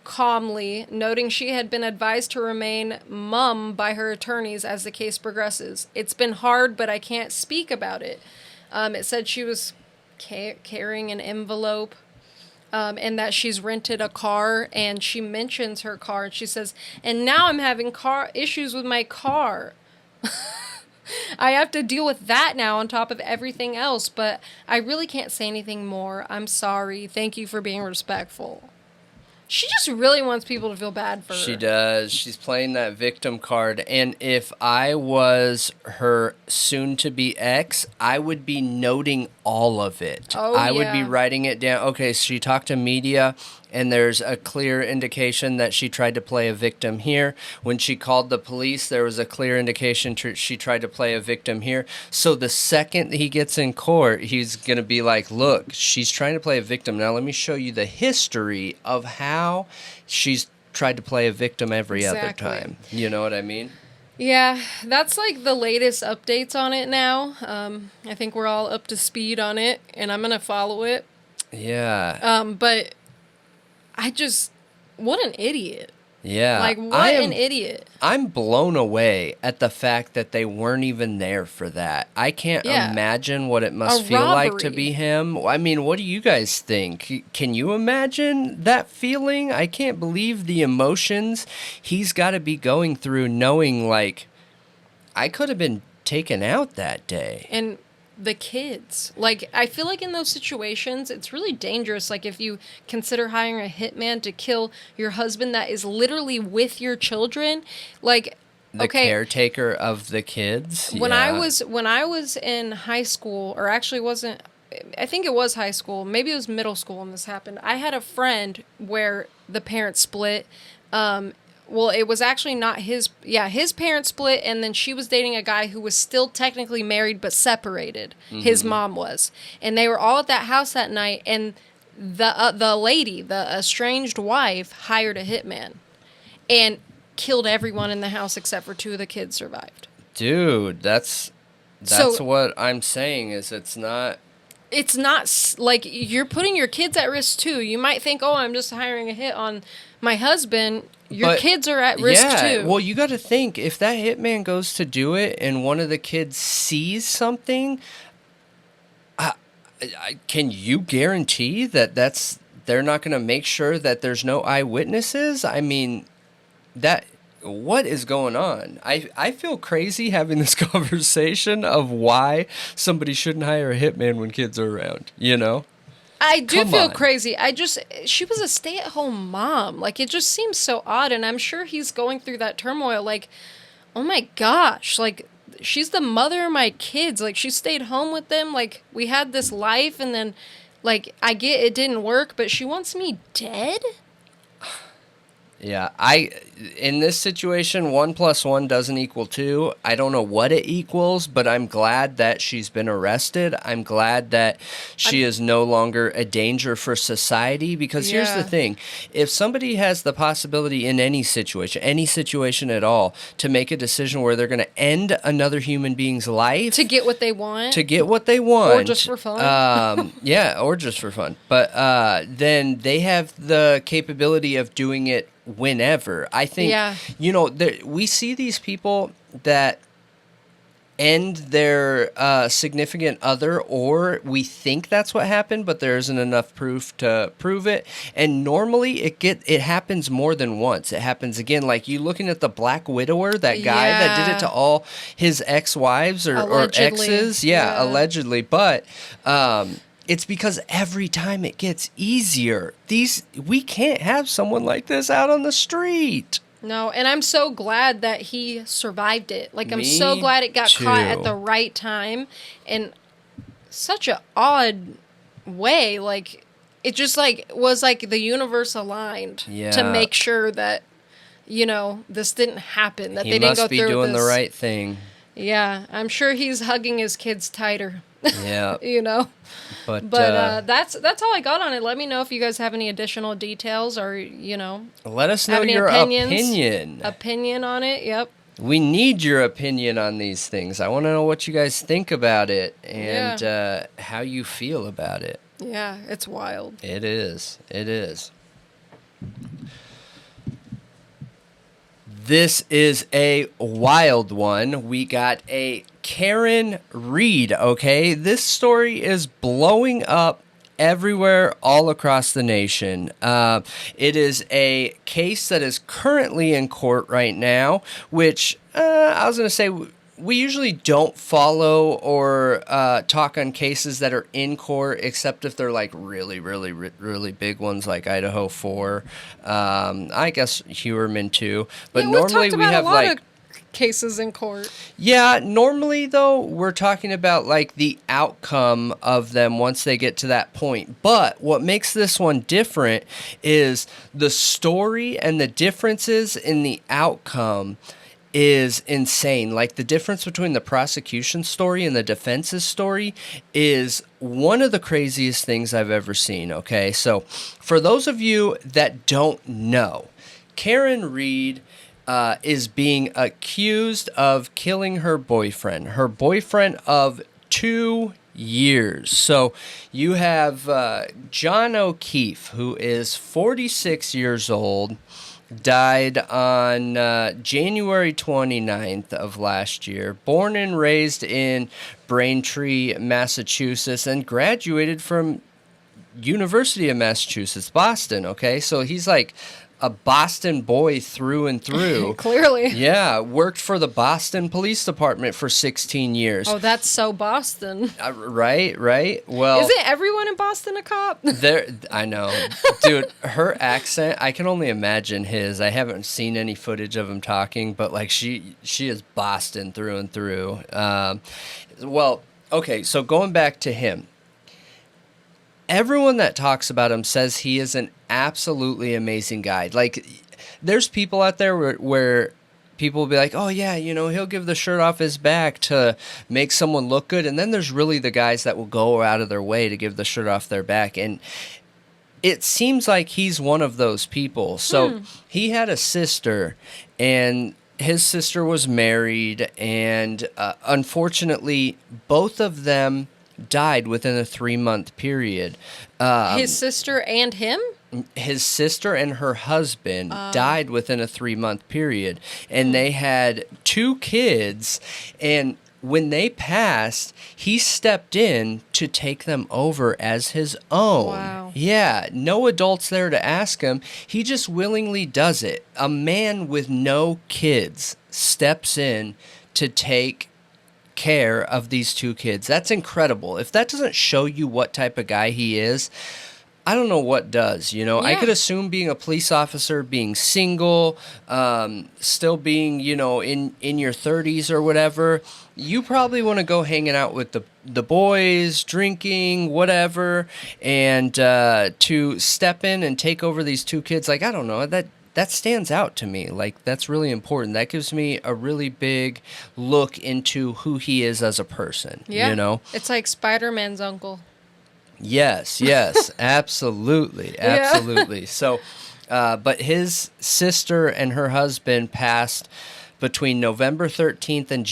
calmly, noting she had been advised to remain mum by her attorneys as the case progresses. It's been hard, but I can't speak about it. It said she was carrying an envelope. And that she's rented a car, and she mentions her car, and she says, and now I'm having car issues with my car. I have to deal with that now on top of everything else, but I really can't say anything more. I'm sorry. Thank you for being respectful. She just really wants people to feel bad for her. She does. She's playing that victim card. And if I was her soon-to-be ex, I would be noting all of it. I would be writing it down. Okay, so she talked to media, and there's a clear indication that she tried to play a victim here. When she called the police, there was a clear indication she tried to play a victim here. So the second he gets in court, he's going to be like, look, she's trying to play a victim. Now let me show you the history of how she's tried to play a victim every other time. You know what I mean? Yeah, that's like the latest updates on it now. I think we're all up to speed on it, and I'm going to follow it. Yeah. But... what an idiot. Yeah. Like, what an idiot. I'm blown away at the fact that they weren't even there for that. I can't imagine what it must feel like to be him. I mean, what do you guys think? Can you imagine that feeling? I can't believe the emotions he's got to be going through knowing, like, I could have been taken out that day. And the kids. Like, I feel like in those situations, it's really dangerous. Like, if you consider hiring a hitman to kill your husband that is literally with your children, like, the caretaker of the kids. When I was in high school, or actually wasn't, I think it was high school, maybe it was middle school when this happened. I had a friend where the parents split. Well, it was actually not his parents split, and then she was dating a guy who was still technically married but separated. Mm-hmm. His mom was. And they were all at that house that night, and the lady, the estranged wife, hired a hitman and killed everyone in the house except for 2 of the kids survived. Dude, that's what I'm saying is it's not like you're putting your kids at risk too. You might think, oh, I'm just hiring a hit on my husband. Your kids are at risk too. Well, you got to think, if that hitman goes to do it and one of the kids sees something, can you guarantee that they're not going to make sure that there's no eyewitnesses? I mean, what is going on? I feel crazy having this conversation of why somebody shouldn't hire a hitman when kids are around, you know? I do feel crazy. She was a stay-at-home mom. Like, it just seems so odd, and I'm sure he's going through that turmoil. Like, oh my gosh, like, she's the mother of my kids. Like, she stayed home with them. Like, we had this life, and then, like, I get it didn't work, but she wants me dead? Yeah, in this situation, 1 + 1 doesn't equal 2. I don't know what it equals, but I'm glad that she's been arrested. I'm glad that she is no longer a danger for society, because here's the thing. If somebody has the possibility in any situation at all, to make a decision where they're going to end another human being's life. To get what they want. Or just for fun. Or just for fun. But then they have the capability of doing it whenever. I think, we see these people that end their significant other, or we think that's what happened, but there isn't enough proof to prove it. And normally it happens more than once. It happens again. Like, you looking at the Black Widower, that guy that did it to all his ex-wives or exes. Yeah, allegedly. But it's because every time it gets easier. We can't have someone like this out on the street. No, and I'm so glad that he survived it. Like, I'm so glad it got caught at the right time. And such an odd way. Like, it just, like, was like the universe aligned to make sure that, this didn't happen. That they didn't go through this. He must be doing the right thing. Yeah, I'm sure he's hugging his kids tighter. Yeah. But that's all I got on it. Let me know if you guys have any additional details, or let us know your opinion on it. Yep. We need your opinion on these things. I want to know what you guys think about it and how you feel about it. Yeah, it's wild. It is. This is a wild one. We got a Karen Reed, okay? This story is blowing up everywhere all across the nation. It is a case that is currently in court right now, which I was going to say we usually don't follow or talk on cases that are in court, except if they're like really, really, really big ones like Idaho 4. I guess Hewerman too. But normally we have like cases in court. Yeah, normally though we're talking about like the outcome of them once they get to that point. But what makes this one different is the story, and the differences in the outcome is insane. Like, the difference between the prosecution story and the defense's story is one of the craziest things I've ever seen, okay? So, for those of you that don't know, Karen Reed is being accused of killing her boyfriend of 2 years. So, you have John O'Keefe, who is 46 years old, died on January 29th of last year. Born and raised in Braintree, Massachusetts, and graduated from University of Massachusetts, Boston, okay? So he's like a Boston boy through and through. Clearly. Yeah, worked for the Boston Police Department for 16 years. Oh, that's so Boston. Right. Well, Isn't everyone in Boston a cop? I know. Dude, her accent, I can only imagine his. I haven't seen any footage of him talking, but like she is Boston through and through. Well, okay, so going back to him. Everyone that talks about him says he is an absolutely amazing guy. Like, there's people out there where people will be like, oh, yeah, he'll give the shirt off his back to make someone look good. And then there's really the guys that will go out of their way to give the shirt off their back. And it seems like he's one of those people. So he had a sister, and his sister was married. And unfortunately, both of them died within a 3-month period. His sister and him? His sister and her husband died within a 3-month period. And they had 2 kids. And when they passed, he stepped in to take them over as his own. Wow. Yeah, no adults there to ask him. He just willingly does it. A man with no kids steps in to take care of these 2 kids. That's incredible. If that doesn't show you what type of guy he is, I don't know what does. I could assume being a police officer, being single, still being, in your 30s or whatever, you probably want to go hanging out with the boys, drinking, whatever, and to step in and take over these 2 kids, like, I don't know, that stands out to me. Like, that's really important. That gives me a really big look into who he is as a person. Yeah. It's like Spider-Man's uncle. Yes, absolutely. So, but his sister and her husband passed between November 13th and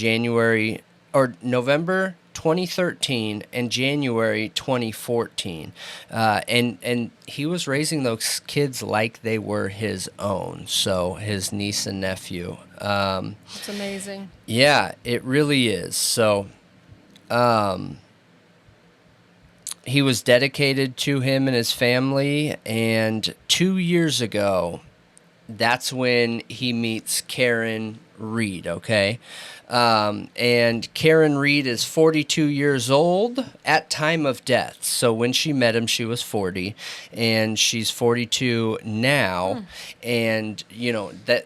November 2013 and January 2014. And he was raising those kids like they were his own. So his niece and nephew. It's amazing. Yeah, it really is. So, he was dedicated to him and his family, and 2 years ago, that's when he meets Karen Reed, okay? And Karen Reed is 42 years old at time of death. So when she met him, she was 40, and she's 42 now. And, that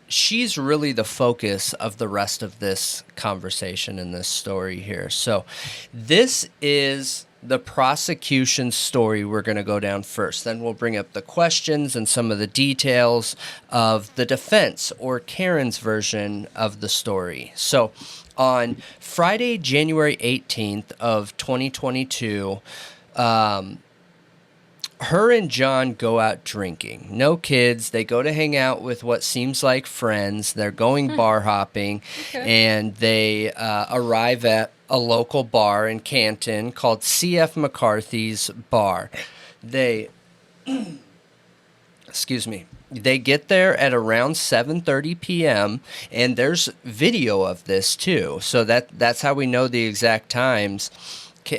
she's really the focus of the rest of this conversation in this story here. So this is the prosecution story we're going to go down first. Then we'll bring up the questions and some of the details of the defense or Karen's version of the story. So on Friday, January 18th of 2022, her and John go out drinking. No kids. They go to hang out with what seems like friends. They're going bar hopping, and they arrive at a local bar in Canton called C.F. McCarthy's Bar. They, excuse me, they get there at around 7:30 p.m., and there's video of this too. So that's how we know the exact times.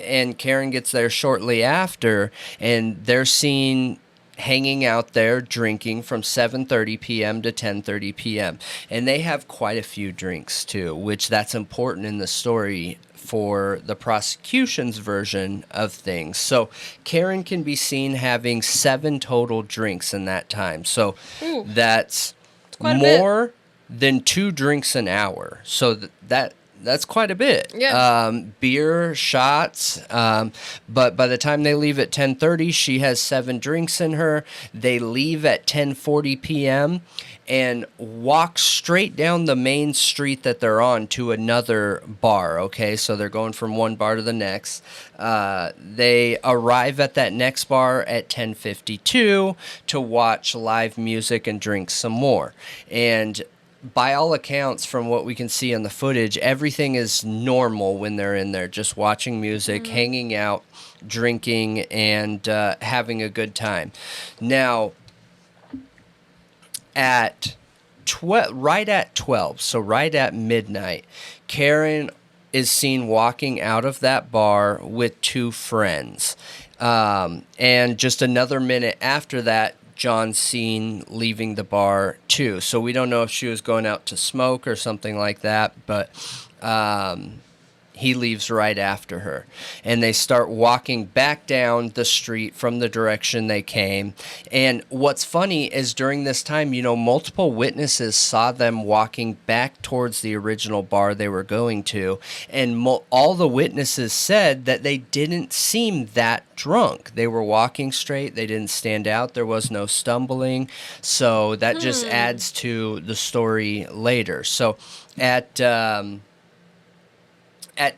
And Karen gets there shortly after, and they're seen hanging out there drinking from 7:30 p.m. to 10:30 p.m. And they have quite a few drinks too, which that's important in the story for the prosecution's version of things. So Karen can be seen having 7 total drinks in that time. So that's more than 2 drinks an hour. So that's quite a bit. Yeah. Beer, shots. But by the time they leave at 10:30, she has 7 drinks in her. They leave at 10:40 p.m. and walk straight down the main street that they're on to another bar, okay? So they're going from one bar to the next. They arrive at that next bar at 10:52 to watch live music and drink some more. And by all accounts, from what we can see on the footage, everything is normal when they're in there, just watching music, hanging out, drinking, and having a good time. Now, right at 12, so right at midnight, Karen is seen walking out of that bar with 2 friends. And just another minute after that, John's seen leaving the bar too. So we don't know if she was going out to smoke or something like that, but he leaves right after her. And they start walking back down the street from the direction they came. And what's funny is during this time, multiple witnesses saw them walking back towards the original bar they were going to. And all the witnesses said that they didn't seem that drunk. They were walking straight. They didn't stand out. There was no stumbling. So that just adds to the story later. So at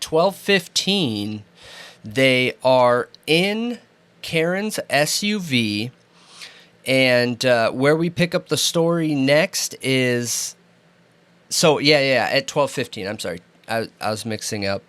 12:15, they are in Karen's SUV, and where we pick up the story next is... So, at 12:15, I'm sorry. I was mixing up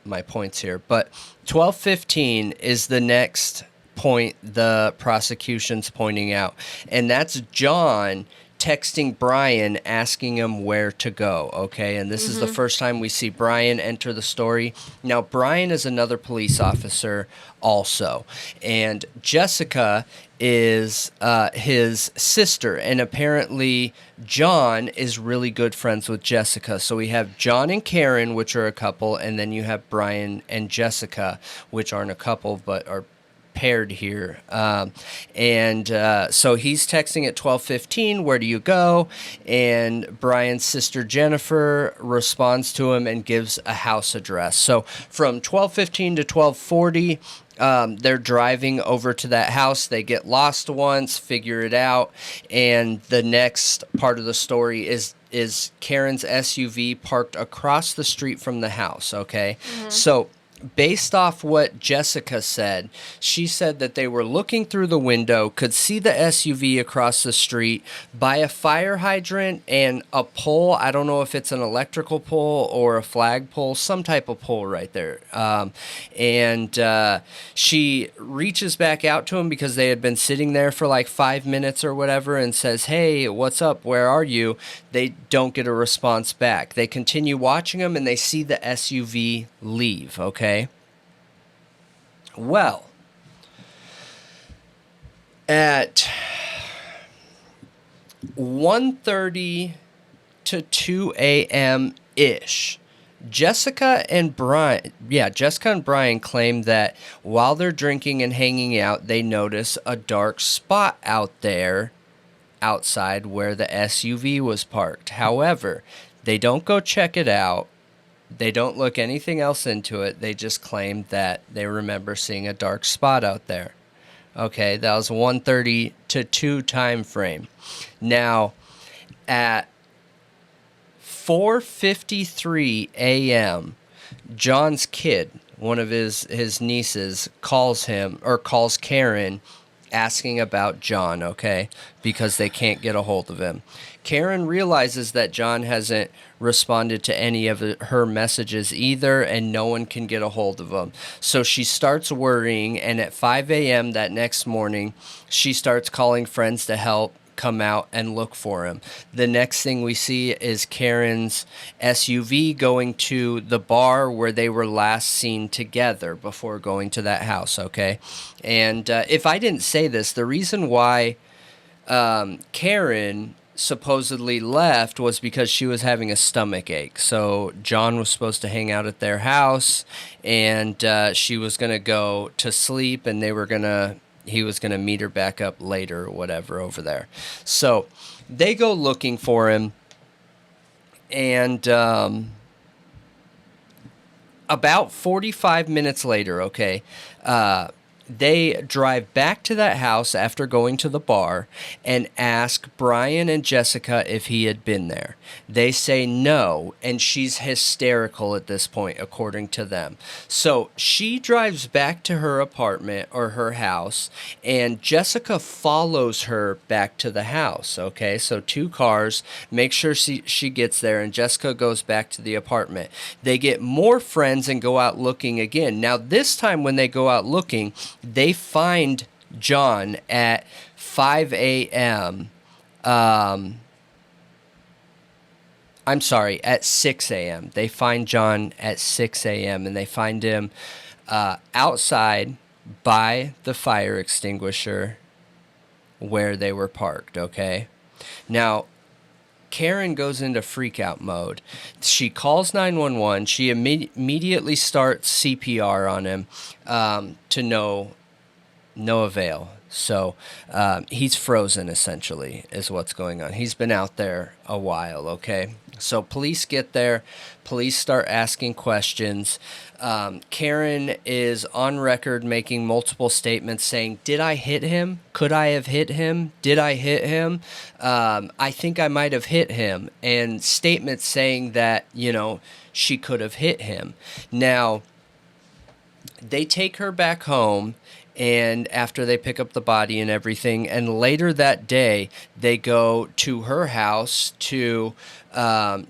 my points here. But 12:15 is the next point the prosecution's pointing out, and that's John texting Bryan, asking him where to go, okay? And this is the first time we see Bryan enter the story. Now, Bryan is another police officer also, and Jessica is his sister, and apparently John is really good friends with Jessica. So we have John and Karen, which are a couple, and then you have Bryan and Jessica, which aren't a couple, but are paired here. So he's texting at 12:15, where do you go? And Bryan's sister Jennifer responds to him and gives a house address. So from 12:15 to 12:40, they're driving over to that house. They get lost once, figure it out, and the next part of the story is Karen's SUV parked across the street from the house, okay? So based off what Jessica said, she said that they were looking through the window, could see the SUV across the street by a fire hydrant and a pole. I don't know if it's an electrical pole or a flag pole, some type of pole right there. She reaches back out to him because they had been sitting there for like 5 minutes or whatever, and says, "Hey, what's up? Where are you?" They don't get a response back. They continue watching him, and they see the SUV leave, okay? Well, at 1:30 to 2 a.m. ish, Jessica and Bryan claim that while they're drinking and hanging out, they notice a dark spot out there outside where the SUV was parked. However, they don't go check it out. They don't look anything else into it. They just claim that they remember seeing a dark spot out there. Okay, that was 1:30 to 2 time frame. Now, at 4:53 a.m., John's kid, one of his nieces, calls Karen asking about John, okay, because they can't get a hold of him. Karen realizes that John hasn't responded to any of her messages either, and no one can get a hold of him. So she starts worrying, and at 5 a.m. that next morning, she starts calling friends to help come out and look for him. The next thing we see is Karen's SUV going to the bar where they were last seen together before going to that house, okay? And if I didn't say this, the reason why Karen supposedly left was because she was having a stomach ache. So John was supposed to hang out at their house, and she was going to go to sleep, and he was going to meet her back up later or whatever over there. So they go looking for him, and about 45 minutes later, okay, they drive back to that house after going to the bar and ask Bryan and Jessica if he had been there. They say no, and she's hysterical at this point, according to them. So she drives back to her apartment or her house, and Jessica follows her back to the house, okay? So 2 cars, make sure she gets there, and Jessica goes back to the apartment. They get more friends and go out looking again. Now, this time when they go out looking, they find John at 5 a.m. I'm sorry, at 6 a.m. They find John at 6 a.m. and they find him outside by the fire extinguisher where they were parked, okay? Now, Karen goes into freak-out mode. She calls 911. She immediately starts CPR on him to no avail. So he's frozen, essentially, is what's going on. He's been out there a while, okay? So police get there. Police start asking questions. Karen is on record making multiple statements saying, did I hit him? Could I have hit him? Did I hit him? I think I might have hit him. And statements saying that, she could have hit him. Now, they take her back home. And after they pick up the body and everything, and later that day, they go to her house to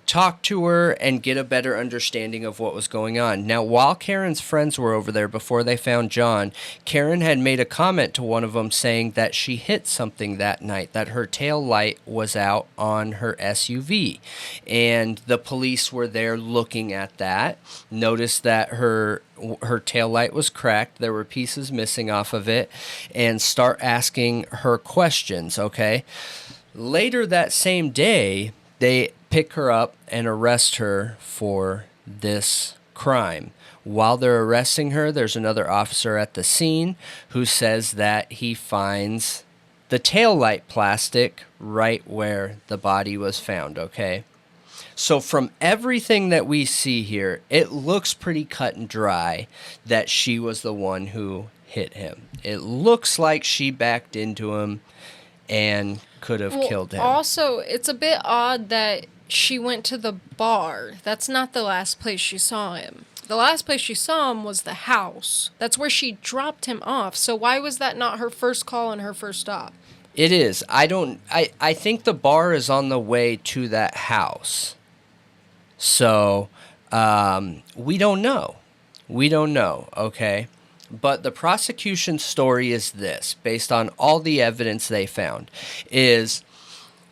talk to her and get a better understanding of what was going on. Now, while Karen's friends were over there before they found John, Karen had made a comment to one of them saying that she hit something that night, that her tail light was out on her SUV. And the police were there looking at that, noticed that her tail light was cracked, there were pieces missing off of it, and start asking her questions, okay? Later that same day, they pick her up and arrest her for this crime. While they're arresting her, there's another officer at the scene who says that he finds the taillight plastic right where the body was found, okay? So from everything that we see here, it looks pretty cut and dry that she was the one who hit him. It looks like she backed into him and could have killed him. Also, it's a bit odd that she went to the bar. That's not the last place she saw him. The last place she saw him was the house. That's where she dropped him off. So why was that not her first call and her first stop? It is. I think the bar is on the way to that house. So, we don't know. We don't know, okay? But the prosecution's story is this, based on all the evidence they found, is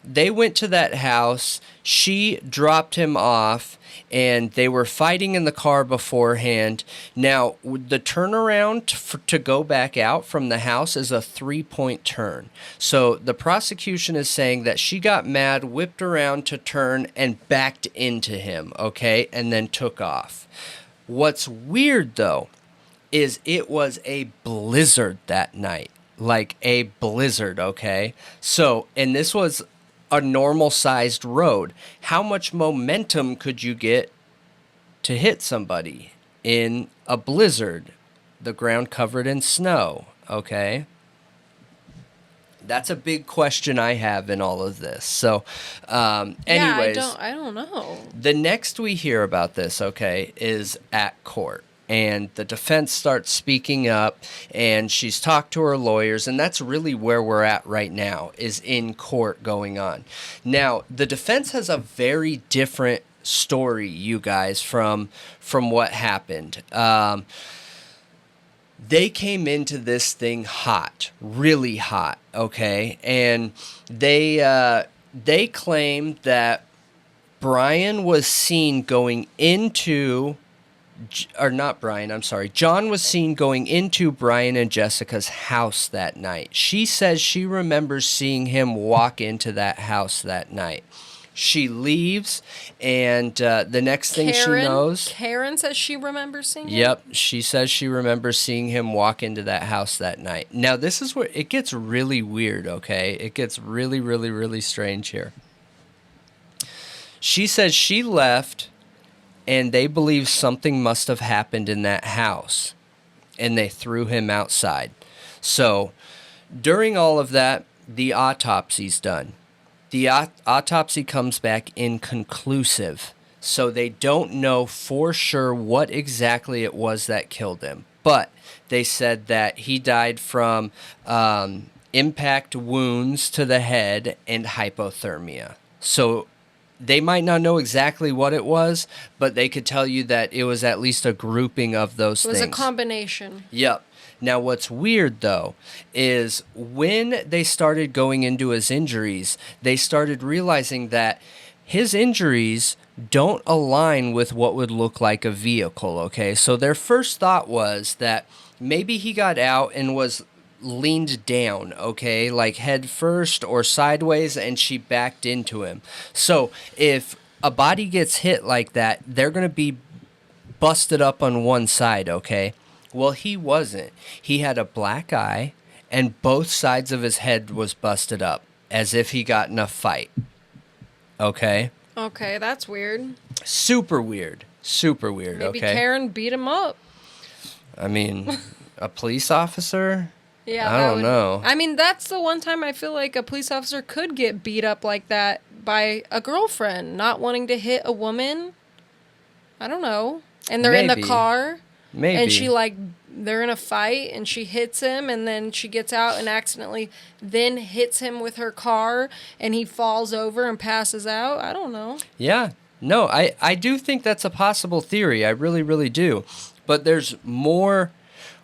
they went to that house, she dropped him off, and they were fighting in the car beforehand. Now, the turnaround to go back out from the house is a 3-point turn. So the prosecution is saying that she got mad, whipped around to turn, and backed into him, okay, and then took off. What's weird, though, is it was a blizzard that night. Like a blizzard, okay? So, and this was a normal-sized road. How much momentum could you get to hit somebody in a blizzard? The ground covered in snow, okay? That's a big question I have in all of this. So, anyways. Yeah, I don't know. The next we hear about this, okay, is at court. And the defense starts speaking up, and she's talked to her lawyers, and that's really where we're at right now, is in court going on. Now, the defense has a very different story, you guys, from what happened. They came into this thing hot, really hot, okay? And they claimed that Bryan was seen going into... or not Bryan, I'm sorry. John was seen going into Bryan and Jessica's house that night. She says she remembers seeing him walk into that house that night. She leaves, and the next thing she knows... Karen says she remembers seeing him? Yep, she says she remembers seeing him walk into that house that night. Now, this is where it gets really weird, okay? It gets really, really, really strange here. She says she left... and they believe something must have happened in that house, and they threw him outside. So, during all of that, the autopsy's done. The autopsy comes back inconclusive, so they don't know for sure what exactly it was that killed him. But they said that he died from impact wounds to the head and hypothermia. So, they might not know exactly what it was, but they could tell you that it was at least a grouping of those things. It was a combination. Yep. Now, what's weird, though, is when they started going into his injuries, they started realizing that his injuries don't align with what would look like a vehicle, okay? So their first thought was that maybe he got out and was leaned down, okay, like head first or sideways, and she backed into him. So if a body gets hit like that, they're going to be busted up on one side, okay? Well, he wasn't. He had a black eye, and both sides of his head was busted up, as if he got in a fight. Okay? Okay, that's weird. Super weird. Super weird, Maybe okay? Karen beat him up. I mean, a police officer? Yeah, I don't know. I mean, that's the one time I feel like a police officer could get beat up like that by a girlfriend not wanting to hit a woman. I don't know. And they're in the car. Maybe. And she, they're in a fight, and she hits him, and then she gets out and accidentally then hits him with her car, and he falls over and passes out. I don't know. Yeah. No, I do think that's a possible theory. I really, really do. But there's more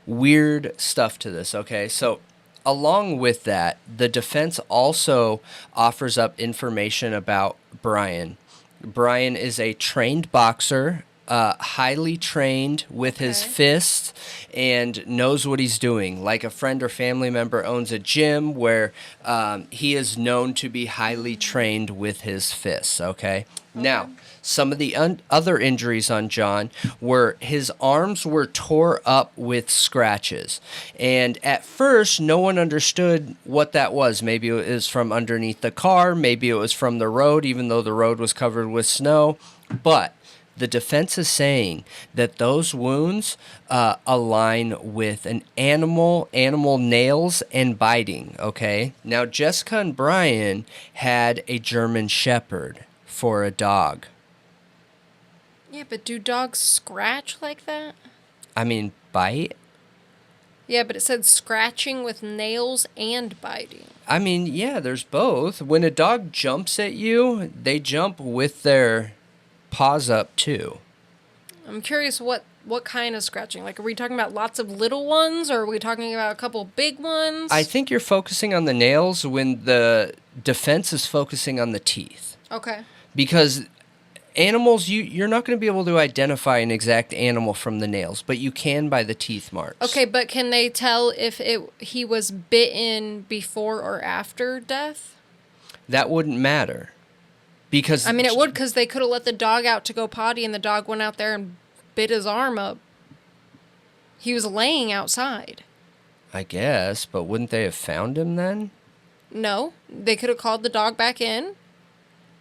weird stuff to this, okay? So along with that, the defense also offers up information about Bryan. Bryan is a trained boxer, highly trained with his fists, and knows what he's doing. Like a friend or family member owns a gym where he is known to be highly trained with his fists, okay? Now, some of the other injuries on John were his arms were tore up with scratches. And at first, no one understood what that was. Maybe it was from underneath the car. Maybe it was from the road, even though the road was covered with snow. But the defense is saying that those wounds align with an animal nails and biting, okay? Now, Jessica and Bryan had a German Shepherd for a dog. Yeah, but do dogs scratch like that? I mean, bite? Yeah, but it said scratching with nails and biting. I mean, yeah, there's both. When a dog jumps at you, they jump with their paws up too. I'm curious what kind of scratching. Like, are we talking about lots of little ones, or are we talking about a couple big ones? I think you're focusing on the nails when the defense is focusing on the teeth. Okay. Because animals, you're not going to be able to identify an exact animal from the nails, but you can by the teeth marks. Okay, but can they tell if he was bitten before or after death? That wouldn't matter. Because I mean, it would, because they could have let the dog out to go potty, and the dog went out there and bit his arm up. He was laying outside. I guess, but wouldn't they have found him then? No, they could have called the dog back in.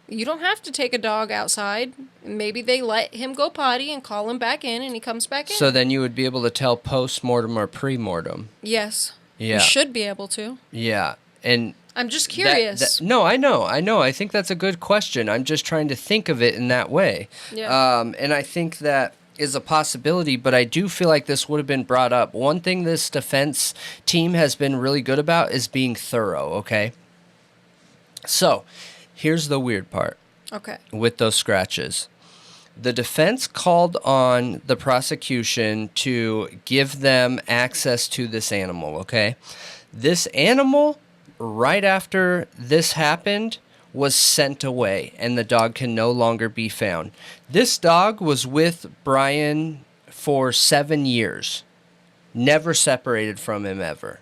You don't have to take a dog outside. Maybe they let him go potty and call him back in, and he comes back in. So then you would be able to tell post-mortem or pre-mortem. Yes. Yeah. You should be able to. Yeah, and I'm just curious. No, I know. I think that's a good question. I'm just trying to think of it in that way. Yeah. And I think that is a possibility, but I do feel like this would have been brought up. One thing this defense team has been really good about is being thorough, okay? So, here's the weird part. Okay. With those scratches. The defense called on the prosecution to give them access to this animal, okay? This animal, right after this happened, was sent away, and the dog can no longer be found. This dog was with Bryan for 7 years. Never separated from him ever.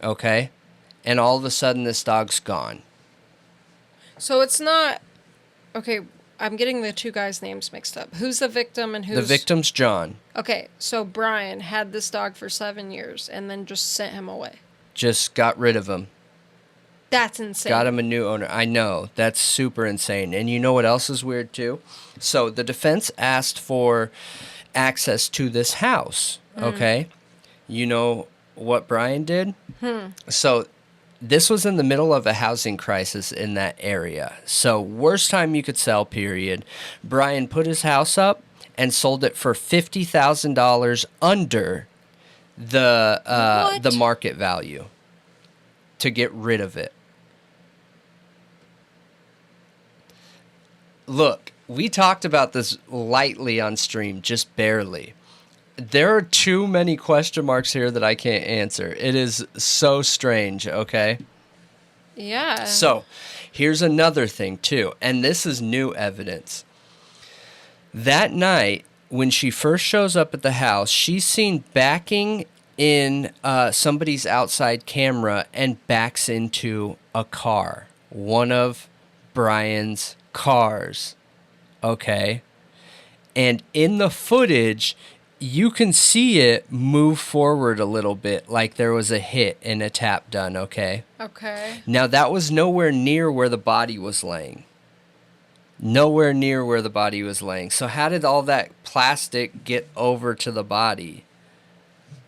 Okay? And all of a sudden, this dog's gone. So it's not... Okay, I'm getting the two guys' names mixed up. Who's the victim and who's... The victim's John. Okay, so Bryan had this dog for 7 years and then just sent him away. Just got rid of him. That's insane. Got him a new owner. I know. That's super insane. And you know what else is weird, too? So the defense asked for access to this house, okay? You know what Bryan did? So this was in the middle of a housing crisis in that area. So worst time you could sell, period. Bryan put his house up and sold it for $50,000 under the market value to get rid of it. Look, we talked about this lightly on stream, just barely. There are too many question marks here that I can't answer. It is so strange, okay? Yeah. So, here's another thing, too, and this is new evidence. That night, when she first shows up at the house, she's seen backing in somebody's outside camera and backs into a car. One of Bryan's cars, okay? And in the footage, you can see it move forward a little bit, like there was a hit and a tap done, okay? Okay. Now, that was nowhere near where the body was laying. Nowhere near where the body was laying. So how did all that plastic get over to the body?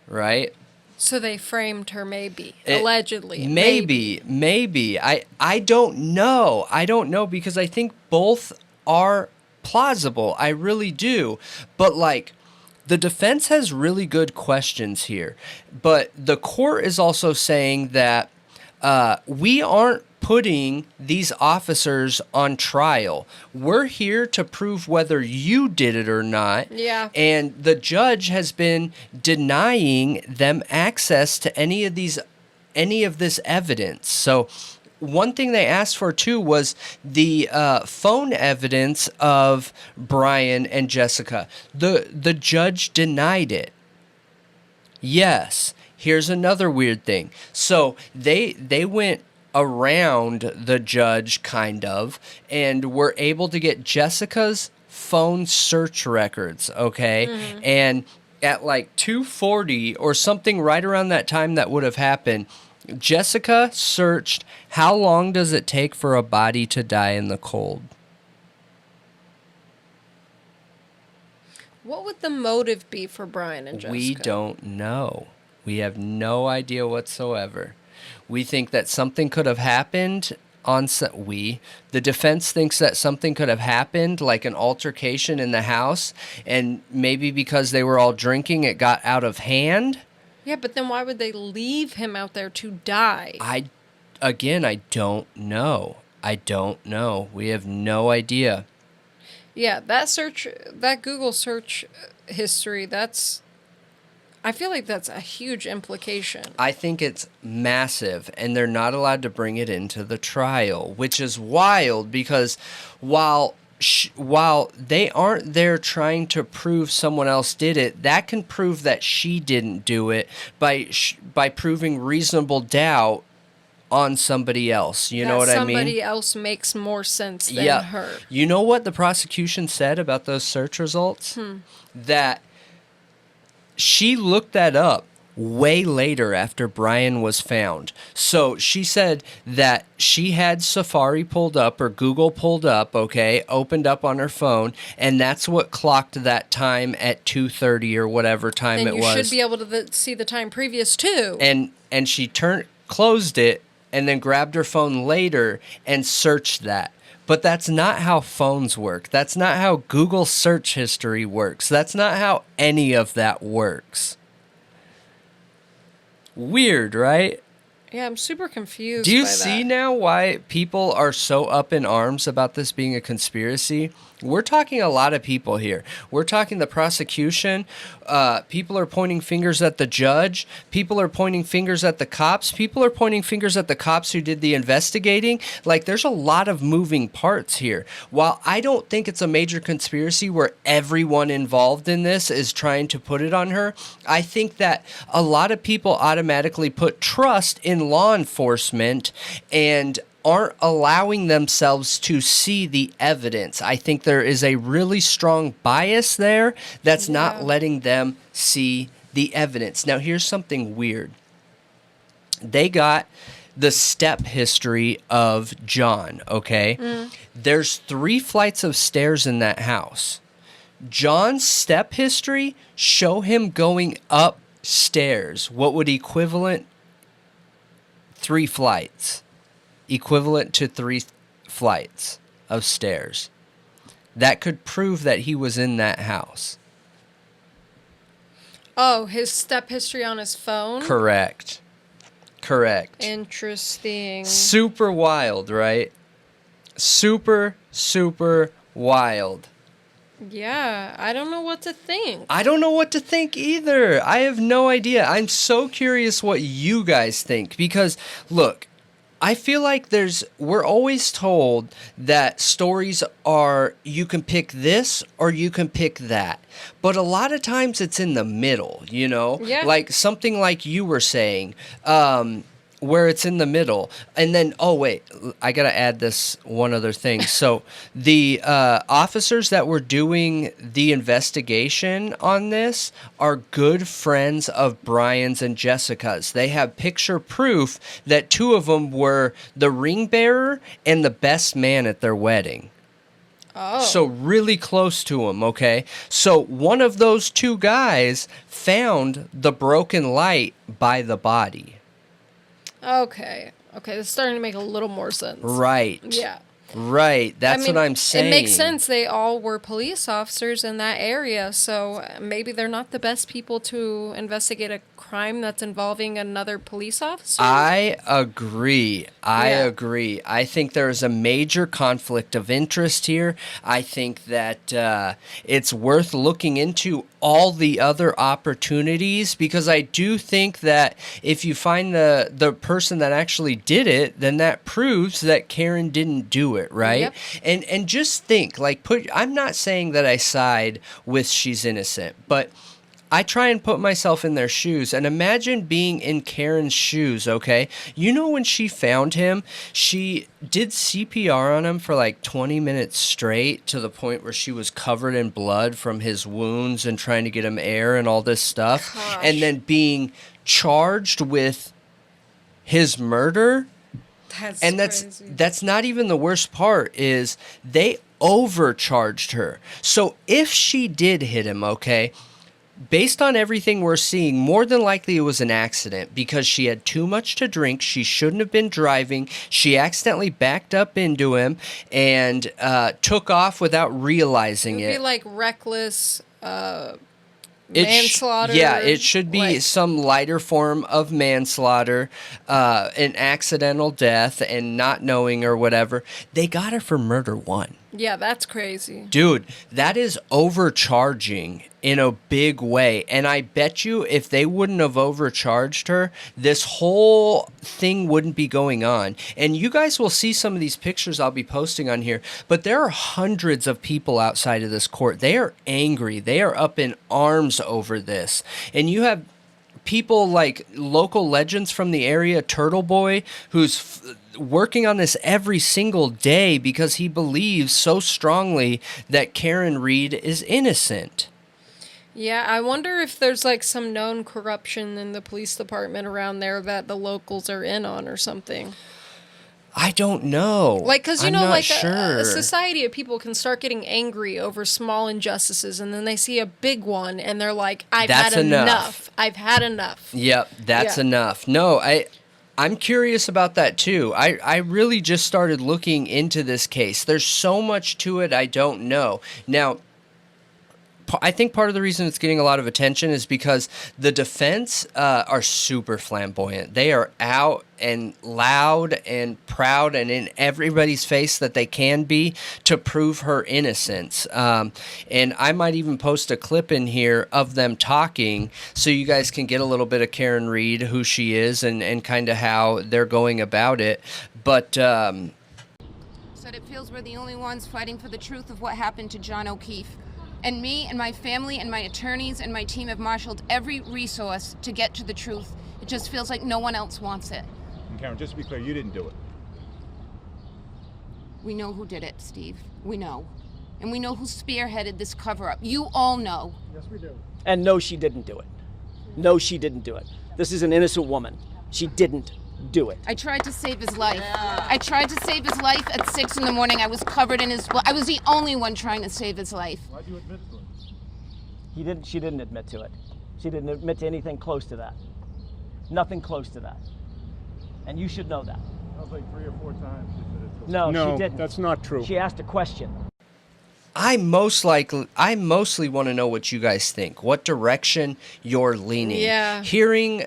Right? So they framed her, maybe. Allegedly. Maybe. I don't know. I don't know, because I think both are plausible. I really do. But, like, the defense has really good questions here. But the court is also saying that we aren't putting these officers on trial. We're here to prove whether you did it or not. Yeah. And the judge has been denying them access to any of this evidence. So one thing they asked for, too, was the phone evidence of Bryan and Jessica. The judge denied it. Yes. Here's another weird thing. So they went around the judge, kind of, and were able to get Jessica's phone search records, okay? Mm-hmm. And at like 2:40 or something right around that time that would have happened, Jessica searched, how long does it take for a body to die in the cold? What would the motive be for Bryan and Jessica? We don't know. We have no idea whatsoever. We think that something could have happened the defense thinks that something could have happened, like an altercation in the house, and maybe because they were all drinking, it got out of hand. Yeah, but then why would they leave him out there to die? I don't know. I don't know. We have no idea. Yeah, that Google search history, I feel like that's a huge implication. I think it's massive, and they're not allowed to bring it into the trial, which is wild, because while they aren't there trying to prove someone else did it, that can prove that she didn't do it by proving reasonable doubt on somebody else. You know what I mean? Somebody else makes more sense than her. You know what the prosecution said about those search results? That she looked that up way later after Bryan was found. So she said that she had Safari pulled up or Google pulled up, okay, opened up on her phone, and that's what clocked that time at 2:30 or whatever time it was. And you should be able to see the time previous too. And she closed it and then grabbed her phone later and searched that. But that's not how phones work. That's not how Google search history works. That's not how any of that works. Weird, right? Yeah, I'm super confused. Do you see now why people are so up in arms about this being a conspiracy? We're talking a lot of people here. We're talking the prosecution. People are pointing fingers at the judge. People are pointing fingers at the cops. People are pointing fingers at the cops who did the investigating. Like, there's a lot of moving parts here. While I don't think it's a major conspiracy where everyone involved in this is trying to put it on her, I think that a lot of people automatically put trust in law enforcement and aren't allowing themselves to see the evidence. I think there is a really strong bias there that's not letting them see the evidence. Now, here's something weird. They got the step history of John, okay? There's 3 flights of stairs in that house. John's step history show him going upstairs. What would equivalent 3 flights? Equivalent to 3 flights of stairs. That could prove that he was in that house. Oh, his step history on his phone? Correct. Interesting. Super wild, right? Super, super Wild. Yeah, I don't know what to think. I don't know what to think either. I have no idea. I'm so curious what you guys think because, look, I feel like we're always told that stories are you can pick this or you can pick that. But a lot of times it's in the middle, you know? Yeah. Like something like you were saying, where it's in the middle. And then, oh, wait, I got to add this one other thing. So the officers that were doing the investigation on this are good friends of Bryan's and Jessica's. They have picture proof that two of them were the ring bearer and the best man at their wedding. Oh. So really close to him, okay? So one of those two guys found the broken light by the body. Okay, this is starting to make a little more sense. Right. Yeah. Right. That's what I'm saying. It makes sense. They all were police officers in that area, so maybe they're not the best people to investigate a crime that's involving another police officer. I agree. I think there is a major conflict of interest here. I think that it's worth looking into all the other opportunities because I do think that if you find the person that actually did it, then that proves that Karen didn't do it, right? Yep. And just think, like, I'm not saying that I side with she's innocent, but I try and put myself in their shoes and imagine being in Karen's shoes, okay? You know, when she found him, she did CPR on him for like 20 minutes straight to the point where she was covered in blood from his wounds and trying to get him air and all this stuff. Gosh. And then being charged with his murder. That's not even the worst part is they overcharged her. So if she did hit him, okay, based on everything we're seeing, more than likely it was an accident because she had too much to drink. She shouldn't have been driving. She accidentally backed up into him and took off without realizing it. It would be like reckless manslaughter. It should be some lighter form of manslaughter, an accidental death and not knowing or whatever. They got her for murder one. Yeah, that's crazy. Dude, that is overcharging in a big way. And I bet you if they wouldn't have overcharged her, this whole thing wouldn't be going on. And you guys will see some of these pictures I'll be posting on here. But there are hundreds of people outside of this court. They are angry. They are up in arms over this. And you have people like local legends from the area, Turtle Boy, who's working on this every single day because he believes so strongly that Karen Reed is innocent. Yeah, I wonder if there's like some known corruption in the police department around there that the locals are in on or something. I don't know. Like, because, you I'm know, not like sure. a society of people can start getting angry over small injustices, and then they see a big one, and they're like, I've had enough. I've had enough. Yep, that's enough. No, I'm curious about that, too. I really just started looking into this case. There's so much to it I don't know. Now, I think part of the reason it's getting a lot of attention is because the defense are super flamboyant. They are out and loud and proud and in everybody's face that they can be to prove her innocence. And I might even post a clip in here of them talking so you guys can get a little bit of Karen Reed, who she is, and kind of how they're going about it. But said it feels we're the only ones fighting for the truth of what happened to John O'Keefe. And me and my family and my attorneys and my team have marshaled every resource to get to the truth. It just feels like no one else wants it. And Karen, just to be clear, you didn't do it. We know who did it, Steve. We know. And we know who spearheaded this cover-up. You all know. Yes, we do. And no, she didn't do it. No, she didn't do it. This is an innocent woman. She didn't do it. I tried to save his life. I tried to save his life at 6 in the morning. I was covered in his blood. I was the only one trying to save his life. Why'd you admit to it? She didn't admit to it. She didn't admit to anything close to that. Nothing close to that. And you should know that. That was like 3 or 4 times she said it. No, she didn't. That's not true. She asked a question. I mostly want to know what you guys think, what direction you're leaning. Yeah. Hearing,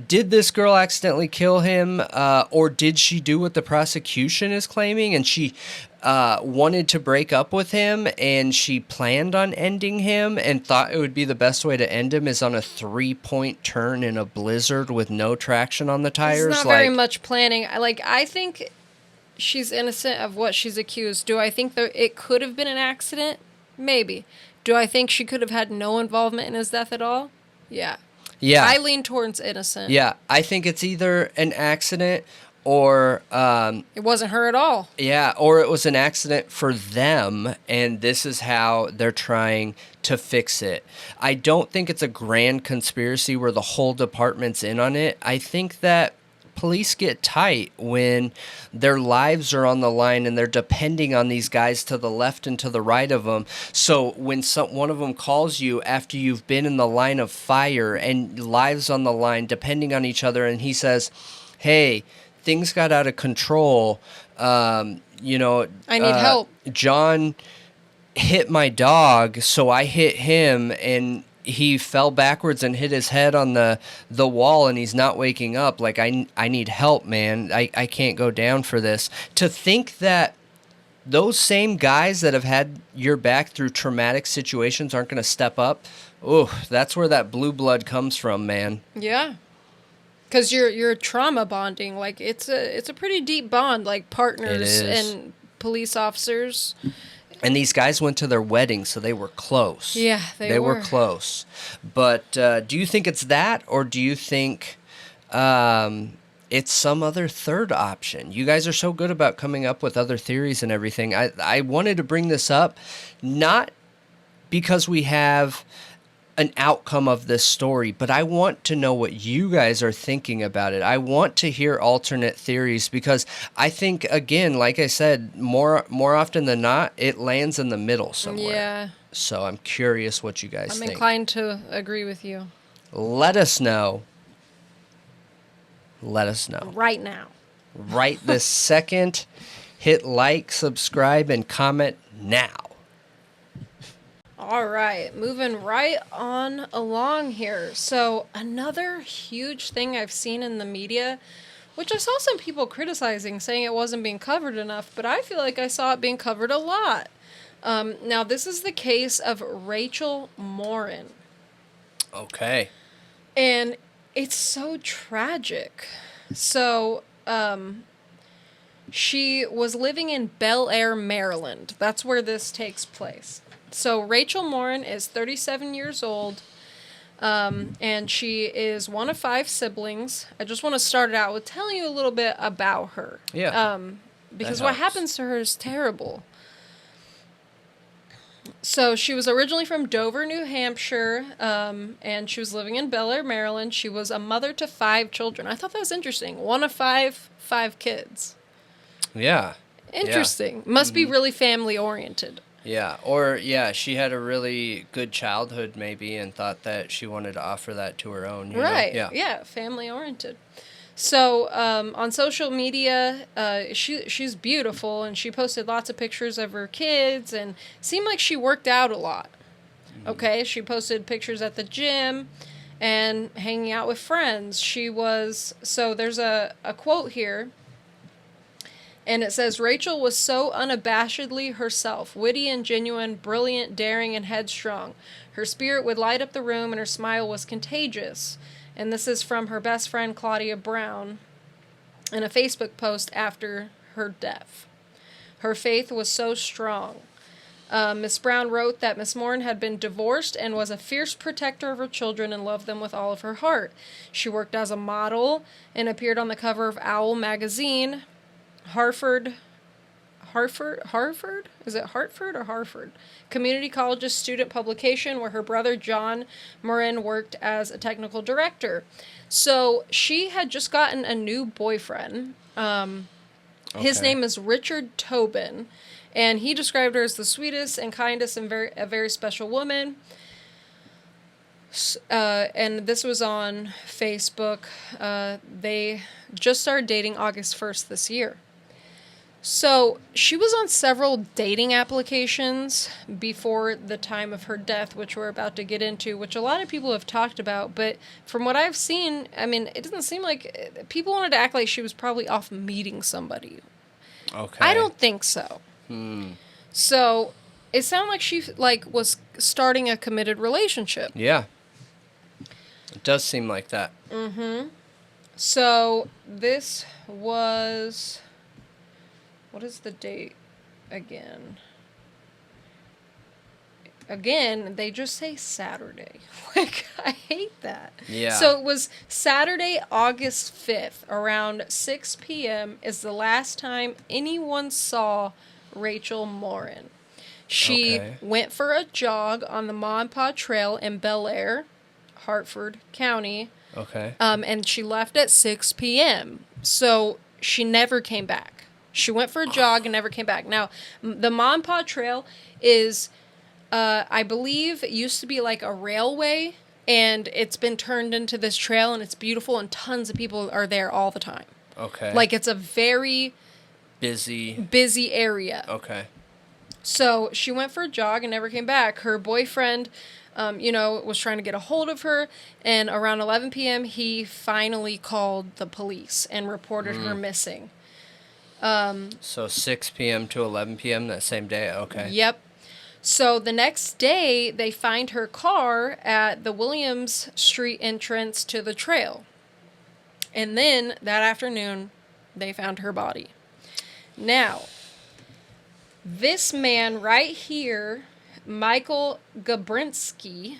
did this girl accidentally kill him, or did she do what the prosecution is claiming, and she wanted to break up with him, and she planned on ending him and thought it would be the best way to end him is on a 3-point turn in a blizzard with no traction on the tires? It's not very much planning. I think she's innocent of what she's accused. Do I think that it could have been an accident? Maybe. Do I think she could have had no involvement in his death at all? Yeah. Yeah. I lean towards innocent. Yeah, I think it's either an accident or it wasn't her at all. Yeah, or it was an accident for them, and this is how they're trying to fix it. I don't think it's a grand conspiracy where the whole department's in on it. I think that police get tight when their lives are on the line and they're depending on these guys to the left and to the right of them. So when one of them calls you after you've been in the line of fire and lives on the line depending on each other, and he says, hey, things got out of control, I need help. John hit my dog, so I hit him, and he fell backwards and hit his head on the wall, and he's not waking up. Like, I need help, man. I can't go down for this. To think that those same guys that have had your back through traumatic situations aren't going to step up, that's where that blue blood comes from, man. Yeah. Because you're trauma bonding. Like, it's a pretty deep bond, like partners and police officers. And these guys went to their wedding, so they were close. Yeah, they were close. But do you think it's that, or do you think it's some other third option? You guys are so good about coming up with other theories and everything. I wanted to bring this up, not because we have an outcome of this story, but I want to know what you guys are thinking about it. I want to hear alternate theories because I think, again, like I said, more often than not, it lands in the middle somewhere. Yeah. So I'm curious what you guys think. I'm inclined to agree with you. Let us know. Let us know. Right now. Right this second. Hit like, subscribe, and comment now. All right, moving right on along here. So another huge thing I've seen in the media, which I saw some people criticizing, saying it wasn't being covered enough, but I feel like I saw it being covered a lot. Now, this is the case of Rachel Morin. Okay. And it's so tragic. So, she was living in Bel Air, Maryland. That's where this takes place. So Rachel Morin is 37 years old, and she is one of 5 siblings. I just want to start it out with telling you a little bit about her. Yeah. Because what happens to her is terrible. So she was originally from Dover, New Hampshire, and she was living in Bel Air, Maryland. She was a mother to 5 children. I thought that was interesting. One of 5 kids. Yeah. Interesting. Yeah. Must be really family-oriented. Yeah, or, she had a really good childhood, maybe, and thought that she wanted to offer that to her own. Right, know? Yeah, family-oriented. So, on social media, she's beautiful, and she posted lots of pictures of her kids, and seemed like she worked out a lot. Mm-hmm. Okay, she posted pictures at the gym, and hanging out with friends. So there's a quote here. And it says, Rachel was so unabashedly herself, witty and genuine, brilliant, daring, and headstrong. Her spirit would light up the room, and her smile was contagious. And this is from her best friend, Claudia Brown, in a Facebook post after her death. Her faith was so strong. Miss Brown wrote that Miss Morin had been divorced and was a fierce protector of her children and loved them with all of her heart. She worked as a model and appeared on the cover of Owl magazine, Hartford? Is it Hartford or Hartford? Community College's student publication, where her brother John Morin worked as a technical director. So she had just gotten a new boyfriend. His name is Richard Tobin, and he described her as the sweetest and kindest and a very special woman. And this was on Facebook. They just started dating August 1st this year. So she was on several dating applications before the time of her death, which we're about to get into, which a lot of people have talked about. But from what I've seen, I mean, it doesn't seem like people wanted to act like she was probably off meeting somebody. Okay. I don't think so. So it sounded like she was starting a committed relationship. Yeah. It does seem like that. So this was... What is the date again? Again, they just say Saturday. Like, I hate that. Yeah. So it was Saturday, August 5th, around 6 p.m. is the last time anyone saw Rachel Morin. She went for a jog on the Ma and Pa Trail in Bel Air, Hartford County. Okay. And she left at 6 p.m. So she never came back. She went for a jog and never came back. Now, the Ma and Pa Trail is, I believe, it used to be like a railway, and it's been turned into this trail, and it's beautiful, and tons of people are there all the time. Okay. Like, it's a very busy area. Okay. So she went for a jog and never came back. Her boyfriend, was trying to get a hold of her, and around 11 p.m., he finally called the police and reported her missing. So 6 p.m. to 11 p.m. that same day? Okay. Yep. So the next day, they find her car at the Williams Street entrance to the trail. And then, that afternoon, they found her body. Now, this man right here, Michael Gabrinsky,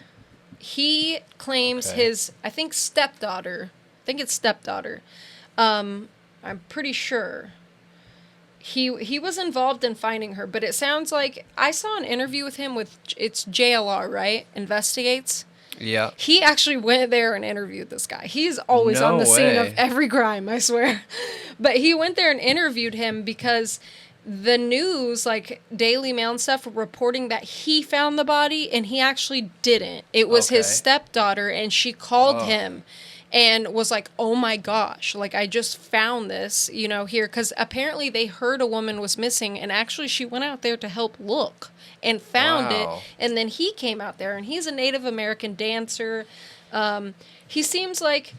he claims his, stepdaughter. I'm pretty sure. He was involved in finding her, but it sounds like I saw an interview with him it's JLR, right? Investigates. Yeah. He actually went there and interviewed this guy. He's always on the scene of every crime, I swear. But he went there and interviewed him because the news, like Daily Mail and stuff, were reporting that he found the body, and he actually didn't. It was his stepdaughter, and she called him and was like, oh my gosh, like, I just found this, here. Because apparently they heard a woman was missing, and actually she went out there to help look and found it. And then he came out there, and he's a Native American dancer. He seems like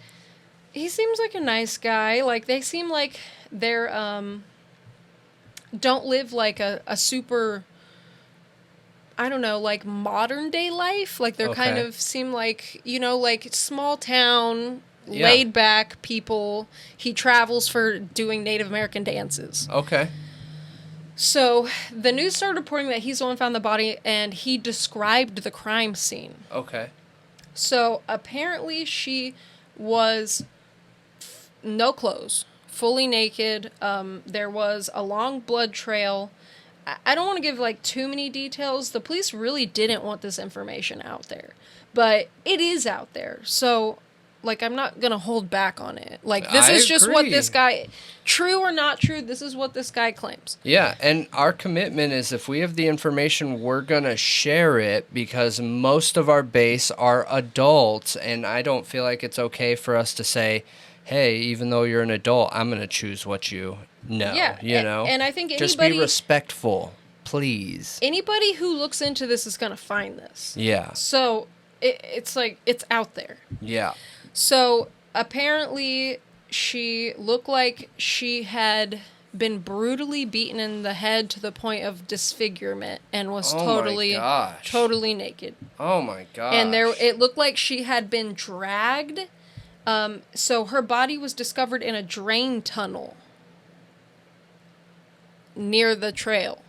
a nice guy. Like, they seem like they're, don't live like a super, I don't know, like modern day life. Like, they're kind of seem like, like small town, laid back people. He travels for doing Native American dances. Okay. So the news started reporting that he's the one who found the body, and he described the crime scene. Okay. So apparently she was no clothes, fully naked. There was a long blood trail. I don't want to give like too many details. The police really didn't want this information out there, but it is out there. So, like, I'm not going to hold back on it. Like, this is just what this guy, true or not true, this is what this guy claims. Yeah, and our commitment is if we have the information, we're going to share it, because most of our base are adults, and I don't feel like it's okay for us to say, hey, even though you're an adult, I'm going to choose what you know, And I think just be respectful, please. Anybody who looks into this is going to find this. Yeah. So it's like, it's out there. Yeah. So apparently she looked like she had been brutally beaten in the head to the point of disfigurement and was totally naked. Oh my gosh. And it looked like she had been dragged. So her body was discovered in a drain tunnel near the trail.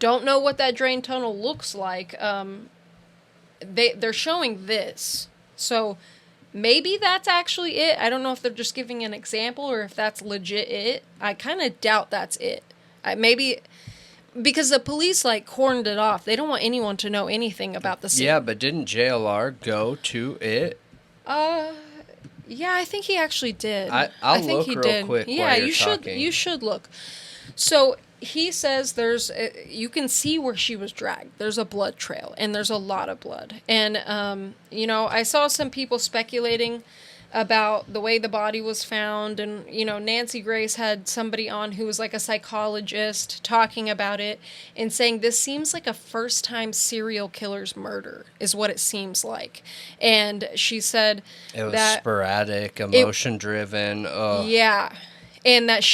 Don't know what that drain tunnel looks like. They're showing this. So maybe that's actually it. I don't know if they're just giving an example or if that's legit it. I kind of doubt that's it. Maybe because the police like cordoned it off. They don't want anyone to know anything about the scene. Yeah, but didn't JLR go to it? Yeah, I think he actually did. I'll look real quick while you're talking. You should look. So he says you can see where she was dragged. There's a blood trail, and there's a lot of blood. And, I saw some people speculating about the way the body was found. And, you know, Nancy Grace had somebody on who was like a psychologist talking about it and saying this seems like a first-time serial killer's murder is what it seems like. And she said it was that sporadic, emotion-driven. Yeah. And that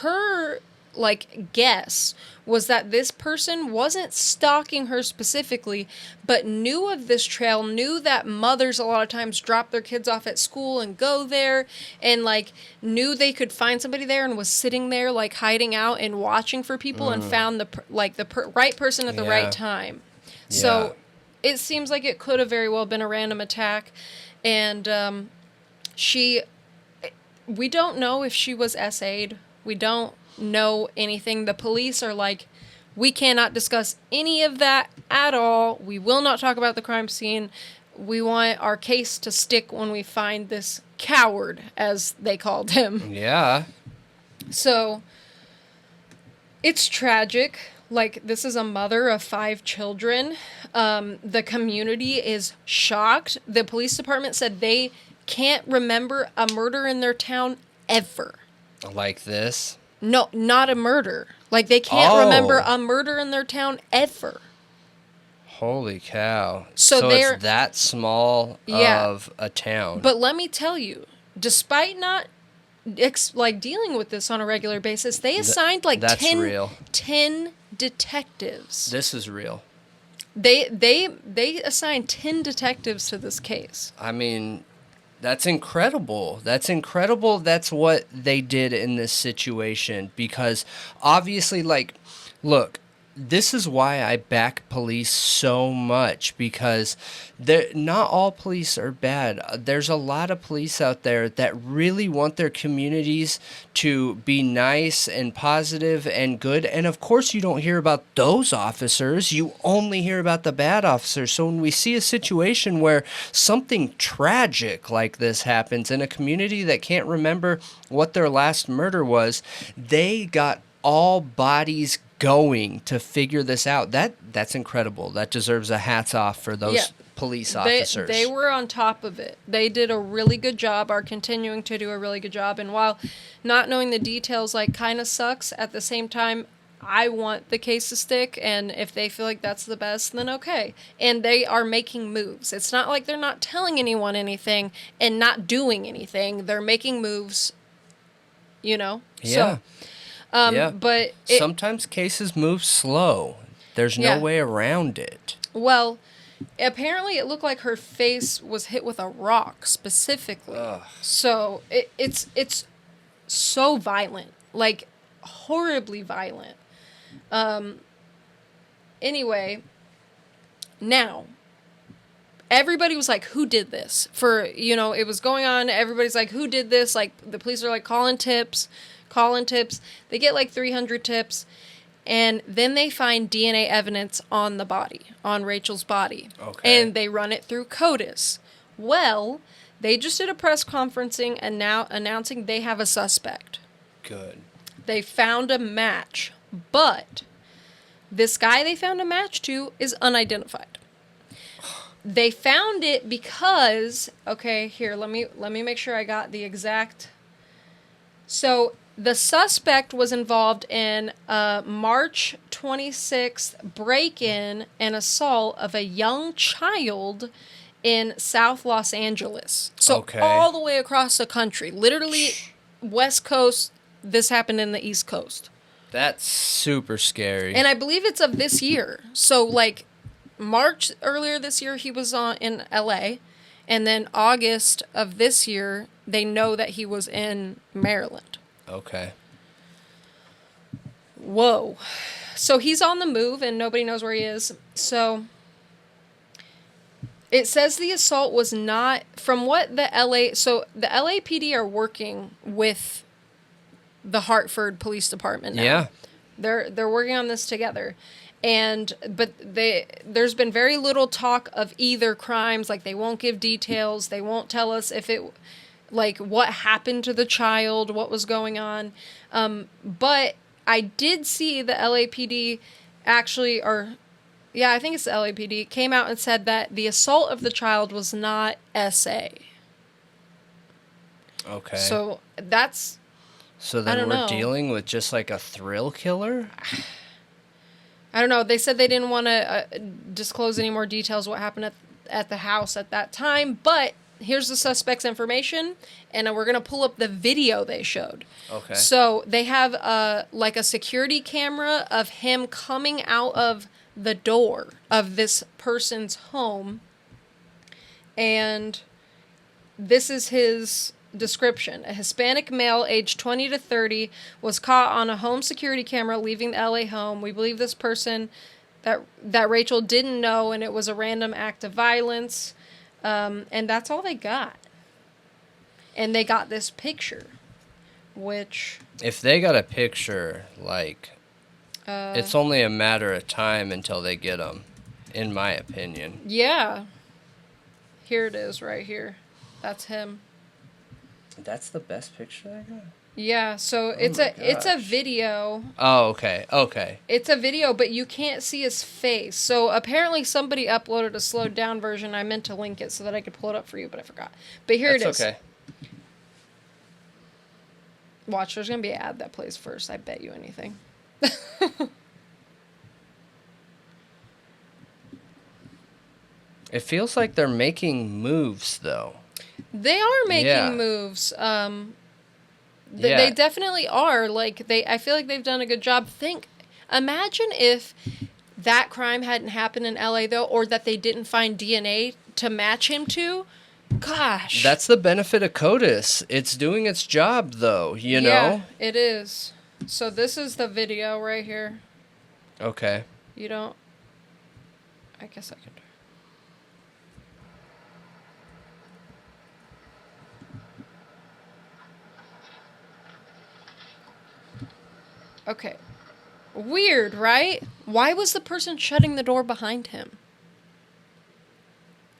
her like guess was that this person wasn't stalking her specifically, but knew of this trail, knew that mothers a lot of times drop their kids off at school and go there, and like knew they could find somebody there and was sitting there like hiding out and watching for people and found the right person at the right time. So it seems like it could have very well been a random attack. And we don't know if she was SA'd. We don't know anything. The police are like, we cannot discuss any of that at all. We will not talk about the crime scene. We want our case to stick when we find this coward, as they called him. Yeah. So it's tragic. Like, this is a mother of 5 children. The community is shocked. The police department said they can't remember a murder in their town ever. Like this? No, not a murder. Like, they can't remember a murder in their town ever. Holy cow. So it's that small of a town. But let me tell you, despite not dealing with this on a regular basis, they assigned 10 detectives. This is real. They assigned 10 detectives to this case. I mean, that's incredible. That's incredible. That's what they did in this situation, because obviously, like, look, this is why I back police so much, because not all police are bad. There's a lot of police out there that really want their communities to be nice and positive and good. And of course, you don't hear about those officers. You only hear about the bad officers. So when we see a situation where something tragic like this happens in a community that can't remember what their last murder was, they got all bodies going to figure this out. That's incredible. That deserves a hats off for those police officers. They were on top of it. They did a really good job, are continuing to do a really good job. And while not knowing the details like kind of sucks, at the same time, I want the case to stick, and if they feel like that's the best, then okay. And they are making moves. It's not like they're not telling anyone anything and not doing anything. They're making moves, you know? Yeah. But sometimes cases move slow. There's no way around it. Well, apparently it looked like her face was hit with a rock specifically. Ugh. So it's so violent, like horribly violent. Anyway, now everybody was like, who did this? It was going on. Everybody's like, who did this? Like, the police are like calling tips. They get like 300 tips, and then they find DNA evidence on the body, on Rachel's body. Okay. And they run it through CODIS. Well, they just did a press conferencing and now announcing they have a suspect. Good. They found a match, but this guy they found a match to is unidentified. They found it because, okay, here, let me make sure I got the exact. So the suspect was involved in a March 26th break-in and assault of a young child in South Los Angeles. So all the way across the country, literally West Coast. This happened in the East Coast. That's super scary. And I believe it's of this year. So like March earlier this year, he was in LA. And then August of this year, they know that he was in Maryland. Okay. Whoa. So he's on the move and nobody knows where he is. So it says the assault was not from what the LAPD are working with the Hartford Police Department now. Yeah. They're working on this together. But there's been very little talk of either crimes. Like, they won't give details. They won't tell us if it, like, what happened to the child, what was going on. But I did see the LAPD actually, I think it's the LAPD, came out and said that the assault of the child was not SA. Okay. So that's... So I then don't we're know. dealing with just like a thrill killer? I don't know. They said they didn't want to disclose any more details what happened at the house at that time, but here's the suspect's information, and we're going to pull up the video they showed. Okay. So they have like a security camera of him coming out of the door of this person's home, and this is his description. A Hispanic male aged 20 to 30 was caught on a home security camera leaving the LA home. We believe this person that Rachel didn't know, and it was a random act of violence. And that's all they got. And they got this picture, which... If they got a picture, like, it's only a matter of time until they get them, in my opinion. Yeah. Here it is right here. That's him. That's the best picture I got? Yeah, so it's a video. Oh, okay. Okay. It's a video, but you can't see his face. So apparently somebody uploaded a slowed down version. I meant to link it so that I could pull it up for you, but I forgot. But here it is. Okay. Watch, there's going to be an ad that plays first. I bet you anything. It feels like they're making moves, though. They are making moves. They definitely are. Like I feel like they've done a good job. Imagine if that crime hadn't happened in LA though, or that they didn't find DNA to match him to. Gosh. That's the benefit of CODIS. It's doing its job though, you know? Yeah, it is. So this is the video right here. Okay. You don't... I guess I could... Okay. Weird, right? Why was the person shutting the door behind him?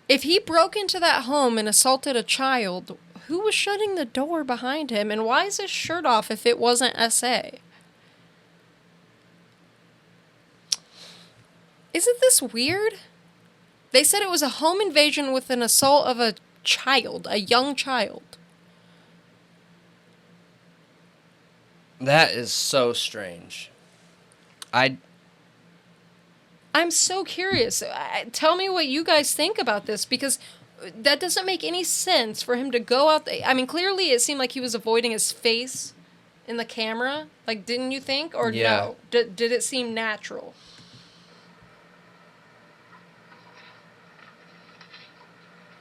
If he broke into that home and assaulted a child, who was shutting the door behind him? And why is his shirt off if it wasn't SA? Isn't this weird? They said it was a home invasion with an assault of a child, a young child. That is so strange. I'm so curious. Tell me what you guys think about this, because that doesn't make any sense for him to go out there. I mean, clearly it seemed like he was avoiding his face in the camera. Like, didn't you think? Or no? Did it seem natural?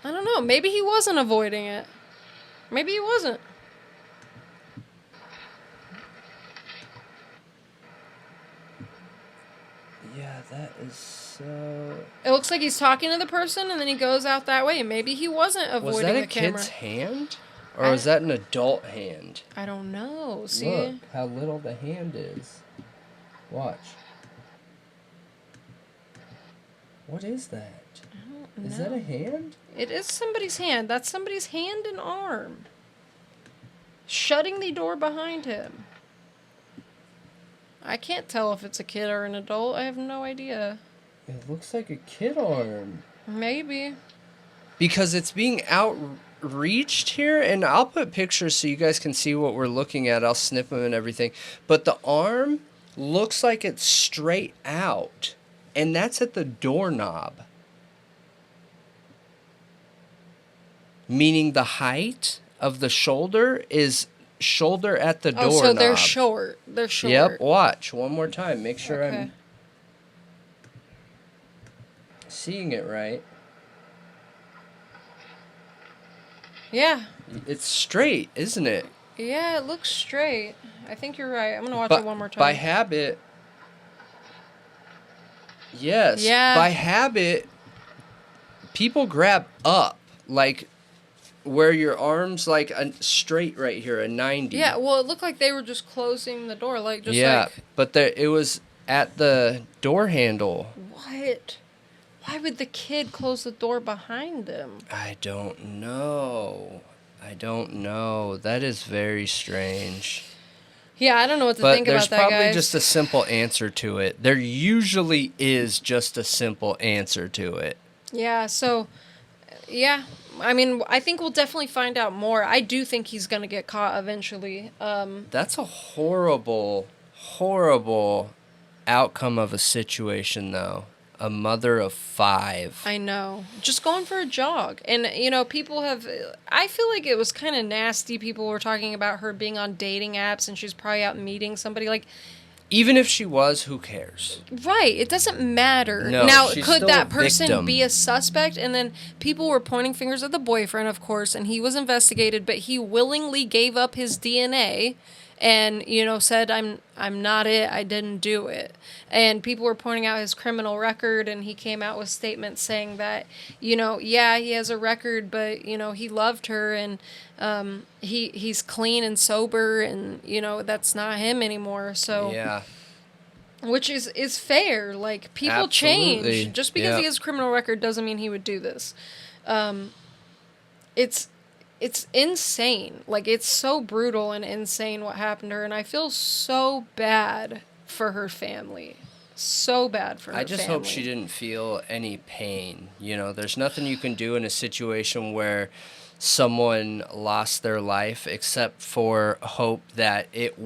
I don't know. Maybe he wasn't avoiding it. Maybe he wasn't. Yeah, that is so... It looks like he's talking to the person, and then he goes out that way. Maybe he wasn't avoiding the camera. Was that a kid's hand? Or was that an adult hand? I don't know. See? Look how little the hand is. Watch. What is that? I don't know. Is that a hand? It is somebody's hand. That's somebody's hand and arm. Shutting the door behind him. I can't tell if it's a kid or an adult. I have no idea. It looks like a kid arm. Maybe. Because it's being outreached here, and I'll put pictures so you guys can see what we're looking at. I'll snip them and everything. But the arm looks like it's straight out. And that's at the doorknob. Meaning the height of the shoulder is shoulder at the doorknob. Oh, so they're short. They're short. Yep, watch. One more time. Make sure I'm seeing it right. Yeah. It's straight, isn't it? Yeah, it looks straight. I think you're right. I'm going to watch it one more time. By habit... Yes. Yeah. By habit, people grab up, like where your arm's like straight right here, a 90. Yeah, well, it looked like they were just closing the door, like just but it was at the door handle. What? Why would the kid close the door behind them? I don't know. That is very strange. Yeah, I don't know what to think about that, guys. But there's probably just a simple answer to it. There usually is just a simple answer to it. Yeah, so, yeah, I mean, I think we'll definitely find out more. I do think he's going to get caught eventually. That's a horrible, horrible outcome of a situation, though. A mother of 5. I know. Just going for a jog. And, you know, people have... I feel like it was kind of nasty. People were talking about her being on dating apps and she's probably out meeting somebody. Like, even if she was, who cares? right. It doesn't matter. No, now, she's could still that a person victim. be a suspect? And then people were pointing fingers at the boyfriend, of course, and he was investigated, but he willingly gave up his DNA and, you know, said, I'm not it, I didn't do it. And people were pointing out his criminal record, and he came out with statements saying that, you know, yeah, he has a record, but, you know, he loved her, and he's clean and sober, and, you know, that's not him anymore. So Yeah. which is fair. Like, people Absolutely. change. Just because Yeah. he has a criminal record doesn't mean he would do this. It's insane. Like, it's so brutal and insane what happened to her, and I feel so bad for her family. So bad for her I just family. hope she didn't feel any pain. You know, there's nothing you can do in a situation where someone lost their life except for hope that it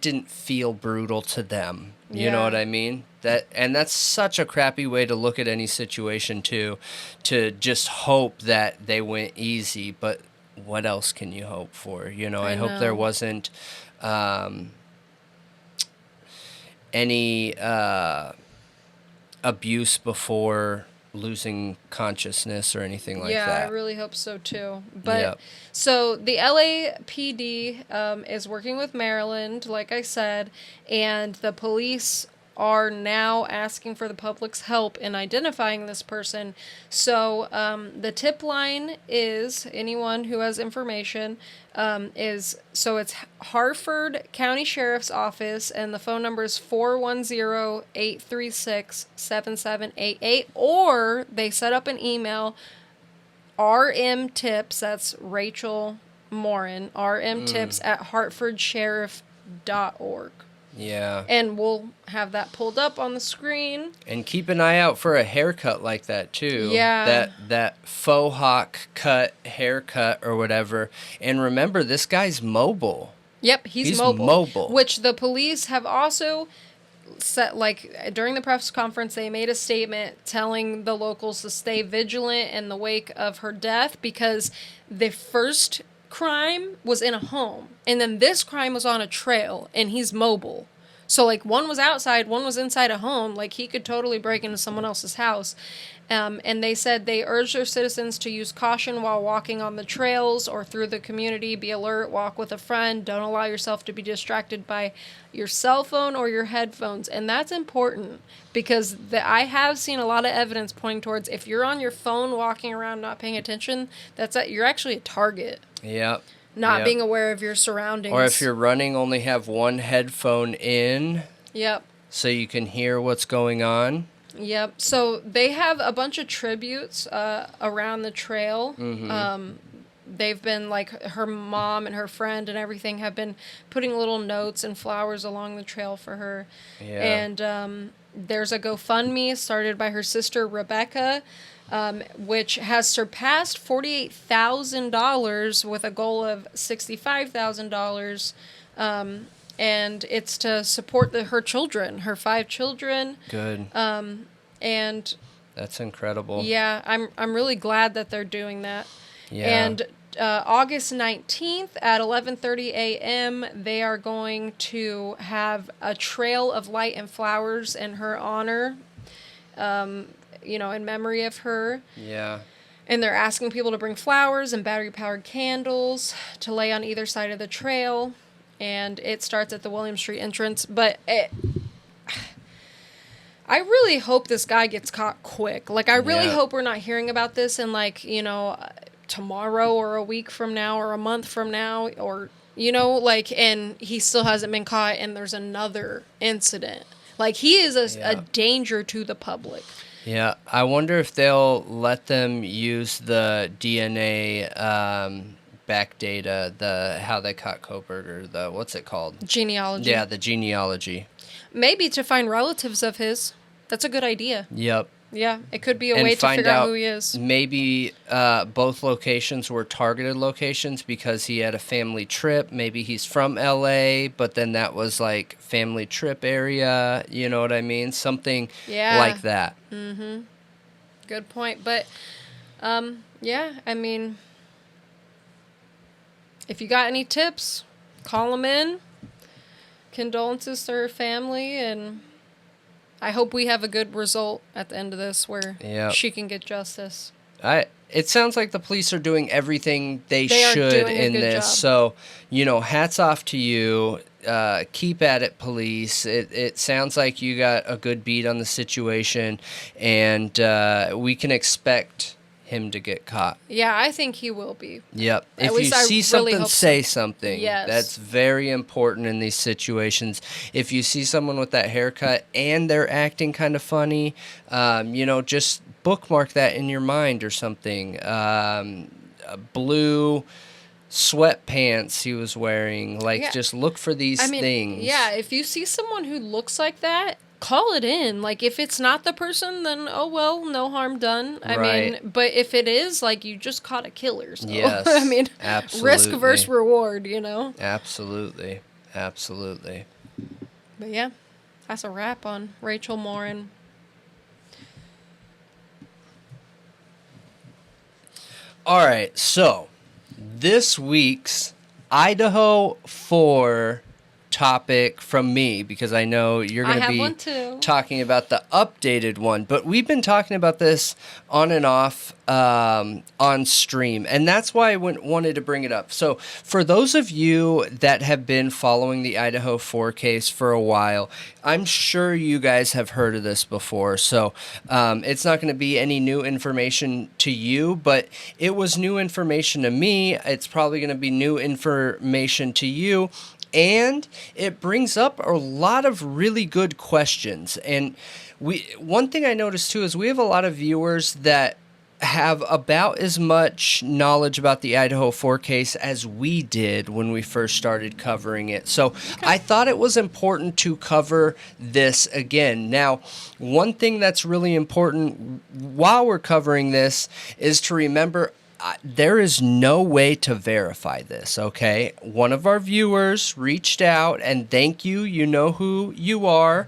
didn't feel brutal to them. You know Yeah. what I mean? That's such a crappy way to look at any situation too, to just hope that they went easy, but what else can you hope for? You know, I hope there know. wasn't any abuse before losing consciousness or anything like yeah, that. I really hope so too. But Yep. so the LAPD is working with Maryland, like I said, and the police are now asking for the public's help in identifying this person. So the tip line is, anyone who has information, it's Harford County Sheriff's Office, and the phone number is 410-836-7788, or they set up an email, rmtips, that's Rachel Morin, rmtips at hartfordsheriff.org. Yeah. And we'll have that pulled up on the screen. And keep an eye out for a haircut like that too. Yeah. That faux hawk cut haircut or whatever. And remember, this guy's mobile. Yep, he's mobile. mobile. Which the police have also said, like, during the press conference, they made a statement telling the locals to stay vigilant in the wake of her death, because the first crime was in a home, and then this crime was on a trail, and he's mobile. So, like, one was outside, one was inside a home. Like, he could totally break into someone else's house. And they said they urge their citizens to use caution while walking on the trails or through the community. Be alert, walk with a friend. Don't allow yourself to be distracted by your cell phone or your headphones. And that's important, because I have seen a lot of evidence pointing towards, if you're on your phone walking around not paying attention, you're actually a target. Yep. Not Yep. being aware of your surroundings. Or if you're running, only have one headphone in. Yep. So you can hear what's going on. Yep. So they have a bunch of tributes around the trail. Mm-hmm. They've been, like, her mom and her friend and everything have been putting little notes and flowers along the trail for her. Yeah. And there's a GoFundMe started by her sister Rebecca, which has surpassed $48,000 with a goal of $65,000. And it's to support her children, her 5 children. Good. And That's incredible. yeah, I'm really glad that they're doing that. Yeah. And August 19th at 11:30 a.m., they are going to have a trail of light and flowers in her honor, in memory of her. Yeah. And they're asking people to bring flowers and battery-powered candles to lay on either side of the trail. And it starts at the William Street entrance. But I really hope this guy gets caught quick. Like, I really hope we're not hearing about this in, like, tomorrow or a week from now or a month from now, or, and he still hasn't been caught and there's another incident. Like, he is a danger to the public. Yeah, I wonder if they'll let them use the DNA back data, how they caught Kohberger, what's it called? Genealogy. Yeah, the genealogy. Maybe to find relatives of his. That's a good idea. Yep. Yeah, it could be a and way to find figure out out who he is. maybe both locations were targeted locations because he had a family trip. Maybe he's from LA, but then that was like family trip area. You know what I mean? Something like that. Mm-hmm. Good point. But, yeah, I mean, if you got any tips, call them in. Condolences to her family, and I hope we have a good result at the end of this where she can get justice. It sounds like the police are doing everything they should in this. Job. So, you know, hats off to you. Keep at it, police. It sounds like you got a good beat on the situation, and we can expect him to get caught. Yeah, I think he will be. Yep. If you see something, say something. Yes. That's very important in these situations. If you see someone with that haircut and they're acting kind of funny, you know, just bookmark that in your mind or something. Blue sweatpants he was wearing. Like, just look for these things. Yeah, if you see someone who looks like that, call it in. Like, if it's not the person, then, oh, well, no harm done. I mean, but if it is, like, you just caught a killer. So. Yes, I mean, absolutely. Risk versus reward, you know? Absolutely. Absolutely. But, yeah, that's a wrap on Rachel Morin. All right, so this week's Idaho 4 topic from me, because I know you're going to be talking about the updated one, but we've been talking about this on and off on stream, and that's why I wanted to bring it up. So for those of you that have been following the Idaho 4 case for a while, I'm sure you guys have heard of this before, so it's not going to be any new information to you, but it was new information to me. It's probably going to be new information to you. And it brings up a lot of really good questions. And one thing I noticed too is we have a lot of viewers that have about as much knowledge about the Idaho 4 case as we did when we first started covering it. So I thought it was important to cover this again. Now, one thing that's really important while we're covering this is to remember there is no way to verify this, okay? One of our viewers reached out, and thank you, you know who you are,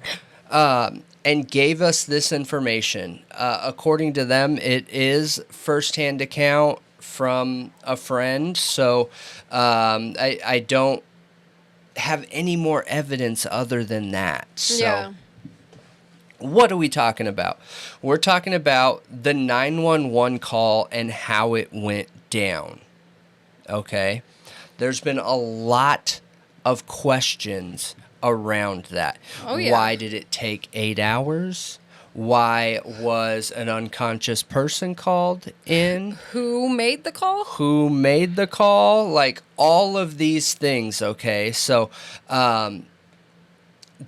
and gave us this information. According to them, it is firsthand account from a friend, so I don't have any more evidence other than that. So. Yeah. What are we talking about? We're talking about the 911 call and how it went down. Okay? There's been a lot of questions around that. Oh, yeah. Why did it take 8 hours? Why was an unconscious person called in? Who made the call? Who made the call? Like, all of these things, okay? So,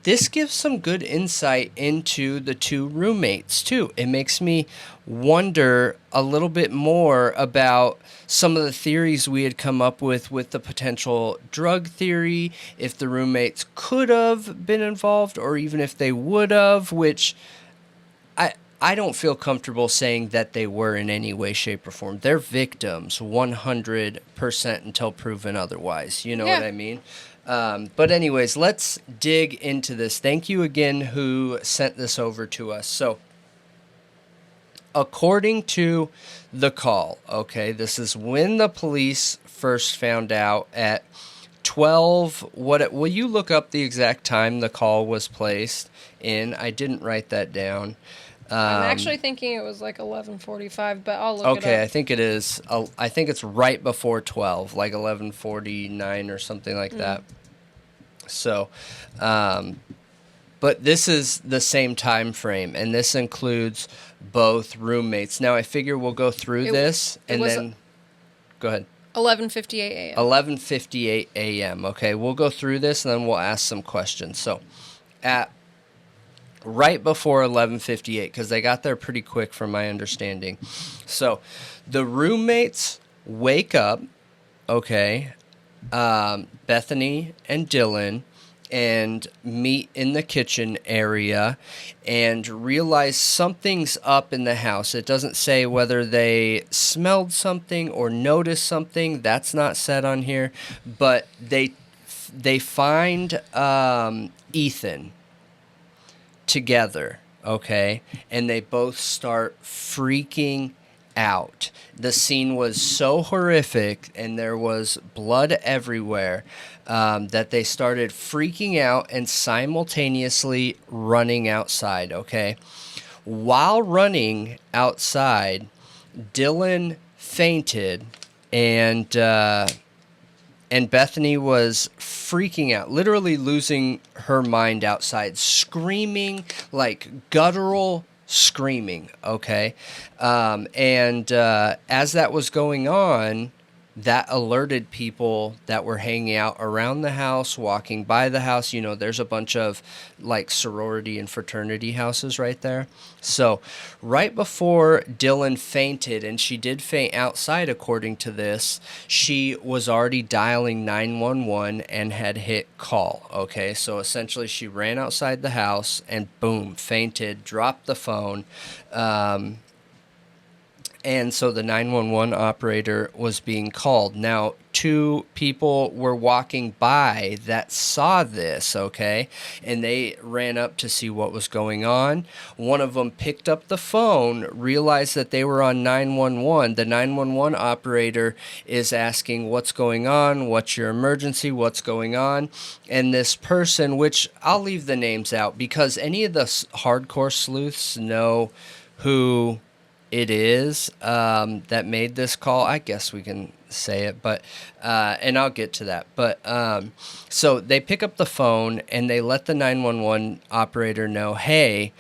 this gives some good insight into the two roommates, too. It makes me wonder a little bit more about some of the theories we had come up with the potential drug theory, if the roommates could have been involved, or even if they would have, which I don't feel comfortable saying that they were in any way, shape, or form. They're victims 100% until proven otherwise. You know what I mean? But anyways, let's dig into this. Thank you again who sent this over to us. So, according to the call, okay, this is when the police first found out at 12. Will you look up the exact time the call was placed in? I didn't write that down. I'm actually thinking it was like 11:45, but I'll look it up. Okay, I think it is. I think it's right before 12, like 11:49 or something like that. So, but this is the same time frame, and this includes both roommates. Now, I figure we'll go through this, and then go ahead. 11:58 a.m. 11:58 a.m. Okay, we'll go through this, and then we'll ask some questions. So, at right before 11:58, because they got there pretty quick from my understanding. So the roommates wake up, okay, Bethany and Dylan, and meet in the kitchen area and realize something's up in the house. It doesn't say whether they smelled something or noticed something. That's not said on here. But they find Ethan together, okay? And they both start freaking out. The scene was so horrific and there was blood everywhere that they started freaking out and simultaneously running outside, okay? While running outside, Dylan fainted and Bethany was freaking out, literally losing her mind outside, screaming, like guttural screaming, okay? As that was going on, that alerted people that were hanging out around the house, walking by the house. You know, there's a bunch of like sorority and fraternity houses right there. So right before Dylan fainted, and she did faint outside according to this, she was already dialing 911 and had hit call. Okay, so essentially she ran outside the house and boom, fainted, dropped the phone. And so the 911 operator was being called. Now, 2 people were walking by that saw this, okay? And they ran up to see what was going on. One of them picked up the phone, realized that they were on 911. The 911 operator is asking, what's going on? What's your emergency? What's going on? And this person, which I'll leave the names out because any of the hardcore sleuths know who it is that made this call. I guess we can say it, but and I'll get to that. But so they pick up the phone and they let the 911 operator know, hey,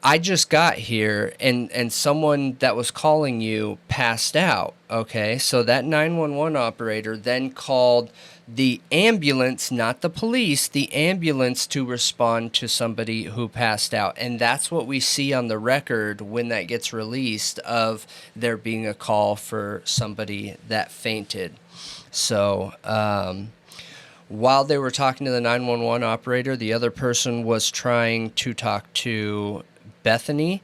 I just got here and someone that was calling you passed out. Okay, so that 911 operator then called the ambulance, not the police, the ambulance to respond to somebody who passed out. And that's what we see on the record when that gets released of there being a call for somebody that fainted. So while they were talking to the 911 operator, the other person was trying to talk to Bethany.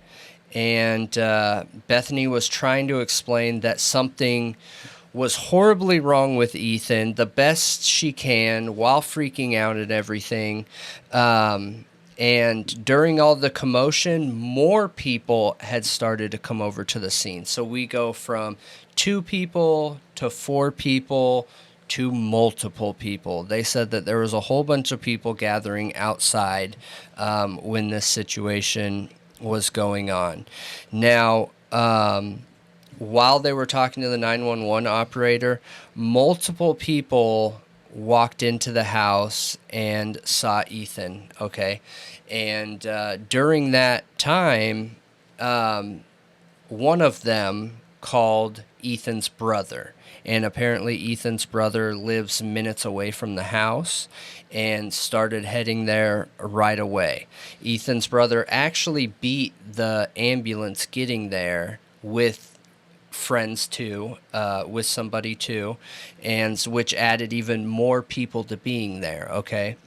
And Bethany was trying to explain that something was horribly wrong with Ethan, the best she can, while freaking out and everything. And during all the commotion, more people had started to come over to the scene. So we go from 2 people to 4 people to multiple people. They said that there was a whole bunch of people gathering outside when this situation was going on. Now, while they were talking to the 911 operator, multiple people walked into the house and saw Ethan, okay? And during that time, one of them called Ethan's brother. And apparently Ethan's brother lives minutes away from the house and started heading there right away. Ethan's brother actually beat the ambulance getting there with friends too, with somebody too, and which added even more people to being there, okay?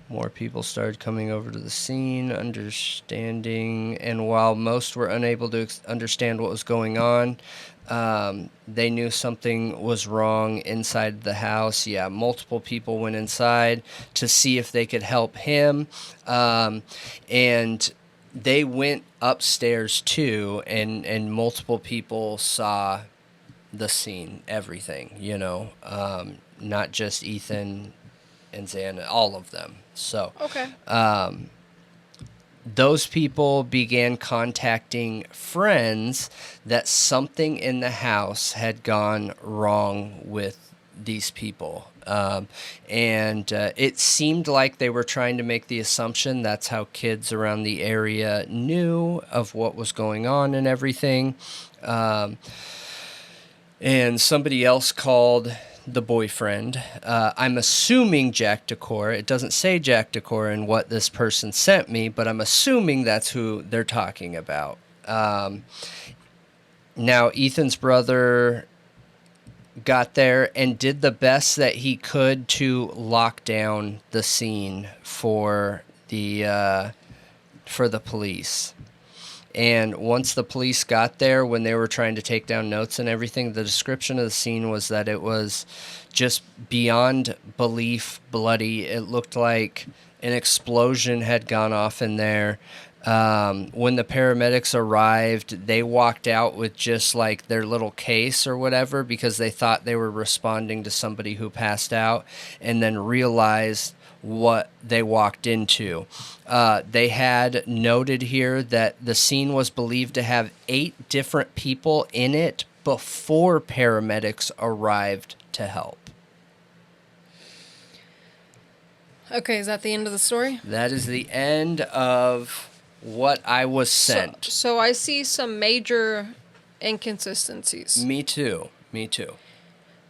More people started coming over to the scene, understanding, and while most were unable to understand what was going on, they knew something was wrong inside the house. Yeah, multiple people went inside to see if they could help him, and they went upstairs too, and multiple people saw the scene, everything, you know, not just Ethan and Xana, all of them. So, okay. Those people began contacting friends that something in the house had gone wrong with these people. And it seemed like they were trying to make the assumption that's how kids around the area knew of what was going on and everything. And somebody else called the boyfriend. I'm assuming Jack Decor. It doesn't say Jack Decor in what this person sent me, but I'm assuming that's who they're talking about. Now, Ethan's brother got there and did the best that he could to lock down the scene for the police. And once the police got there, when they were trying to take down notes and everything, the description of the scene was that it was just beyond belief bloody. It looked like an explosion had gone off in there. When the paramedics arrived, they walked out with just like their little case or whatever because they thought they were responding to somebody who passed out, and then realized what they walked into. They had noted here that the scene was believed to have 8 different people in it before paramedics arrived to help. Okay, is that the end of the story? That is the end of what I was sent. So I see some major inconsistencies. Me too.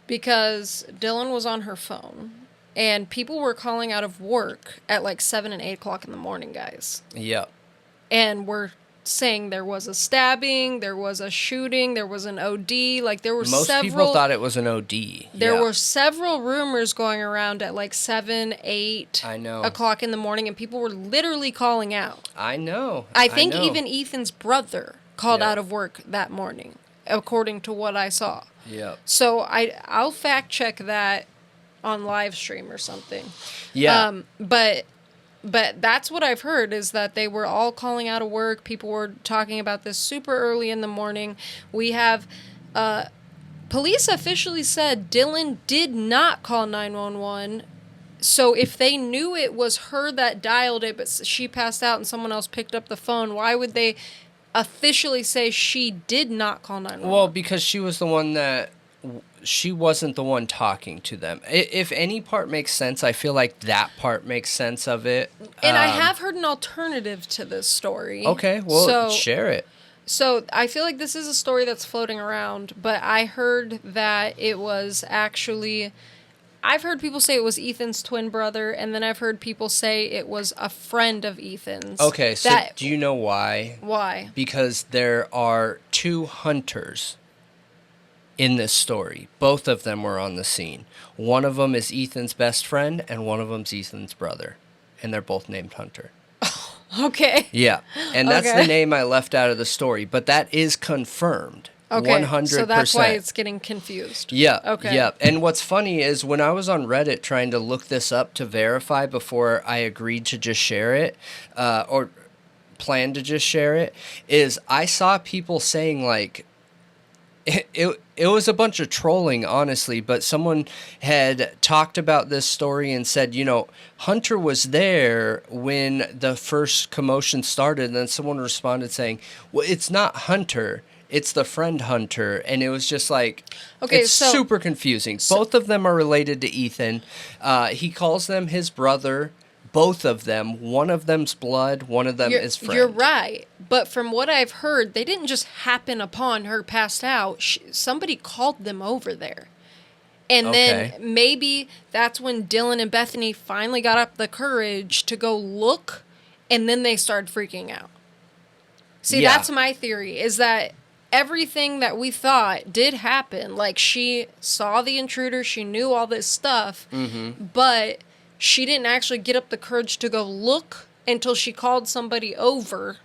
Because Dylan was on her phone, and people were calling out of work at like 7 and 8 o'clock in the morning, guys. Yep. And we're saying there was a stabbing, there was a shooting, there was an OD. Like there were Most several. people thought it was an OD. There were several rumors going around at like 7, 8 o'clock in the morning, and people were literally calling out. I know. I think even Ethan's brother called out of work that morning, according to what I saw. Yep. So I'll fact check that on live stream or something. Yeah. But that's what I've heard, is that they were all calling out of work. People were talking about this super early in the morning. We have police officially said Dylan did not call 911. So if they knew it was her that dialed it, but she passed out and someone else picked up the phone, why would they officially say she did not call 911? Well, because she was the one that... She wasn't the one talking to them. If any part makes sense, I feel like that part makes sense of it. And I have heard an alternative to this story. Okay, well, share it. So I feel like this is a story that's floating around, but I heard that it was actually... I've heard people say it was Ethan's twin brother, and then I've heard people say it was a friend of Ethan's. Okay, so do you know why? Why? Because there are 2 hunters in this story. Both of them were on the scene. One of them is Ethan's best friend, and one of them's Ethan's brother. And they're both named Hunter. Okay. Yeah. And that's the name I left out of the story. But that is confirmed. Okay. 100%. So that's why it's getting confused. Yeah. Okay. Yeah. And what's funny is when I was on Reddit trying to look this up to verify before I agreed to just share it, or plan to just share it, is I saw people saying like, it was a bunch of trolling, honestly, but someone had talked about this story and said, you know, Hunter was there when the first commotion started, and then someone responded saying, well, it's not Hunter, it's the friend Hunter, and it was just like, it's super confusing. Both of them are related to Ethan. He calls them his brother. Both of them. One of them's blood, one of them is friend. You're right. But from what I've heard, they didn't just happen upon her passed out. Somebody called them over there. And then maybe that's when Dylan and Bethany finally got up the courage to go look, and then they started freaking out. See, that's my theory, is that everything that we thought did happen. Like, she saw the intruder, she knew all this stuff, but... she didn't actually get up the courage to go look until she called somebody over.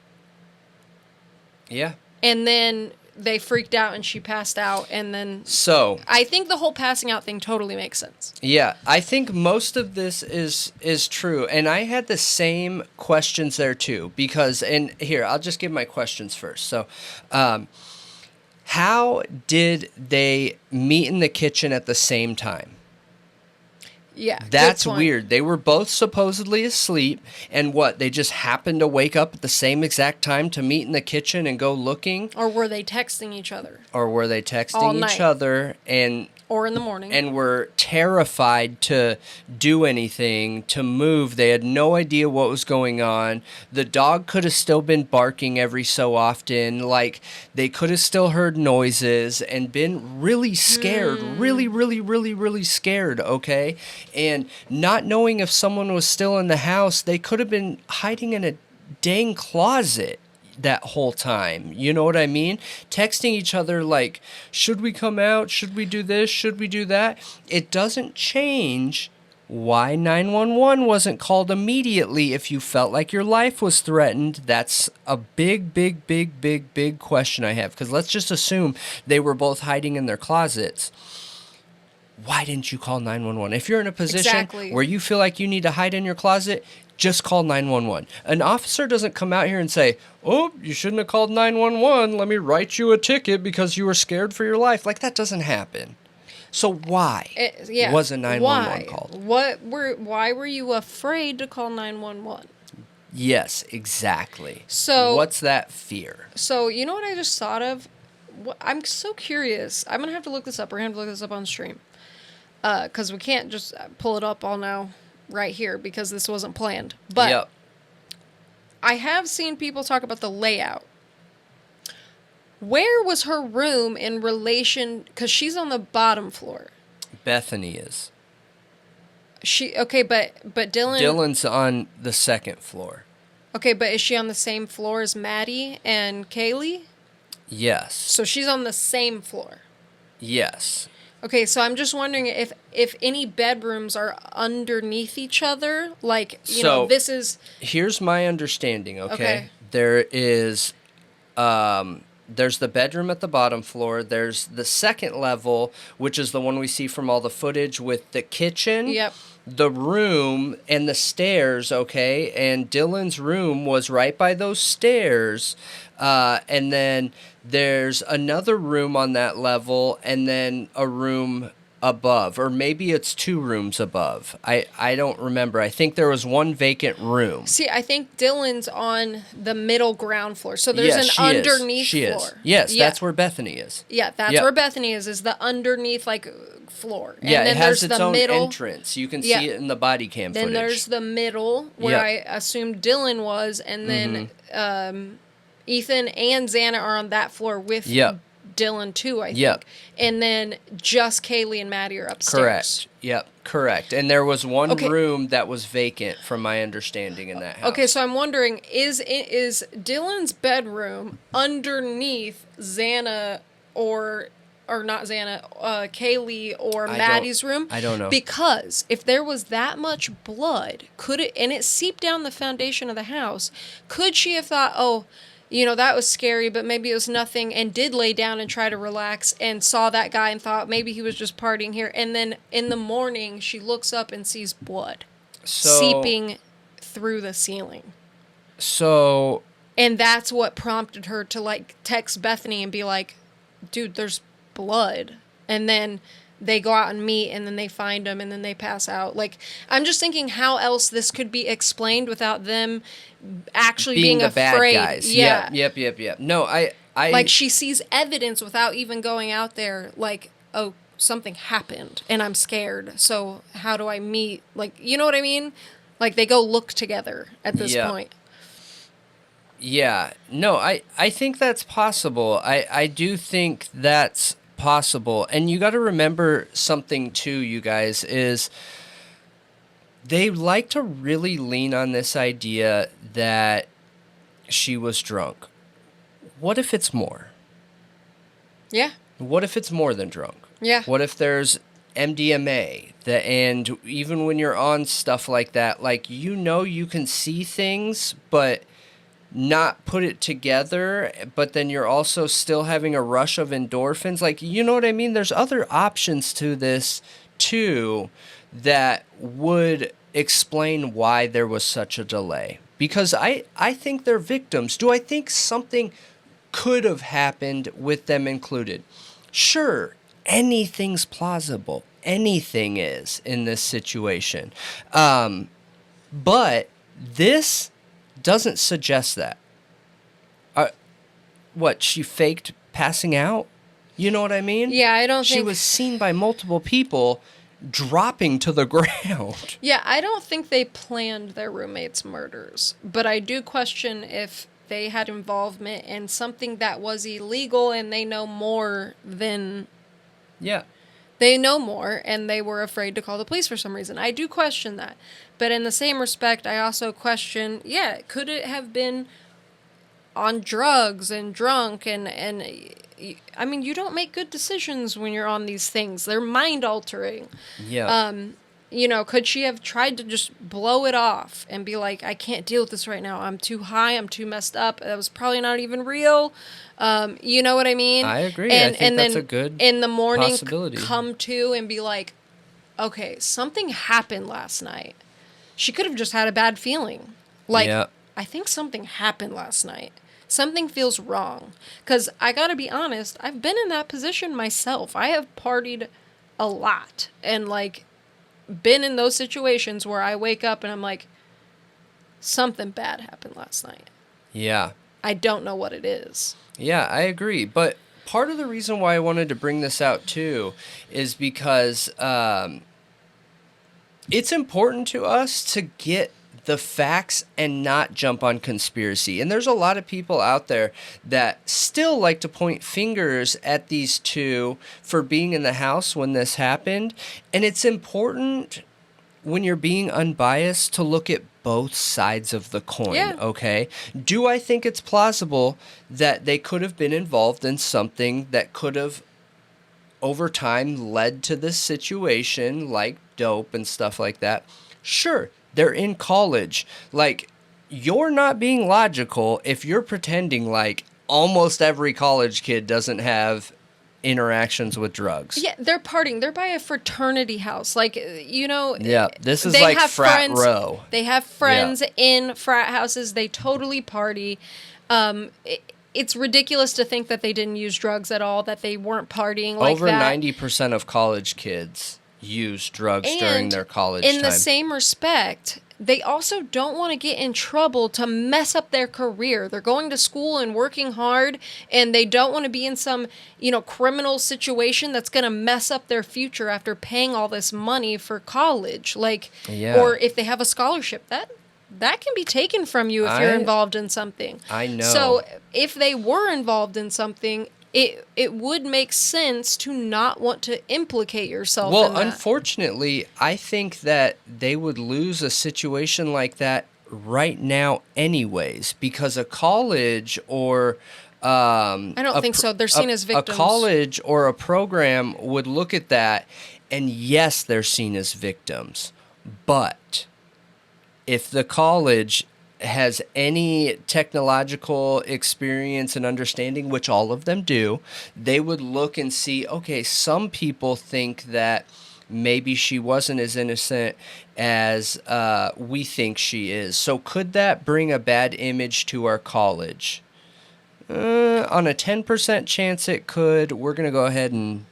Yeah. And then they freaked out and she passed out. And then... So... I think the whole passing out thing totally makes sense. Yeah. I think most of this is true. And I had the same questions there too. Because... And here, I'll just give my questions first. So... how did they meet in the kitchen at the same time? Yeah, that's weird. They were both supposedly asleep, and what, they just happened to wake up at the same exact time to meet in the kitchen and go looking? Or were they texting each other? Or were they texting each other and... Or in the morning. And were terrified to do anything, to move. They had no idea what was going on. The dog could have still been barking every so often. Like, they could have still heard noises and been really scared. Really, really, really, really scared, okay? And not knowing if someone was still in the house, they could have been hiding in a dang closet. that whole time. You know what I mean? Texting each other like, should we come out? Should we do this? Should we do that? It doesn't change why 911 wasn't called immediately if you felt like your life was threatened. That's a big question I have. Because let's just assume they were both hiding in their closets. Why didn't you call 911? If you're in a position where you feel like you need to hide in your closet, just call 911. An officer doesn't come out here and say, oh, you shouldn't have called 911. Let me write you a ticket because you were scared for your life. Like, that doesn't happen. So why was a 911 called? Why were you afraid to call 911? Yes, exactly. So what's that fear? So you know what I just thought of? I'm so curious. I'm going to have to look this up. We're going to have to look this up on stream. Because we can't just pull it up all now right here because this wasn't planned. But I have seen people talk about the layout. Where was her room in relation? Because she's on the bottom floor. Bethany is. Okay, but Dylan. Dylan's on the second floor. Okay, but is she on the same floor as Maddie and Kaylee? Yes. So she's on the same floor. Yes. Okay, so I'm just wondering if any bedrooms are underneath each other, like, you know, this is... Here's my understanding, okay? There is, there's the bedroom at the bottom floor, there's the second level, which is the one we see from all the footage with the kitchen, the room, and the stairs, okay? And Dylan's room was right by those stairs, and then... There's another room on that level and then a room above. Or maybe it's two rooms above. I don't remember. I think there was one vacant room. See, I think Dylan's on the middle ground floor. So there's an underneath floor. Yes, that's where Bethany is. Yeah, that's where Bethany is the underneath, like, floor. And yeah, then it has there's its the own middle entrance. You can see it in the body cam footage. Then there's the middle where I assumed Dylan was. And then... Ethan and Xana are on that floor with Dylan too, I think. And then just Kaylee and Maddie are upstairs. Correct. Correct. And there was one room that was vacant from my understanding in that house. Okay, so I'm wondering, is Dylan's bedroom underneath Xana or not Xana, Kaylee or Maddie's room? I don't know. Because if there was that much blood, and it seeped down the foundation of the house, could she have thought, oh, you know, that was scary, but maybe it was nothing, and did lay down and try to relax and saw that guy and thought maybe he was just partying here. And then in the morning, she looks up and sees blood seeping through the ceiling. So... And that's what prompted her to, like, text Bethany and be like, dude, there's blood. And then they go out and meet, and then they find him, and then they pass out. Like, I'm just thinking how else this could be explained without them actually being the afraid. Bad guys. Yeah. Yep. No, I like, she sees evidence without even going out there, like, oh, something happened, and I'm scared, so how do I meet? Like, you know what I mean? Like, they go look together at this point. Yeah. No, I think that's possible. I do think that's possible. And you got to remember something too, you guys, is they like to really lean on this idea that she was drunk. What if it's more? Yeah. What if it's more than drunk? Yeah. What if there's MDMA? And even when you're on stuff like that, like, you know, you can see things, but not put it together, but then you're also still having a rush of endorphins. Like, you know what I mean? There's other options to this too that would explain why there was such a delay. Because I think they're victims. Do I think something could have happened with them included? Sure, anything's plausible. Anything is in this situation. But this doesn't suggest that. What, she faked passing out? You know what I mean? Yeah, I don't think... She was seen by multiple people dropping to the ground. Yeah, I don't think they planned their roommates' murders. But I do question if they had involvement in something that was illegal and they know more than... Yeah. They know more, and they were afraid to call the police for some reason. I do question that. But in the same respect, I also question, could it have been on drugs and drunk and I mean, you don't make good decisions when you're on these things. They're mind altering. Yeah. You know, could she have tried to just blow it off and be like, I can't deal with this right now. I'm too high. I'm too messed up. That was probably not even real. You know what I mean? I agree. And, I think that's then a good in the morning possibility. come to and be like, okay, something happened last night. She could have just had a bad feeling. Like, Yeah. I think something happened last night. Something feels wrong. Because I got to be honest, I've been in that position myself. I have partied a lot and, like, been in those situations where I wake up and I'm like, something bad happened last night. Yeah. I don't know what it is. Yeah, I agree. But part of the reason why I wanted to bring this out, too, is because it's important to us to get the facts and not jump on conspiracy. And there's a lot of people out there that still like to point fingers at these two for being in the house when this happened. And it's important when you're being unbiased to look at both sides of the coin, Yeah. okay? Do I think it's plausible that they could have been involved in something that could have over time led to this situation, like dope and stuff like that? Sure. They're in college. Like, you're not being logical if you're pretending like almost every college kid doesn't have interactions with drugs. Yeah, they're partying. They're by a fraternity house. Like, you know. Yeah, this is they like have frat friends, row. They have friends in frat houses. They totally party. It's ridiculous to think that they didn't use drugs at all, that they weren't partying like Over that. 90% of college kids use drugs during their college in time. the same respect, they also don't want to get in trouble to mess up their career. They're going to school and working hard, and they don't want to be in some, you know, criminal situation that's going to mess up their future after paying all this money for college. Like, Yeah. or if they have a scholarship, that can be taken from you if you're involved in something. I know. So if they were involved in something, it would make sense to not want to implicate yourself in that. Well, unfortunately, I think that they would lose a situation like that right now anyways, because a college or I don't think so. They're seen as victims. A college or a program would look at that, and yes, they're seen as victims. But if the college has any technological experience and understanding, which all of them do, they would look and see, okay, some people think that maybe she wasn't as innocent as we think she is. So could that bring a bad image to our college? On a 10% chance it could. We're going to go ahead and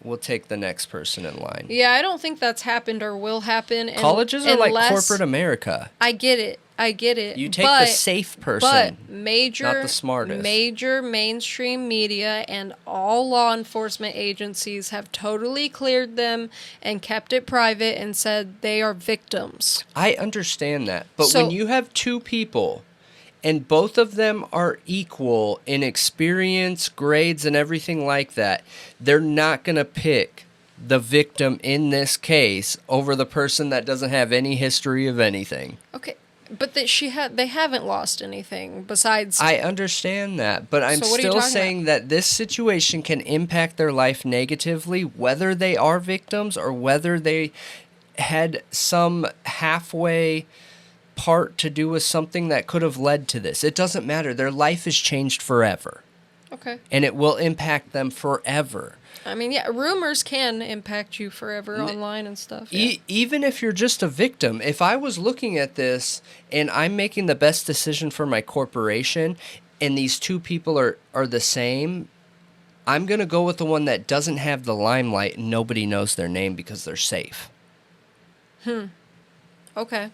we'll take the next person in line. Yeah, I don't think that's happened or will happen. Colleges are like corporate America. I get it. You take the safe person, but not the smartest. Major mainstream media and all law enforcement agencies have totally cleared them and kept it private and said they are victims. I understand that. But when you have two people and both of them are equal in experience, grades, and everything like that, they're not going to pick the victim in this case over the person that doesn't have any history of anything. Okay. But they haven't lost anything besides. I understand that, but I'm still saying that this situation can impact their life negatively, whether they are victims or whether they had some halfway part to do with something that could have led to this. It doesn't matter. Their life is changed forever. Okay. And it will impact them forever. I mean, yeah, rumors can impact you forever online and stuff. Yeah. Even if you're just a victim, if I was looking at this and I'm making the best decision for my corporation and these two people are the same, I'm going to go with the one that doesn't have the limelight and nobody knows their name because they're safe. Okay.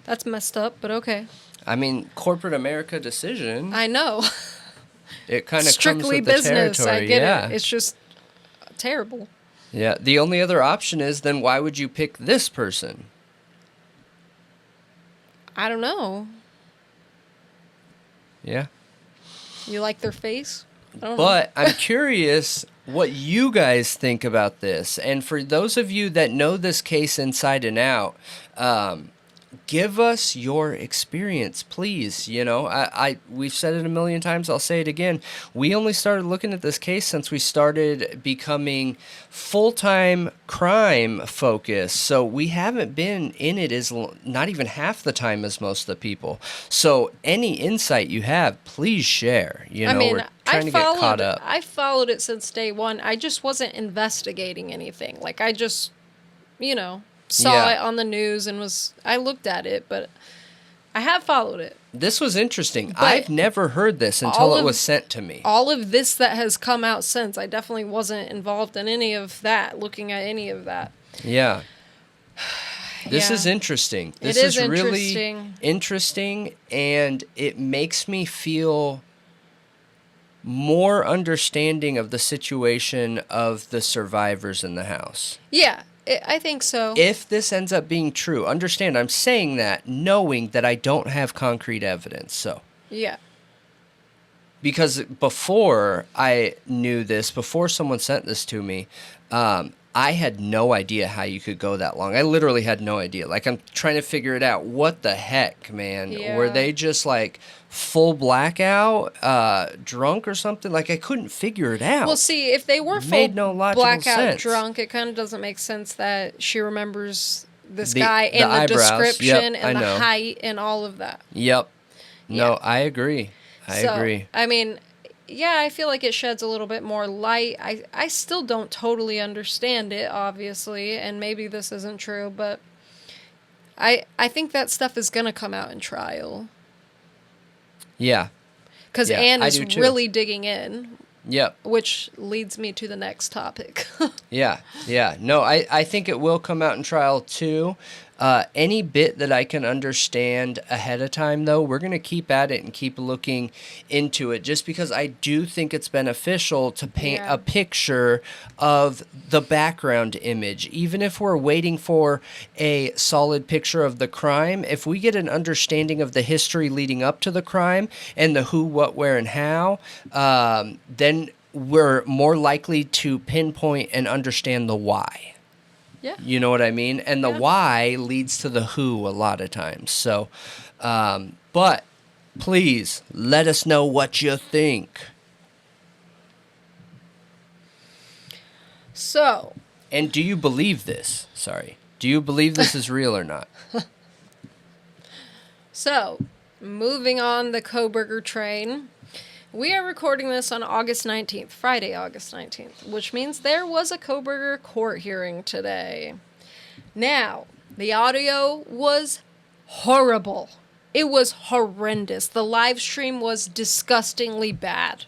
That's messed up, but okay. I mean, corporate America decision. I know. It kind of strictly comes with business. the territory. I get it. It's just terrible. Yeah. The only other option is then why would you pick this person? I don't know. Yeah. You like their face? I don't But know. I'm curious what you guys think about this. And for those of you that know this case inside and out, give us your experience, please. You know, we've said it a million times. I'll say it again. We only started looking at this case since we started becoming full-time crime focused. So we haven't been in it not even half the time as most of the people. So any insight you have, please share. You know, we're trying to get caught up. I followed it since day one. I just wasn't investigating anything. Like, I just, you know, saw it on the news and I looked at it, but I have followed it. This was interesting. I've never heard this until it was sent to me. All of this that has come out since, I definitely wasn't involved in any of that, looking at any of that. Yeah. This is interesting. This is really interesting, and it makes me feel more understanding of the situation of the survivors in the house. Yeah. I think so. If this ends up being true, understand I'm saying that knowing that I don't have concrete evidence. So yeah, because before I knew this, before someone sent this to me, I had no idea how you could go that long. I literally had no idea. Like, I'm trying to figure it out. What the heck, man? Yeah. Were they just like full blackout, drunk or something? Like, I couldn't figure it out. Well, see, if they were full blackout drunk, it kind of doesn't make sense that she remembers this guy and the description and the height and all of that. Yep. No, I agree. I agree. I mean, yeah, I feel like it sheds a little bit more light. I still don't totally understand it, obviously, and maybe this isn't true, but I think that stuff is going to come out in trial. Yeah. Because Anne is really digging in. Yep. Which leads me to the next topic. Yeah. No, I think it will come out in trial, too. Any bit that I can understand ahead of time, though, we're going to keep at it and keep looking into it, just because I do think it's beneficial to paint a picture of the background image. Even if we're waiting for a solid picture of the crime, if we get an understanding of the history leading up to the crime and the who, what, where, and how, then we're more likely to pinpoint and understand the why. Yeah. You know what I mean? And the why leads to the who a lot of times. So, but please let us know what you think. So. And do you believe this? Sorry. Do you believe this is real or not? So, moving on the Kohberger train. We are recording this on August 19th, Friday, August 19th, which means there was a Kohberger court hearing today. Now, the audio was horrible. It was horrendous. The live stream was disgustingly bad.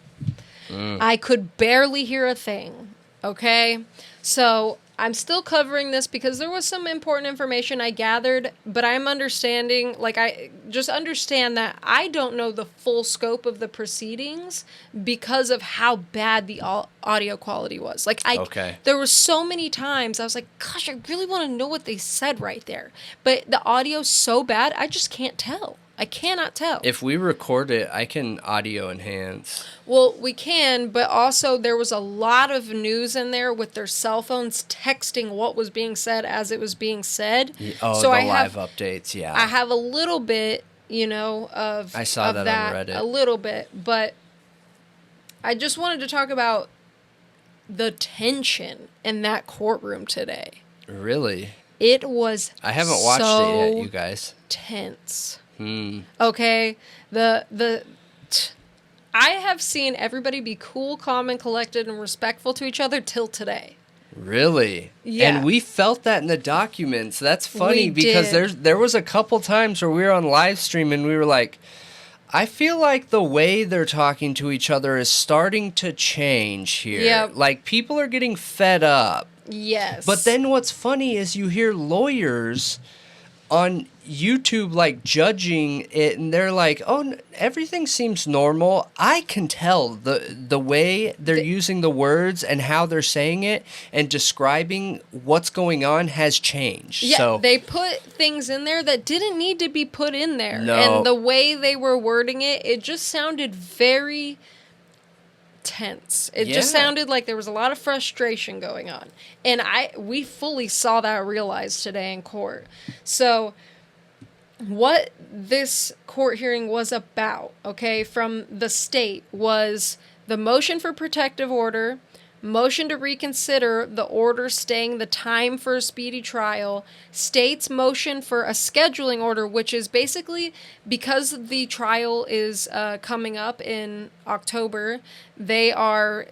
I could barely hear a thing, okay? So, I'm still covering this because there was some important information I gathered, but I'm understanding, like, I just understand that I don't know the full scope of the proceedings because of how bad the audio quality was. Like, there were so many times I was like, gosh, I really want to know what they said right there. But the audio's so bad, I just can't tell. I cannot tell. If we record it, I can audio enhance. Well, we can, but also there was a lot of news in there with their cell phones texting what was being said as it was being said. Oh, so live updates, yeah. I have a little bit, you know, of I saw of that on Reddit. A little bit, but I just wanted to talk about the tension in that courtroom today. Really? It was I haven't watched it yet, you guys. Tense. Okay, I have seen everybody be cool, calm, and collected and respectful to each other till today. Really? Yeah. And we felt that in the documents. That's funny because there was a couple times where we were on live stream and we were like, I feel like the way they're talking to each other is starting to change here. Yeah. Like, people are getting fed up. Yes. But then what's funny is you hear lawyers on YouTube, like, judging it, and they're like, oh, everything seems normal. I can tell the way they're using the words and how they're saying it and describing what's going on has changed. Yeah, so, they put things in there that didn't need to be put in there. No. And the way they were wording it, it just sounded very tense. It just sounded like there was a lot of frustration going on. And we fully saw that realized today in court. So what this court hearing was about, okay, from the state was the motion for protective order, motion to reconsider the order staying the time for a speedy trial, state's motion for a scheduling order, which is basically because the trial is coming up in October, they are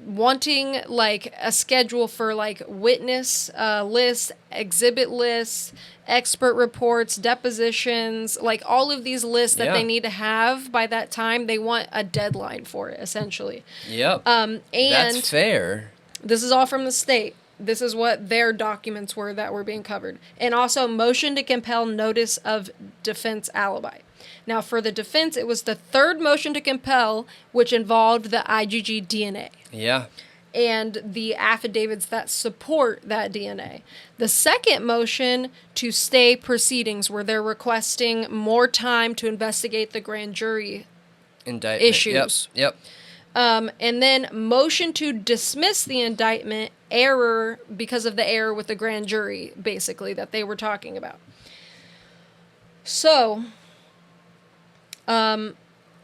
wanting like a schedule for like witness lists, exhibit lists, expert reports, depositions, like all of these lists that they need to have by that time. They want a deadline for it, essentially. Yep. And that's fair. This is all from the state. This is what their documents were that were being covered. And also motion to compel notice of defense alibi. Now, for the defense, it was the third motion to compel, which involved the IgG DNA. Yeah. And the affidavits that support that DNA. The second motion to stay proceedings, where they're requesting more time to investigate the grand jury indictment issues. Yep. And then motion to dismiss the indictment error because of the error with the grand jury, basically, that they were talking about. So, I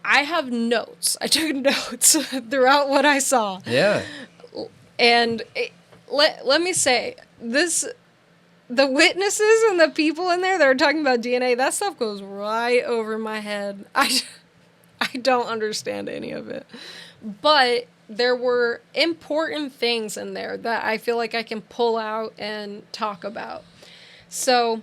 have notes. I took notes throughout what I saw. Yeah. And let me say, the witnesses and the people in there that are talking about DNA, that stuff goes right over my head. I don't understand any of it. But there were important things in there that I feel like I can pull out and talk about. So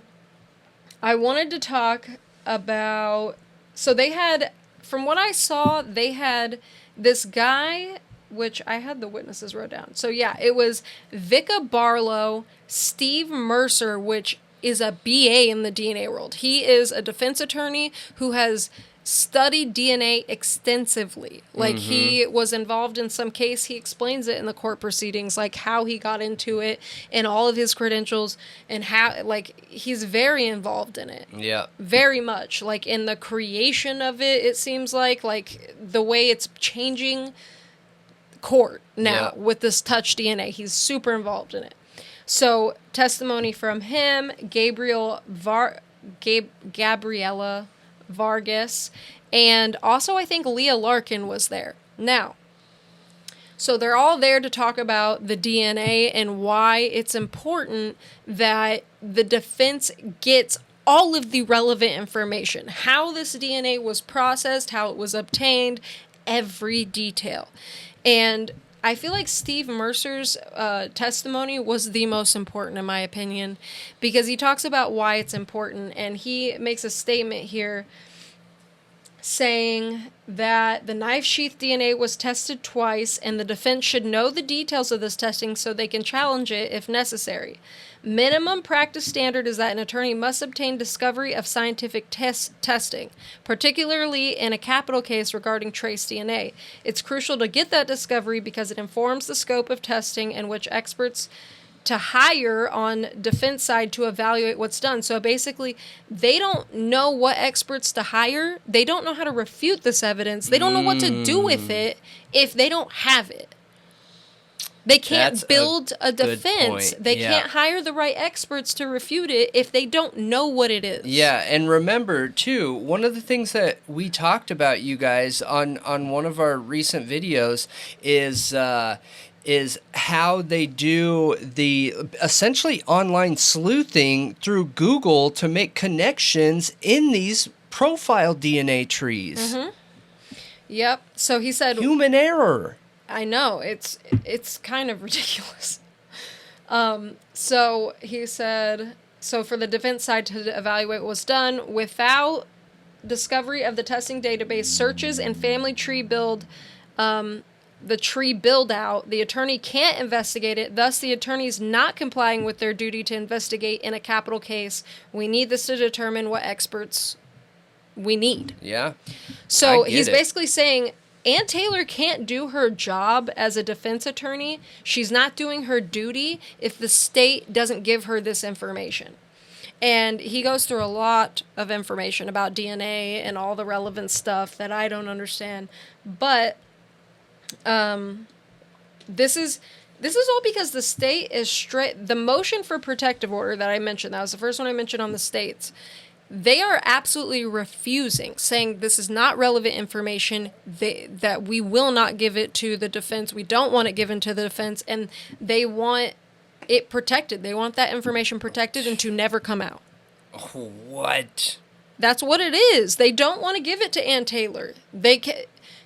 I wanted to talk about, so they had, from what I saw, they had this guy, which I had the witnesses wrote down. So yeah, it was Vicka Barlow, Steve Mercer, which is a BA in the DNA world. He is a defense attorney who has studied DNA extensively. Like, he was involved in some case. He explains it in the court proceedings, like how he got into it and all of his credentials and how, like, he's very involved in it. Yeah. Very much. Like, in the creation of it, it seems like the way it's changing court now with this touch DNA. He's super involved in it. So, testimony from him, Gabriela Vargas, and also I think Leah Larkin was there. Now, so they're all there to talk about the DNA and why it's important that the defense gets all of the relevant information, how this DNA was processed, how it was obtained, every detail. And I feel like Steve Mercer's testimony was the most important in my opinion, because he talks about why it's important, and he makes a statement here saying that the knife sheath DNA was tested twice and the defense should know the details of this testing so they can challenge it if necessary. Minimum practice standard is that an attorney must obtain discovery of scientific testing, particularly in a capital case regarding trace DNA. It's crucial to get that discovery because it informs the scope of testing and which experts to hire on defense side to evaluate what's done. So basically, they don't know what experts to hire. They don't know how to refute this evidence. They don't know what to do with it if they don't have it. They can't build a defense. They can't hire the right experts to refute it if they don't know what it is. Yeah, and remember, too, one of the things that we talked about, you guys, on one of our recent videos is how they do the essentially online sleuthing through Google to make connections in these profile DNA trees. Mm-hmm. Yep. So he said... Human error. I know. It's kind of ridiculous. So he said... So for the defense side to evaluate what was done, without discovery of the testing database, searches and family tree build... the tree build out, the attorney can't investigate it. Thus, the attorney's not complying with their duty to investigate in a capital case. We need this to determine what experts we need. Yeah. So he's basically saying Ann Taylor can't do her job as a defense attorney. She's not doing her duty if the state doesn't give her this information. And he goes through a lot of information about DNA and all the relevant stuff that I don't understand. But this is all because the state is strict. The motion for protective order that I mentioned, that was the first one I mentioned on the states. they are absolutely refusing, saying this is not relevant information, that we will not give it to the defense. We don't want it given to the defense, and they want it protected. They want that information protected and to never come out. What? That's what it is. They don't want to give it to Ann Taylor.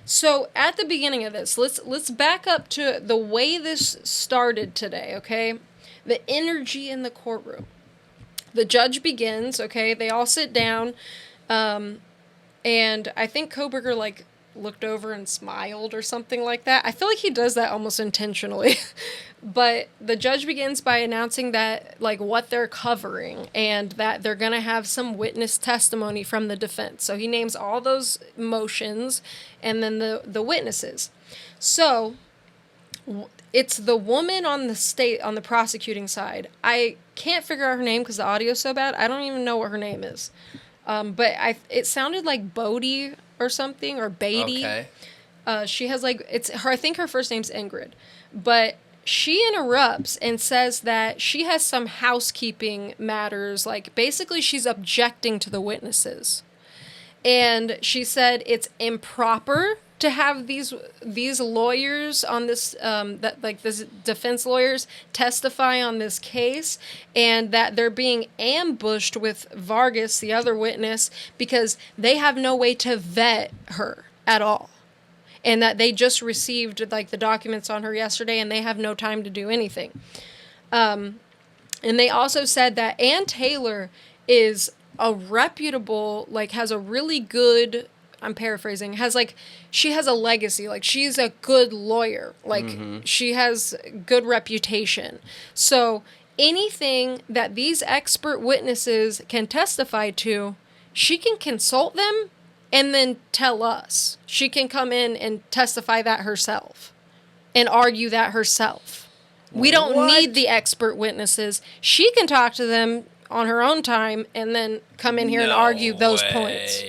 So at the beginning of this, let's back up to the way this started today, okay? The energy in the courtroom. The judge begins, okay? They all sit down, and I think Kohberger, like, looked over and smiled or something like that. I feel like he does that almost intentionally. But the judge begins by announcing that, like, what they're covering and that they're going to have some witness testimony from the defense. So he names all those motions and then the witnesses. So it's the woman on the prosecuting side. I can't figure out her name because the audio's so bad. I don't even know what her name is. But it sounded like Bodie or something, or Beatty. Okay. She has, like, it's her. I think her first name's Ingrid, but she interrupts and says that she has some housekeeping matters. Like, basically, she's objecting to the witnesses, and she said it's improper to have these lawyers on this this defense lawyers testify on this case, and that they're being ambushed with Vargas, the other witness, because they have no way to vet her at all, and that they just received, like, the documents on her yesterday and they have no time to do anything. And they also said that Ann Taylor is a reputable, like, has a really good, I'm paraphrasing, she has a legacy. Like, she's a good lawyer. Like, she has good reputation. So anything that these expert witnesses can testify to, she can consult them and then tell us. She can come in and testify that herself and argue that herself. We don't need the expert witnesses. She can talk to them on her own time and then come in here and argue those points.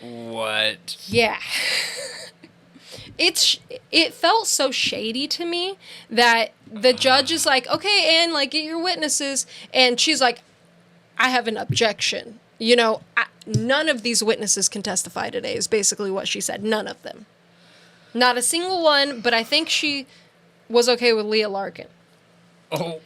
What? Yeah. It felt so shady to me that the judge is like, okay, Ann, like, get your witnesses. And she's like, I have an objection. You know, none of these witnesses can testify today is basically what she said. None of them. Not a single one, but I think she was okay with Leah Larkin. Oh.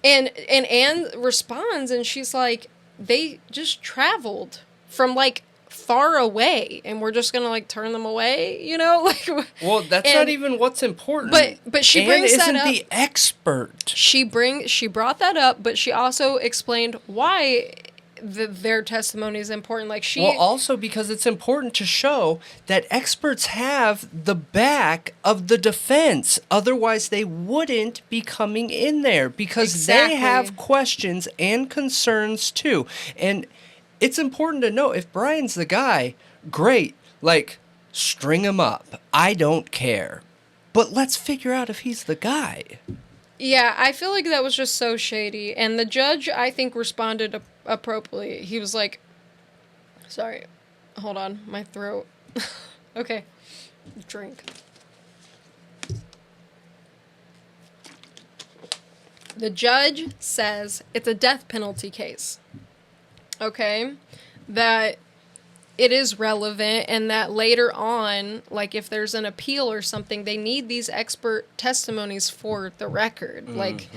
And Ann responds, and she's like, they just traveled from, like, far away, and we're just gonna, like, turn them away, you know? Like, well, that's not even what's important. But she Ann brings that isn't up. the expert. She brought that up, but she also explained why their testimony is important. Like, well, also because it's important to show that experts have the back of the defense. Otherwise, they wouldn't be coming in there, because they have questions and concerns too. And it's important to know, if Bryan's the guy, great. Like, string him up. I don't care. But let's figure out if he's the guy. Yeah, I feel like that was just so shady. And the judge, I think, responded appropriately. He was like, sorry, hold on, my throat. Okay, drink. The judge says it's a death penalty case. Okay? That it is relevant, and that later on, like, if there's an appeal or something, they need these expert testimonies for the record. Like,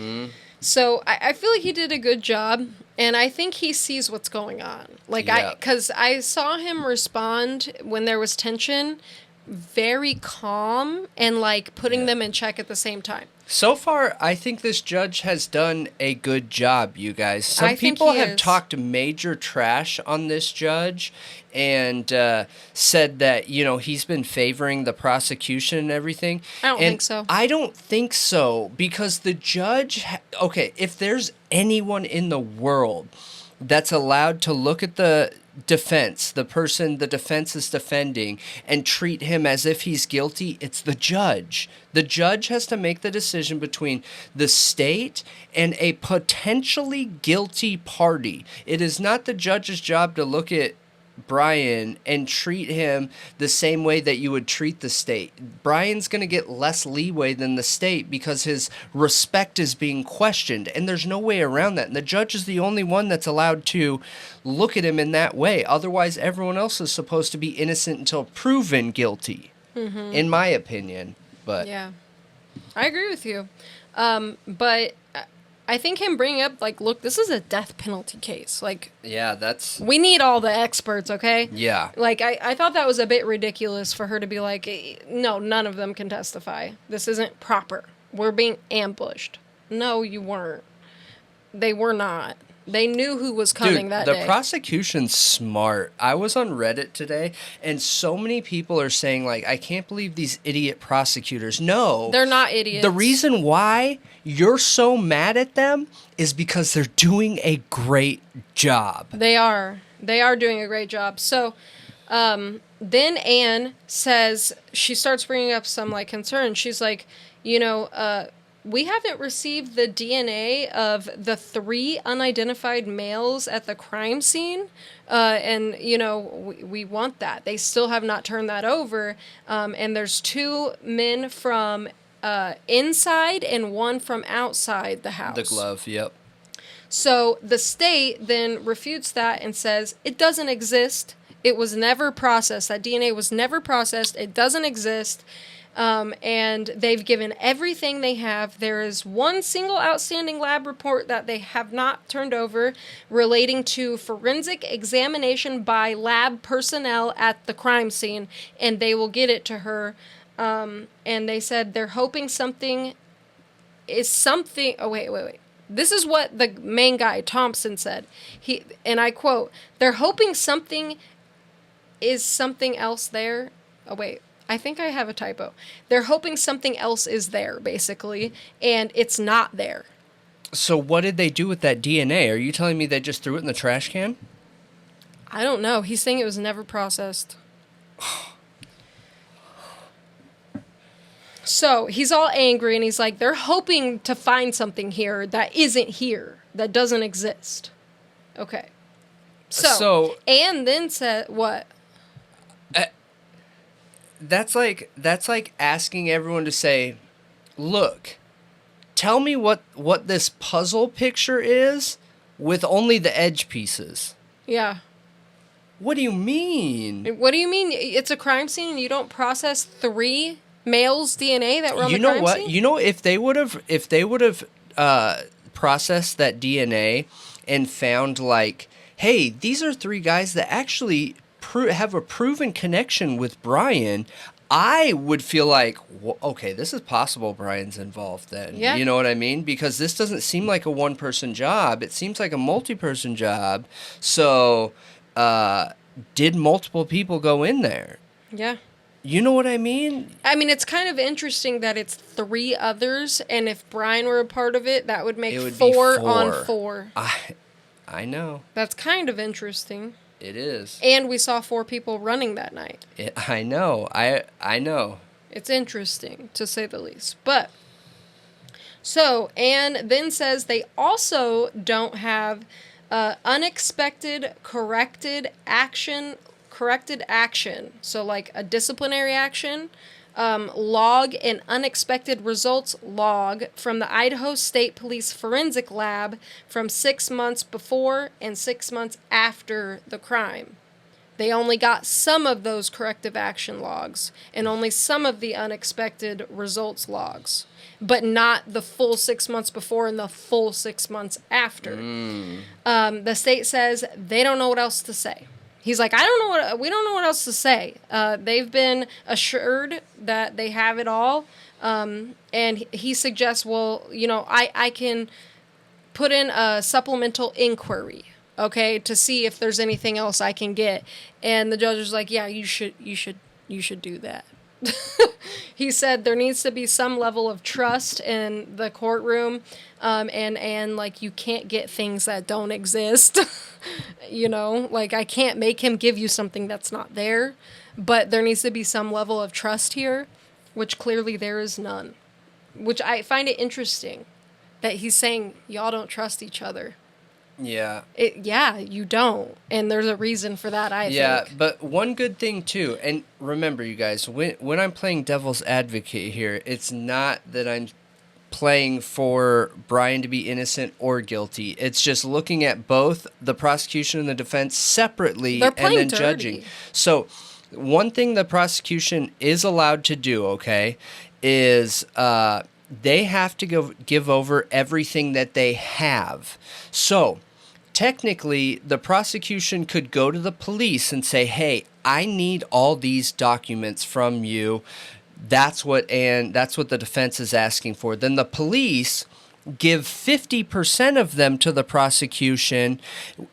so I feel like he did a good job, and I think he sees what's going on. Like, because I saw him respond when there was tension, very calm, and, like, putting them in check at the same time. So far, I think this judge has done a good job, you guys. Some people have talked major trash on this judge and said that, you know, he's been favoring the prosecution and everything. I don't think so. I don't think so, because the judge, okay, if there's anyone in the world that's allowed to look at the defense, the person the defense is defending, and treat him as if he's guilty, it's the judge. The judge has to make the decision between the state and a potentially guilty party. It is not the judge's job to look at Bryan and treat him the same way that you would treat the state. Bryan's going to get less leeway than the state because his respect is being questioned, and there's no way around that. And the judge is the only one that's allowed to look at him in that way. Otherwise, everyone else is supposed to be innocent until proven guilty, in my opinion. But yeah, I agree with you. But I think him bringing up, like, look, this is a death penalty case. Like, yeah, that's... we need all the experts, okay? Yeah. Like, I thought that was a bit ridiculous for her to be like, no, none of them can testify. This isn't proper. We're being ambushed. No, you weren't. They were not. They knew who was coming that day. The prosecution's smart. I was on Reddit today, and so many people are saying, like, I can't believe these idiot prosecutors. No. They're not idiots. The reason why you're so mad at them is because they're doing a great job. They are. They are doing a great job. So, then Anne says, she starts bringing up some, like, concern. She's like, you know, we haven't received the DNA of the 3 unidentified males at the crime scene, and, you know, we want that. They still have not turned that over, and there's 2 men from inside and 1 from outside the house. The glove, yep. So the state then refutes that and says, it doesn't exist. It was never processed. That DNA was never processed. It doesn't exist. And they've given everything they have. There is 1 single outstanding lab report that they have not turned over relating to forensic examination by lab personnel at the crime scene, and they will get it to her. And they said they're hoping something is something. Oh, wait. This is what the main guy, Thompson, said. And I quote, they're hoping something is something else there. Oh, wait. I think I have a typo. They're hoping something else is there, basically, and it's not there. So what did they do with that DNA? Are you telling me they just threw it in the trash can? I don't know. He's saying it was never processed. So he's all angry, and he's like, they're hoping to find something here that isn't here, that doesn't exist. Okay. So Anne then said, what? That's like asking everyone to say, look, tell me what this puzzle picture is with only the edge pieces. Yeah. What do you mean? What do you mean? It's a crime scene and you don't process 3 males' DNA that were on the crime scene? You know, if they would have processed that DNA and found, like, hey, these are 3 guys that actually have a proven connection with Bryan, I would feel like, well, okay, this is possible Bryan's involved then. Yeah. You know what I mean? Because this doesn't seem like a one-person job. It seems like a multi-person job. So, did multiple people go in there? Yeah. You know what I mean? I mean, it's kind of interesting that it's 3 others, and if Bryan were a part of it, that would make 4 on 4. I know. That's kind of interesting. It is. And we saw 4 people running that night. I know. I know. It's interesting, to say the least. But, so, Anne then says they also don't have unexpected corrected action. So, like a disciplinary action, log and unexpected results log from the Idaho State Police Forensic Lab from 6 months before and 6 months after the crime. They only got some of those corrective action logs and only some of the unexpected results logs, but not the full 6 months before and the full 6 months after. The state says they don't know what else to say. He's like, we don't know what else to say. They've been assured that they have it all. And he suggests, well, you know, I can put in a supplemental inquiry, okay, to see if there's anything else I can get. And the judge was like, yeah, you should do that. He said there needs to be some level of trust in the courtroom, and like, you can't get things that don't exist. You know, like, I can't make him give you something that's not there, but there needs to be some level of trust here, which clearly there is none. Which I find it interesting that he's saying y'all don't trust each other. Yeah. You don't. And there's a reason for that, I think. Yeah, but one good thing, too, and remember, you guys, when I'm playing devil's advocate here, it's not that I'm playing for Bryan to be innocent or guilty. It's just looking at both the prosecution and the defense separately and then judging. So one thing the prosecution is allowed to do, okay, is they have to give over everything that they have. So technically, the prosecution could go to the police and say, hey, I need all these documents from you. That's what the defense is asking for. Then the police give 50% of them to the prosecution,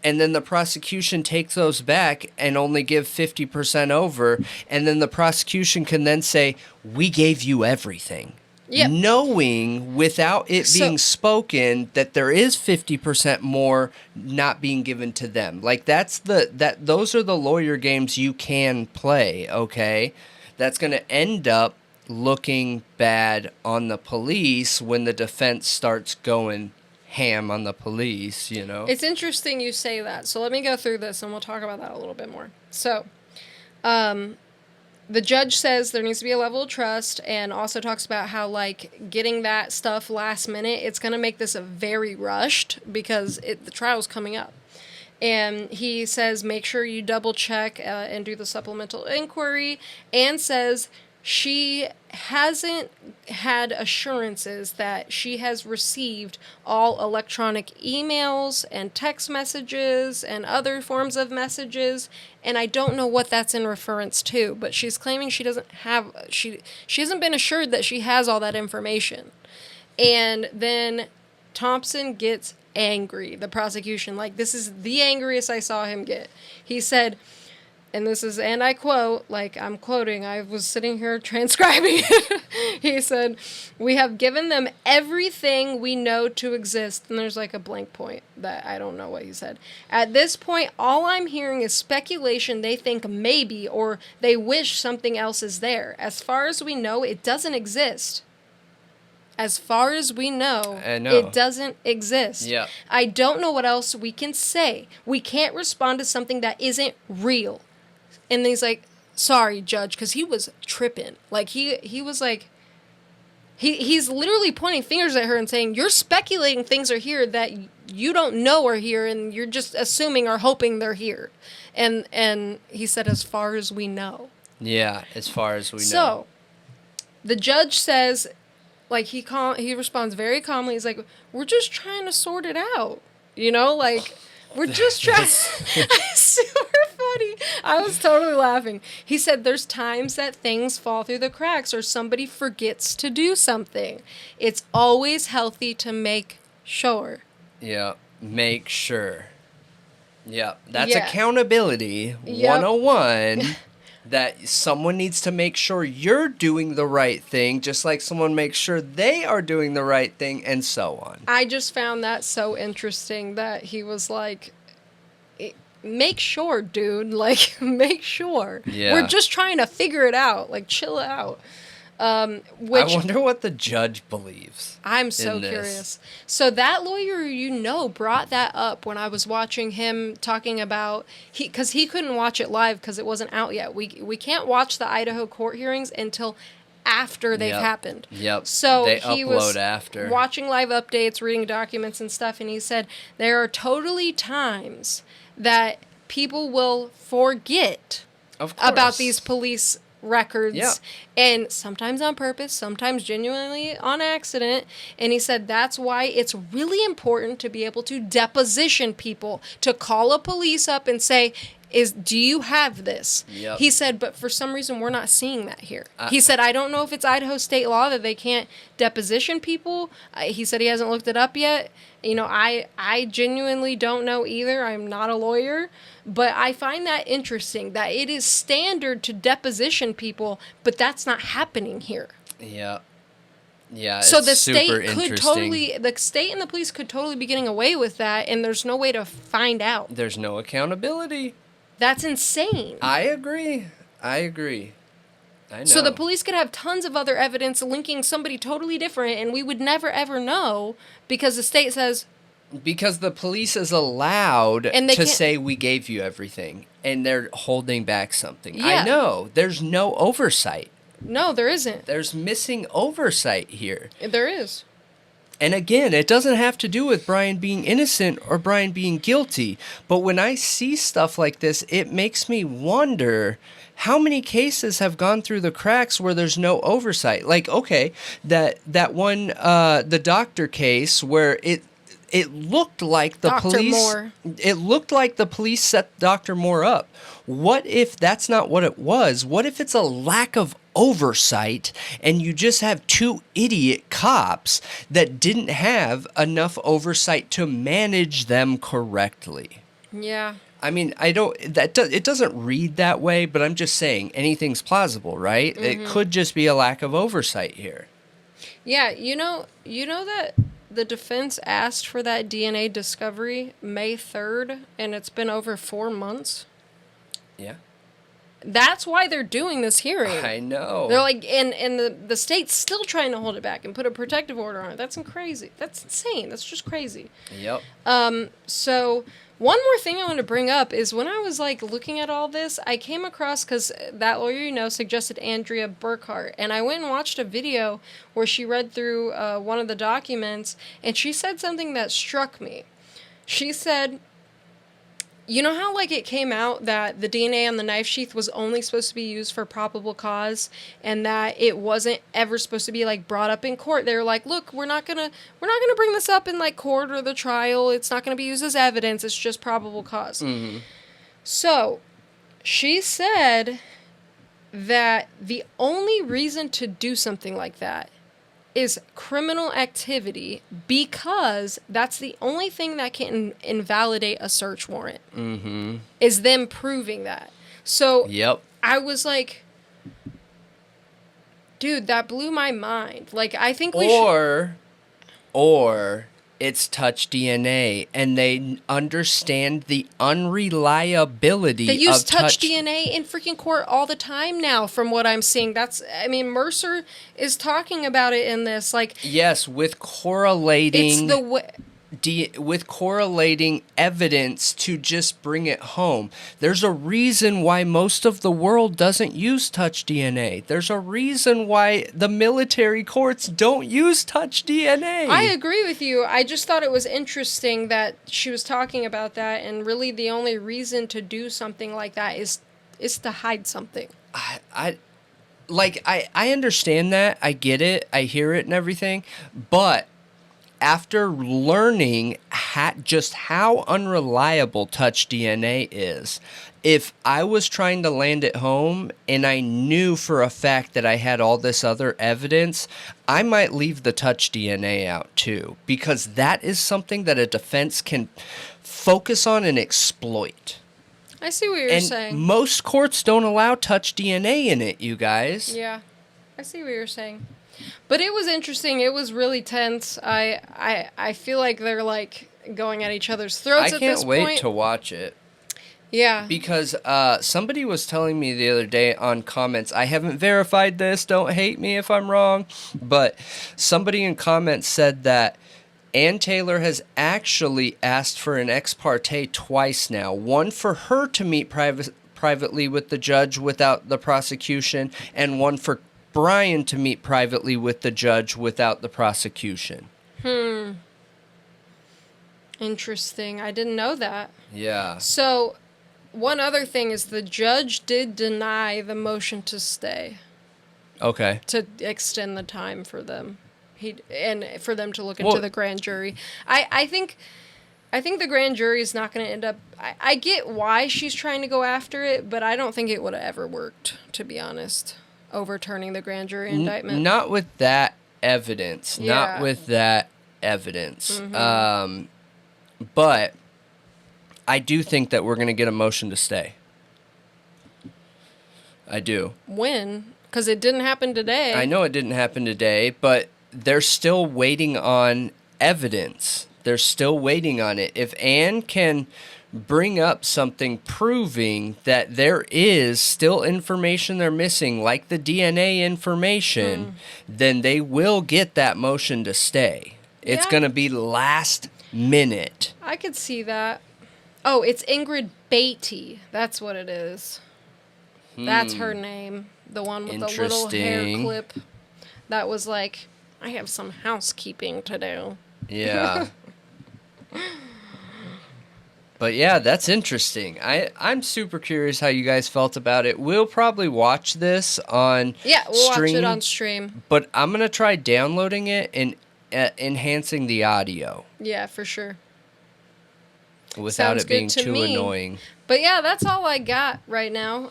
and then the prosecution takes those back and only give 50% over, and then the prosecution can then say, we gave you everything. Yep. Knowing without it being spoken that there is 50% more not being given to them. Like those are the lawyer games you can play, okay? That's going to end up looking bad on the police when the defense starts going ham on the police, you know? It's interesting you say that. So let me go through this and we'll talk about that a little bit more. So, the judge says there needs to be a level of trust and also talks about how, like, getting that stuff last minute, it's going to make this a very rushed because the trial's coming up. And he says make sure you double check and do the supplemental inquiry, and says she hasn't had assurances that she has received all electronic emails and text messages and other forms of messages, and I don't know what that's in reference to, but she's claiming she doesn't have, she hasn't been assured that she has all that information. And then Thompson gets angry, the prosecution, like, this is the angriest I saw him get. He said, and this is, and I quote, like, I'm quoting, I was sitting here transcribing it. He said, we have given them everything we know to exist. And there's like a blank point that I don't know what he said. At this point, all I'm hearing is speculation. They think maybe, or they wish something else is there. As far as we know, it doesn't exist. As far as we know, it doesn't exist. Yeah. I don't know what else we can say. We can't respond to something that isn't real. And he's like, sorry, Judge, because he was tripping. Like, he was like, he's literally pointing fingers at her and saying, you're speculating things are here that you don't know are here, and you're just assuming or hoping they're here. And he said, as far as we know. Yeah, as far as we know. So, the judge says, like, he responds very calmly. He's like, we're just trying to sort it out. You know, like, we're just trying. Super funny. I was totally laughing. He said there's times that things fall through the cracks or somebody forgets to do something. It's always healthy to make sure. Yeah, make sure. Yeah, that's accountability 101. That someone needs to make sure you're doing the right thing, just like someone makes sure they are doing the right thing, and so on. I just found that so interesting that he was like, make sure, dude. Like, make sure. Yeah. We're just trying to figure it out. Like, chill out. I wonder what the judge believes. I'm so curious. So that lawyer, brought that up when I was watching him talking about, because he couldn't watch it live because it wasn't out yet. We can't watch the Idaho court hearings until after they've happened. Yep. So they he upload was after. Watching live updates, reading documents and stuff, and he said there are totally times that people will forget about these police records, and sometimes on purpose, sometimes genuinely on accident. And he said that's why it's really important to be able to deposition people, to call a police up and say, do you have this? Yep. He said, but for some reason we're not seeing that here. He said, I don't know if it's Idaho state law that they can't deposition people. He said he hasn't looked it up yet. I genuinely don't know either. I'm not a lawyer. But I find that interesting that it is standard to deposition people, but that's not happening here. Yeah. Yeah, so it's the state super could the state and the police could totally be getting away with that, and there's no way to find out. There's no accountability. That's insane. I agree. I know. So the police could have tons of other evidence linking somebody totally different, and we would never, ever know because the state says, Because the police is allowed And they to can't- say we gave you everything, and they're holding back something. Yeah. I know. There's no oversight. No, there isn't. There's missing oversight here. There is. And again, it doesn't have to do with Bryan being innocent or Bryan being guilty. But when I see stuff like this, it makes me wonder how many cases have gone through the cracks where there's no oversight. Like, okay, that one, the doctor case where it looked like the Dr. police. Moore. It looked like the police set Dr. Moore up. What if that's not what it was? What if it's a lack of oversight and you just have two idiot cops that didn't have enough oversight to manage them correctly? Yeah. I mean, it doesn't read that way, but I'm just saying anything's plausible, right? It could just be a lack of oversight here. Yeah, you know that the defense asked for that DNA discovery May 3rd, and it's been over 4 months. Yeah. That's why they're doing this hearing. I know. They're like, and the state's still trying to hold it back and put a protective order on it. That's crazy. That's insane. That's just crazy. Yep. So one more thing I want to bring up is when I was like looking at all this, I came across, because that lawyer suggested Andrea Burkhart, and I went and watched a video where she read through one of the documents, and she said something that struck me. She said, you know how like it came out that the DNA on the knife sheath was only supposed to be used for probable cause, and that it wasn't ever supposed to be like brought up in court? They were like, look, we're not gonna bring this up in like court or the trial. It's not gonna be used as evidence. It's just probable cause. Mm-hmm. So she said that the only reason to do something like that is criminal activity, because that's the only thing that can invalidate a search warrant. Mm-hmm. Is them proving that. So yep. I was like, dude, that blew my mind. Like, I think we should... Or it's touch DNA, and they understand the unreliability. They use of touch DNA in freaking court all the time now, from what I'm seeing. Mercer is talking about it in this. Like, yes, with correlating. It's the way. With correlating evidence to just bring it home. There's a reason why most of the world doesn't use touch DNA. There's a reason why the military courts don't use touch DNA. I agree with you. I just thought it was interesting that she was talking about that, and really the only reason to do something like that is to hide something. I understand that. I get it. I hear it and everything. But after learning just how unreliable touch DNA is, if I was trying to land it home and I knew for a fact that I had all this other evidence, I might leave the touch DNA out too, because that is something that a defense can focus on and exploit. I see what you're saying. Most courts don't allow touch DNA in it, you guys. Yeah, I see what you're saying. But it was interesting. It was really tense. I feel like they're like going at each other's throats at this point. I can't wait to watch it. Yeah. Because somebody was telling me the other day on comments, I haven't verified this, don't hate me if I'm wrong, but somebody in comments said that Ann Taylor has actually asked for an ex parte twice now. One for her to meet privately with the judge without the prosecution, and one for Bryan to meet privately with the judge without the prosecution. Interesting. I didn't know that. Yeah. So, one other thing is the judge did deny the motion to stay. Okay. To extend the time for them. And for them to look into the grand jury. I think the grand jury is not going to end up... I get why she's trying to go after it, but I don't think it would have ever worked, to be honest. Overturning the grand jury indictment. Not with that evidence. Yeah. Not with that evidence. Mm-hmm. But I do think that we're going to get a motion to stay. I do. When? Because it didn't happen today. I know it didn't happen today, but they're still waiting on evidence. They're still waiting on it. If Ann can bring up something proving that there is still information they're missing, like the DNA information, then they will get that motion to stay. It's going to be last minute. I could see that. Oh, it's Ingrid Beatty. That's what it is. That's her name. The one with the little hair clip. That was like, I have some housekeeping to do. Yeah. But yeah, that's interesting. I'm super curious how you guys felt about it. We'll probably watch this on we'll stream, watch it on stream. But I'm going to try downloading it and enhancing the audio. Yeah, for sure. Without it being too annoying. But yeah, that's all I got right now.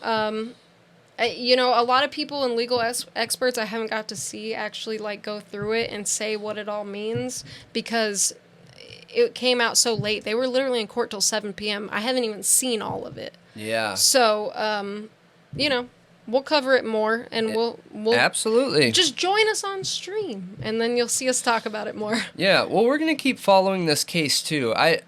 A lot of people and legal experts I haven't got to see actually like go through it and say what it all means because it came out so late. They were literally in court till 7 p.m. I haven't even seen all of it. Yeah. So, we'll cover it more, and we'll absolutely just join us on stream, and then you'll see us talk about it more. Yeah. Well, we're gonna keep following this case too. I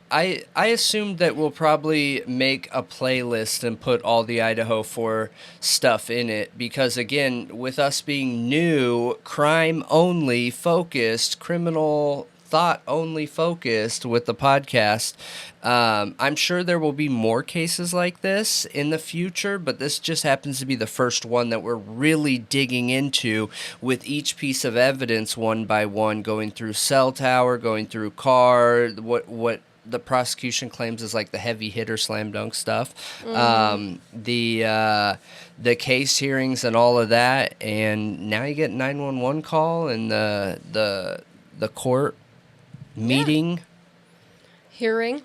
assumed that we'll probably make a playlist and put all the Idaho 4 stuff in it because, again, with us being new, crime only focused, criminal thought only focused with the podcast. I'm sure there will be more cases like this in the future, but this just happens to be the first one that we're really digging into with each piece of evidence one by one, going through cell tower, going through car, what the prosecution claims is like the heavy hitter slam dunk stuff, the case hearings and all of that, and now you get 911 call and the court meeting, hearing.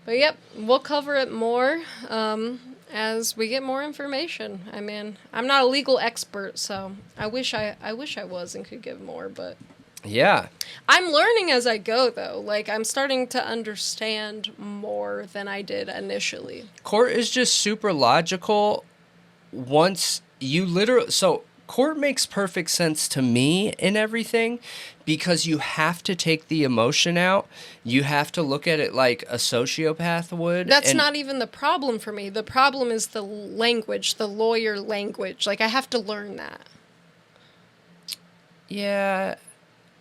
But yep, we'll cover it more as we get more information. I mean, I'm not a legal expert, so I wish I was and could give more, but yeah, I'm learning as I go though. Like I'm starting to understand more than I did initially. Court is just super logical once you court makes perfect sense to me in everything because you have to take the emotion out. You have to look at it like a sociopath would. That's not even the problem for me. The problem is the language, the lawyer language. Like, I have to learn that. Yeah.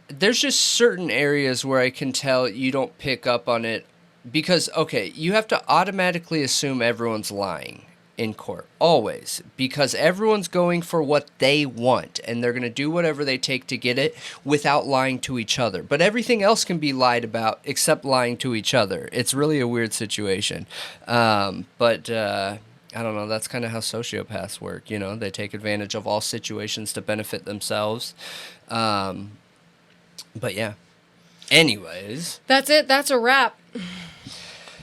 There's just certain areas where I can tell you don't pick up on it because, okay, you have to automatically assume everyone's lying in court, always, because everyone's going for what they want, and they're going to do whatever they take to get it without lying to each other. But everything else can be lied about except lying to each other. It's really a weird situation. But I don't know, that's kind of how sociopaths work, you know? They take advantage of all situations to benefit themselves. But yeah. Anyways. That's it. That's a wrap.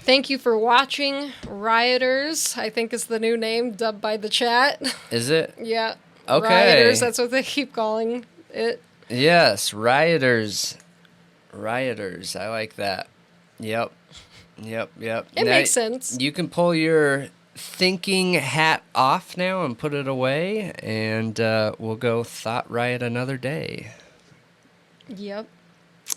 Thank you for watching. Rioters, I think is the new name dubbed by the chat. Is it? Yeah. Okay. Rioters, that's what they keep calling it. Yes, rioters. Rioters. I like that. Yep. It makes sense. You can pull your thinking hat off now and put it away, and we'll go Thought Riot another day. Yep.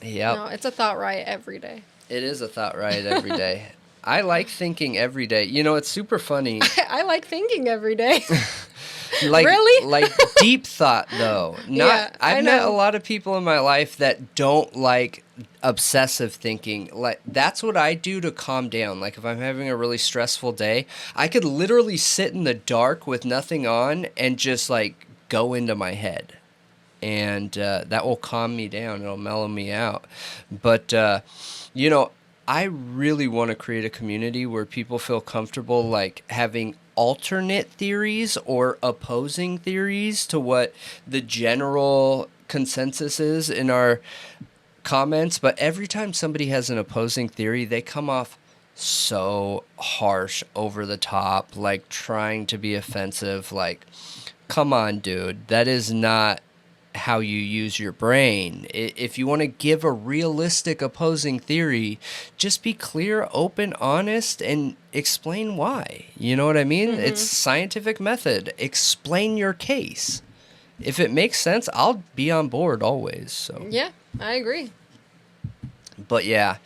No, it's a Thought Riot every day. It is a Thought Riot every day. I like thinking every day. You know, it's super funny. I like thinking every day. Really? Like deep thought, though. I've met a lot of people in my life that don't like obsessive thinking. Like that's what I do to calm down. Like if I'm having a really stressful day, I could literally sit in the dark with nothing on and just like go into my head. And that will calm me down. It'll mellow me out. But, I really want to create a community where people feel comfortable, like, having alternate theories or opposing theories to what the general consensus is in our comments. But every time somebody has an opposing theory, they come off so harsh, over the top, like trying to be offensive. Like, come on, dude. That is not how you use your brain. If you want to give a realistic opposing theory, just be clear, open, honest, and explain why. You know what I mean? Mm-hmm. It's scientific method. Explain your case. If it makes sense, I'll be on board always. So yeah, I agree. But yeah.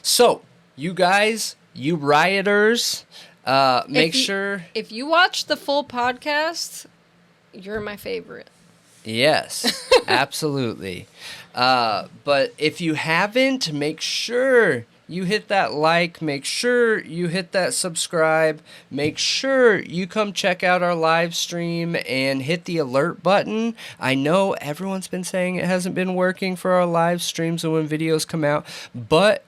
So, you guys, you rioters, make sure... If you watch the full podcast, you're my favorite. Yes, absolutely. But if you haven't, make sure you hit that like, make sure you hit that subscribe, make sure you come check out our live stream and hit the alert button. I know everyone's been saying it hasn't been working for our live streams and when videos come out, but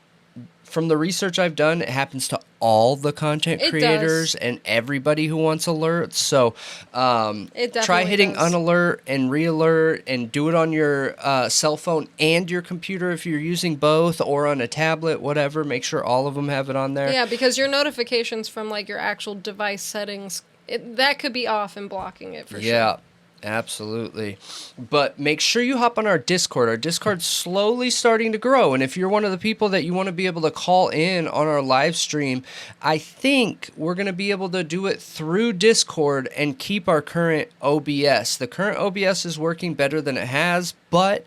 from the research I've done, it happens to all the content creators and everybody who wants alerts. So try hitting unalert and re-alert and do it on your cell phone and your computer if you're using both, or on a tablet, whatever. Make sure all of them have it on there. Yeah, because your notifications from like your actual device settings, that could be off and blocking it for sure. Yeah. Absolutely. But make sure you hop on our Discord. Our Discord's slowly starting to grow. And if you're one of the people that you want to be able to call in on our live stream, I think we're going to be able to do it through Discord and keep our current OBS. The current OBS is working better than it has, but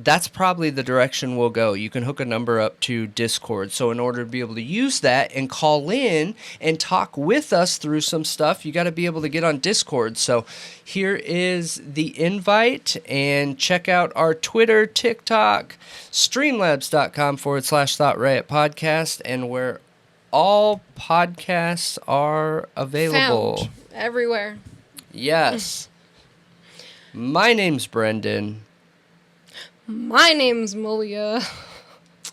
that's probably the direction we'll go. You can hook a number up to Discord. So in order to be able to use that and call in and talk with us through some stuff, you got to be able to get on Discord. So here is the invite, and check out our Twitter, TikTok, streamlabs.com/ThoughtRiot podcast, and where all podcasts are available. Found everywhere. Yes. My name's Brendan. My name's Malia.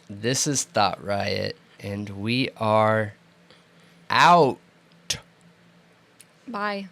This is Thought Riot, and we are out. Bye.